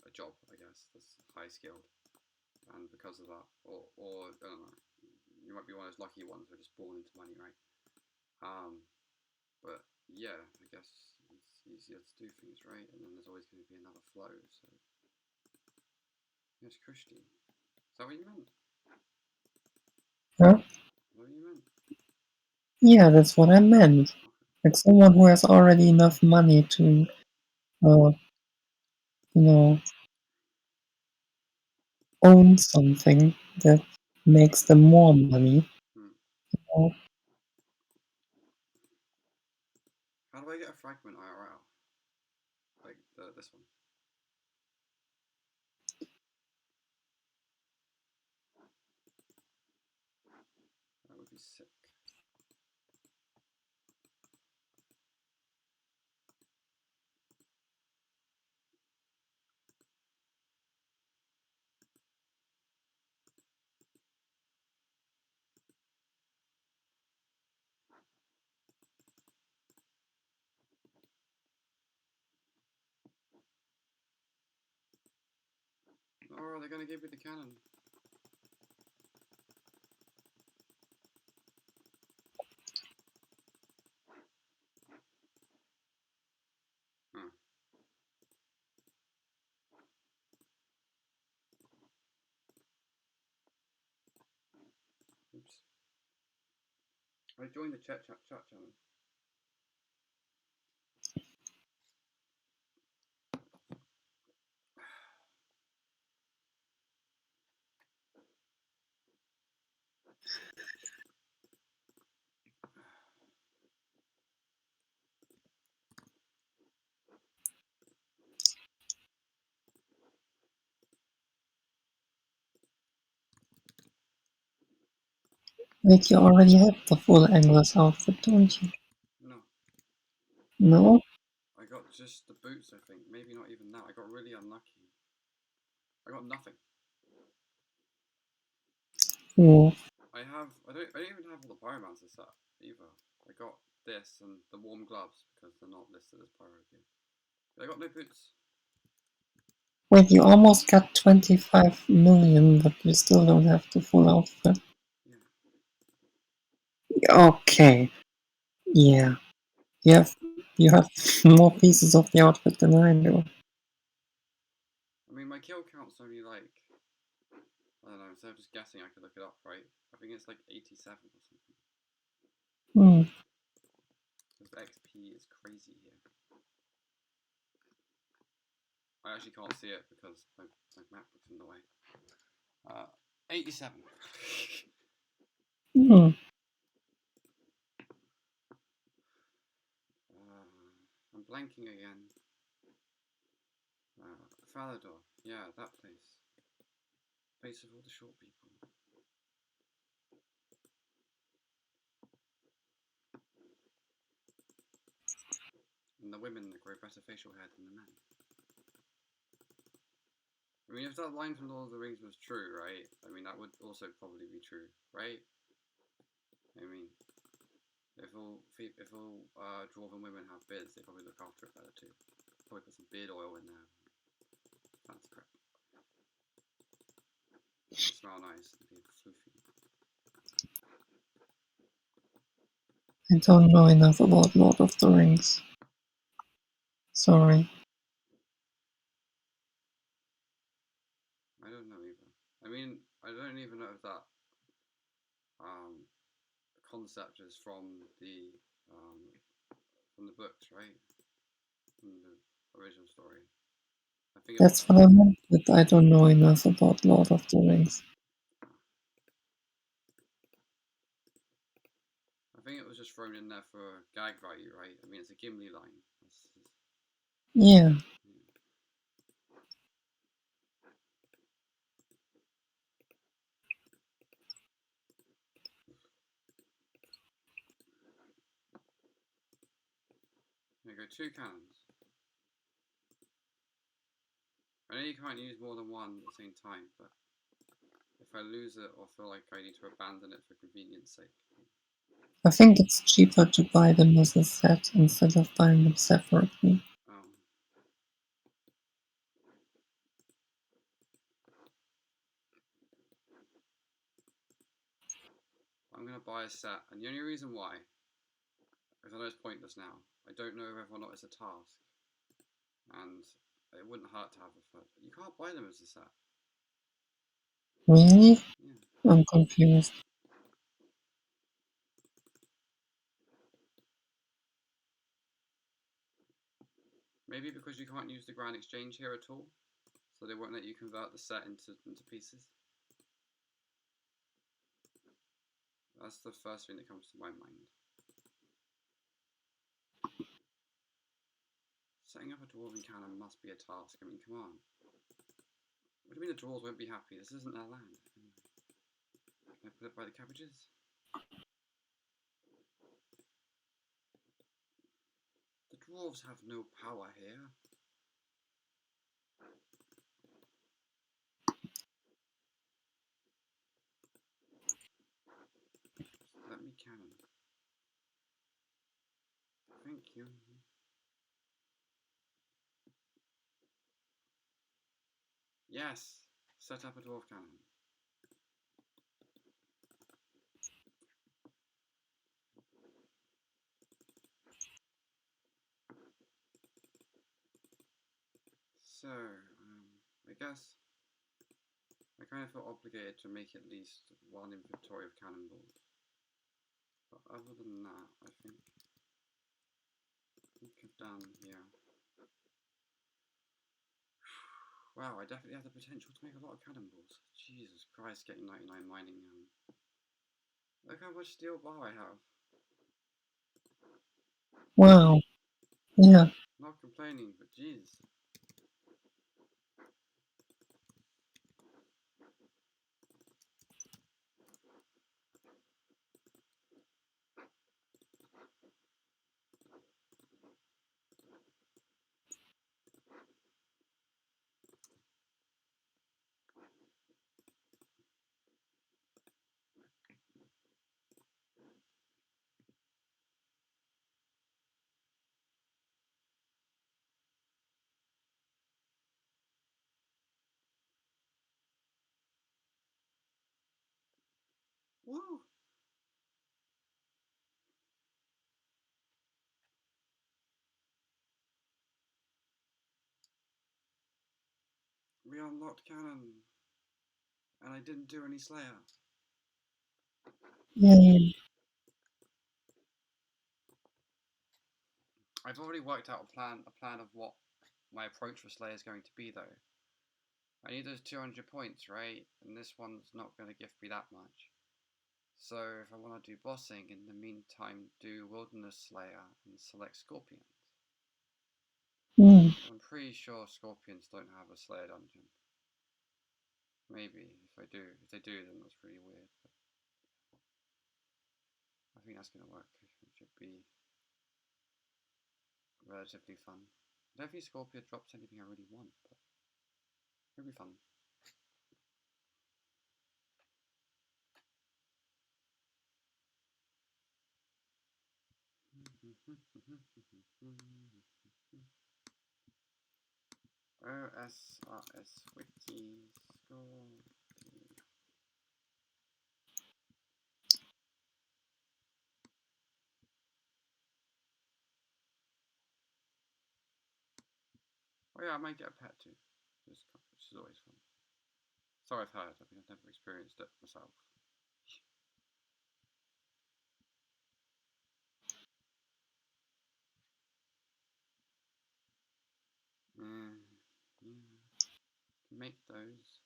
A: a job, I guess, that's high skilled. And because of that, or I don't know, you might be one of those lucky ones who are just born into money, right? But yeah, I guess it's easier to do things, right? And then there's always going to be another flow, so. Yes, Christy. Is that what you meant?
B: Huh?
A: What you meant?
B: Yeah, that's what I meant. Like someone who has already enough money to, own something that makes them more money.
A: How do I get a fragment IRL? Like this one? sick. Oh, they're gonna give me the cannon. Huh. Oops. I joined the chat channel.
B: Wait, you already have the full Angler's outfit, don't you?
A: No,
B: No?
A: I got just the boots, I think. Maybe not even that. I got really unlucky. I got nothing.
B: Oh.
A: I don't even have all the Pyromancer set either. I got this and the warm gloves because they're not listed as pyro gear. I got no boots.
B: Wait, you almost got 25 million, but you still don't have the full outfit.
A: Yeah.
B: Okay. Yeah. You have more pieces of the outfit than I do.
A: I mean, my kill count's only like, I don't know, instead of just guessing, I could look it up, right? I think it's like 87 or something.
B: Hmm.
A: Because the XP is crazy here. I actually can't see it because my MacBook's in the way. 87.
B: Hmm.
A: I'm blanking again. Falador. Yeah, that place. Place of all the short people. And the women that grow better facial hair than the men. I mean, if that line from Lord of the Rings was true, right? I mean, that would also probably be true, right? I mean, if all dwarven women have beards, they probably look after it better too. Probably put some beard oil in there. That's crap. They smell nice. They'd be floofy.
B: I don't know enough about Lord of the Rings. Sorry.
A: I don't know either. I mean, I don't even know if that concept is from the books, right? From the original story. I think it was.
B: That's what I meant, but I don't know enough about Lord of the Rings.
A: I think it was just thrown in there for gag value, right? I mean, it's a Gimli line.
B: Yeah.
A: There you go, 2 cannons. I know you can't use more than one at the same time, but if I lose it or feel like I need to abandon it for convenience sake.
B: I think it's cheaper to buy them as a set instead of buying them separately.
A: Oh. I'm going to buy a set, and the only reason why, because I know it's pointless now, I don't know whether or not it's a task, and it wouldn't hurt to have a third. You can't buy them as a set.
B: Really?
A: Yeah.
B: I'm confused.
A: Maybe because you can't use the Grand Exchange here at all, so they won't let you convert the set into pieces. That's the first thing that comes to my mind. Setting up a dwarven cannon must be a task. I mean, come on. What do you mean the dwarves won't be happy? This isn't their land. Can I put it by the cabbages? Dwarves have no power here. Let me cannon. Thank you. Yes! Set up a dwarf cannon. So, I guess I kind of feel obligated to make at least one inventory of cannonballs. But other than that, I think I've done here. Wow, I definitely have the potential to make a lot of cannonballs. Jesus Christ, getting 99 mining. Look how much steel bar I have.
B: Wow. Yeah.
A: Not complaining, but jeez. Woo! We unlocked cannon. And I didn't do any Slayer.
B: Yay.
A: I've already worked out a plan of what my approach for Slayer is going to be, though. I need those 200 points, right? And this one's not going to give me that much. So if I want to do bossing, in the meantime, do Wilderness Slayer and select Scorpions. I'm pretty sure Scorpions don't have a Slayer dungeon. Maybe, if they do, then that's pretty weird. But I think that's going to work. It should be relatively fun. I don't think Scorpion drops anything I really want, but it'll be fun. OSRS Wiki Scorpion. Oh yeah, I might get a pet too, which is always fun. So I've heard. I mean, I've never experienced it myself. Yeah. Make those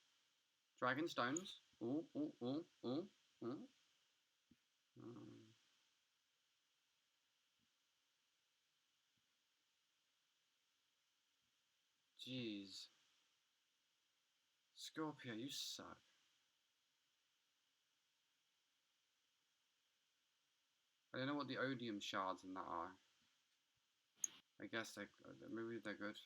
A: dragon stones. Ooh, ooh, ooh, ooh, ooh. Jeez. Scorpio, you suck. I don't know what the odium shards in that are. I guess maybe they're good.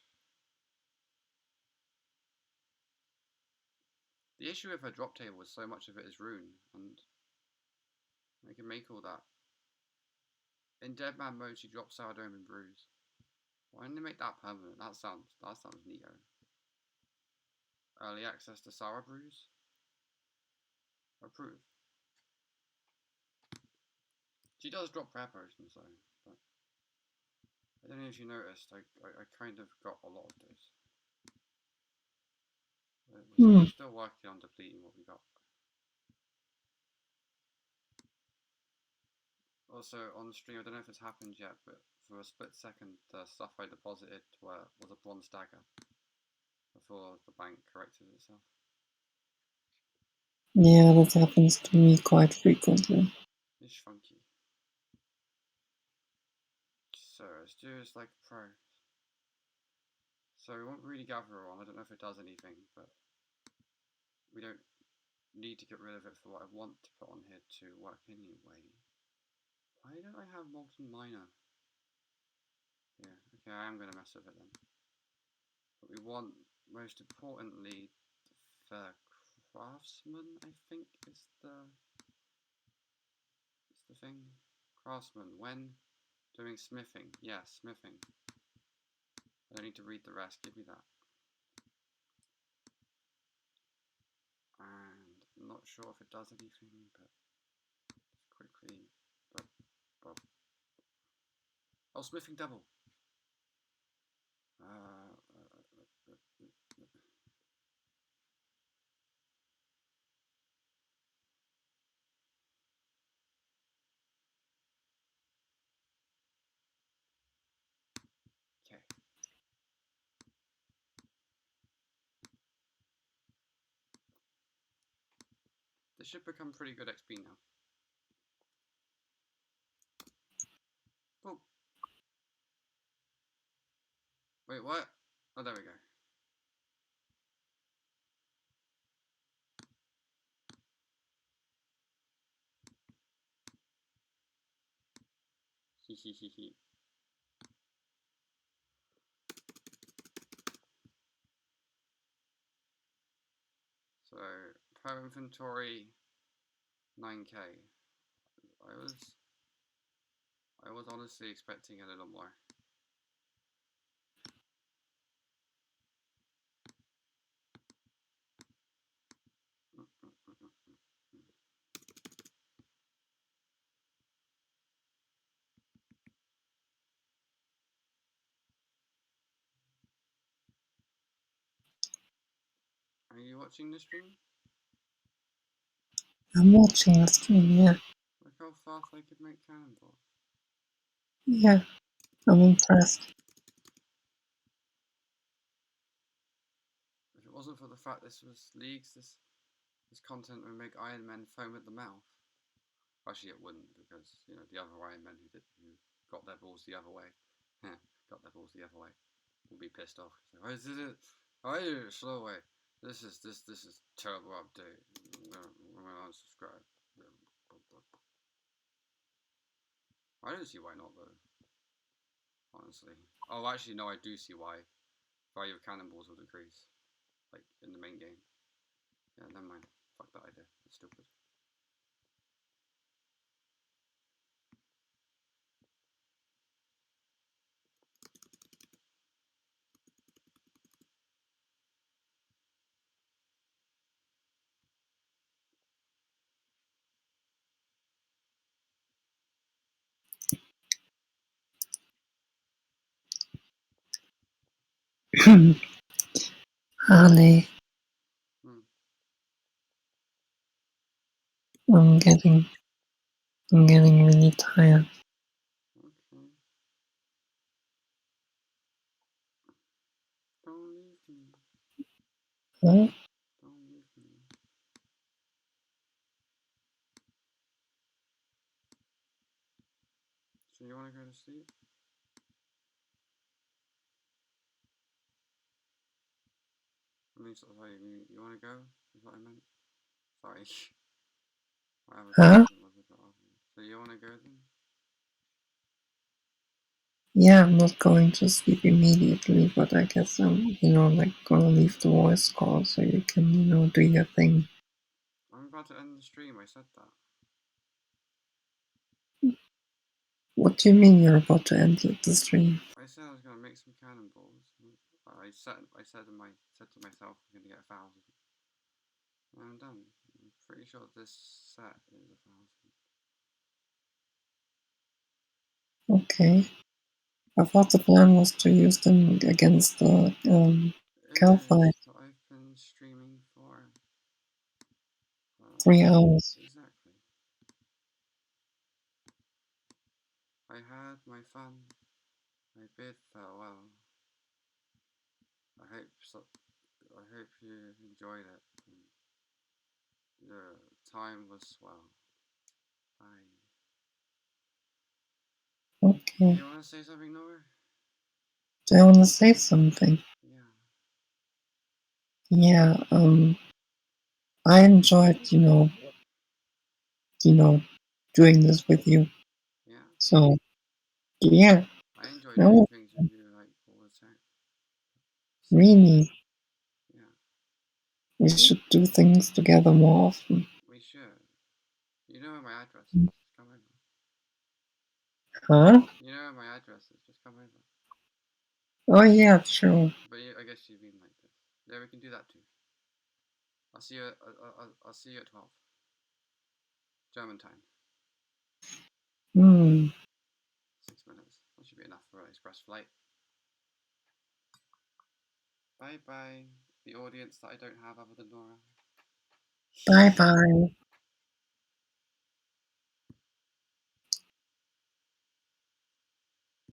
A: The issue with her drop table is so much of it is rune, and I can make all that. In Dead Man mode, she drops Sourdough and Bruise. Why didn't they make that permanent? That sounds neato. Early access to Sour Brews? Approve. She does drop rare potions though, but I don't know if you noticed, I kind of got a lot of those. We're still working on depleting what we got. Also, on the stream, I don't know if it's happened yet, but for a split second, the stuff I deposited was a bronze dagger before the bank corrected itself.
B: Yeah, that happens to me quite frequently.
A: It's funky. So, let's do this like pro. So, we won't really gather on. I don't know if it does anything, but we don't need to get rid of it for what I want to put on here to work anyway. Why don't I have Molten Miner? Yeah, Okay, I am going to mess with it then. But we want, most importantly, the craftsman, I think, is the thing. Craftsman, when doing smithing. Yeah, smithing. I don't need to read the rest, give me that. And I'm not sure if it does anything, but quickly. Oh, smithing double. Okay. This should become pretty good XP now. Oh. Wait, what? Oh, there we go. Hehehehe. So, pro inventory 9k. I was honestly expecting a little more. Are you watching the stream?
B: I'm watching the stream, yeah.
A: Look how fast I could make cannonballs.
B: Yeah, I'm impressed.
A: If it wasn't for the fact this was leagues, this content would make Iron Men foam at the mouth. Actually, it wouldn't, because you know the other Iron Men who got their balls the other way, got their balls the other way, will be pissed off. Why did it? Why did it slow way? This is terrible update. I'm gonna unsubscribe. I don't see why not though. Honestly. Oh, actually, no, I do see why. Value of cannonballs will decrease, like in the main game. Yeah, never mind. Fuck that idea. It's stupid.
B: Harley, I'm getting really tired.
A: Okay. Don't leave me.
B: Huh?
A: Don't leave me. So you want to go to sleep? I mean, sorry, you want to go? Is what I meant. Sorry.
B: Huh?
A: So you want to go then?
B: Yeah, I'm not going to sleep immediately, but I guess I'm, like gonna leave the voice call so you can, do your thing.
A: I'm about to end the stream. I said that.
B: What do you mean you're about to end the stream?
A: I said I was gonna make some cannonballs. I said to myself I'm gonna get 1,000. I'm done. I'm pretty sure this set is 1,000.
B: Okay. I thought the plan was to use them against the Calphite.
A: I've been streaming for
B: 3 hours.
A: exactly. I had my fun. I bid farewell. I hope you enjoyed it. The time was swell. Bye.
B: Okay.
A: You want to say something, Noah?
B: Do I want to say something?
A: Yeah.
B: Yeah, I enjoyed, doing this with you.
A: Yeah.
B: So, yeah.
A: I enjoy
B: No.
A: doing things with you, like
B: Really,
A: Yeah,
B: we should do things together more often.
A: we should. You know where my address is. Just come over.
B: Huh?
A: You know where my address is. Just come over.
B: Oh yeah, true.
A: But I guess you mean like this. Yeah, we can do that too. I'll see you. I'll see you at 12. German time. 6 minutes. That should be enough for an express flight. Bye bye. The audience that I don't have other than Nora.
B: Bye bye.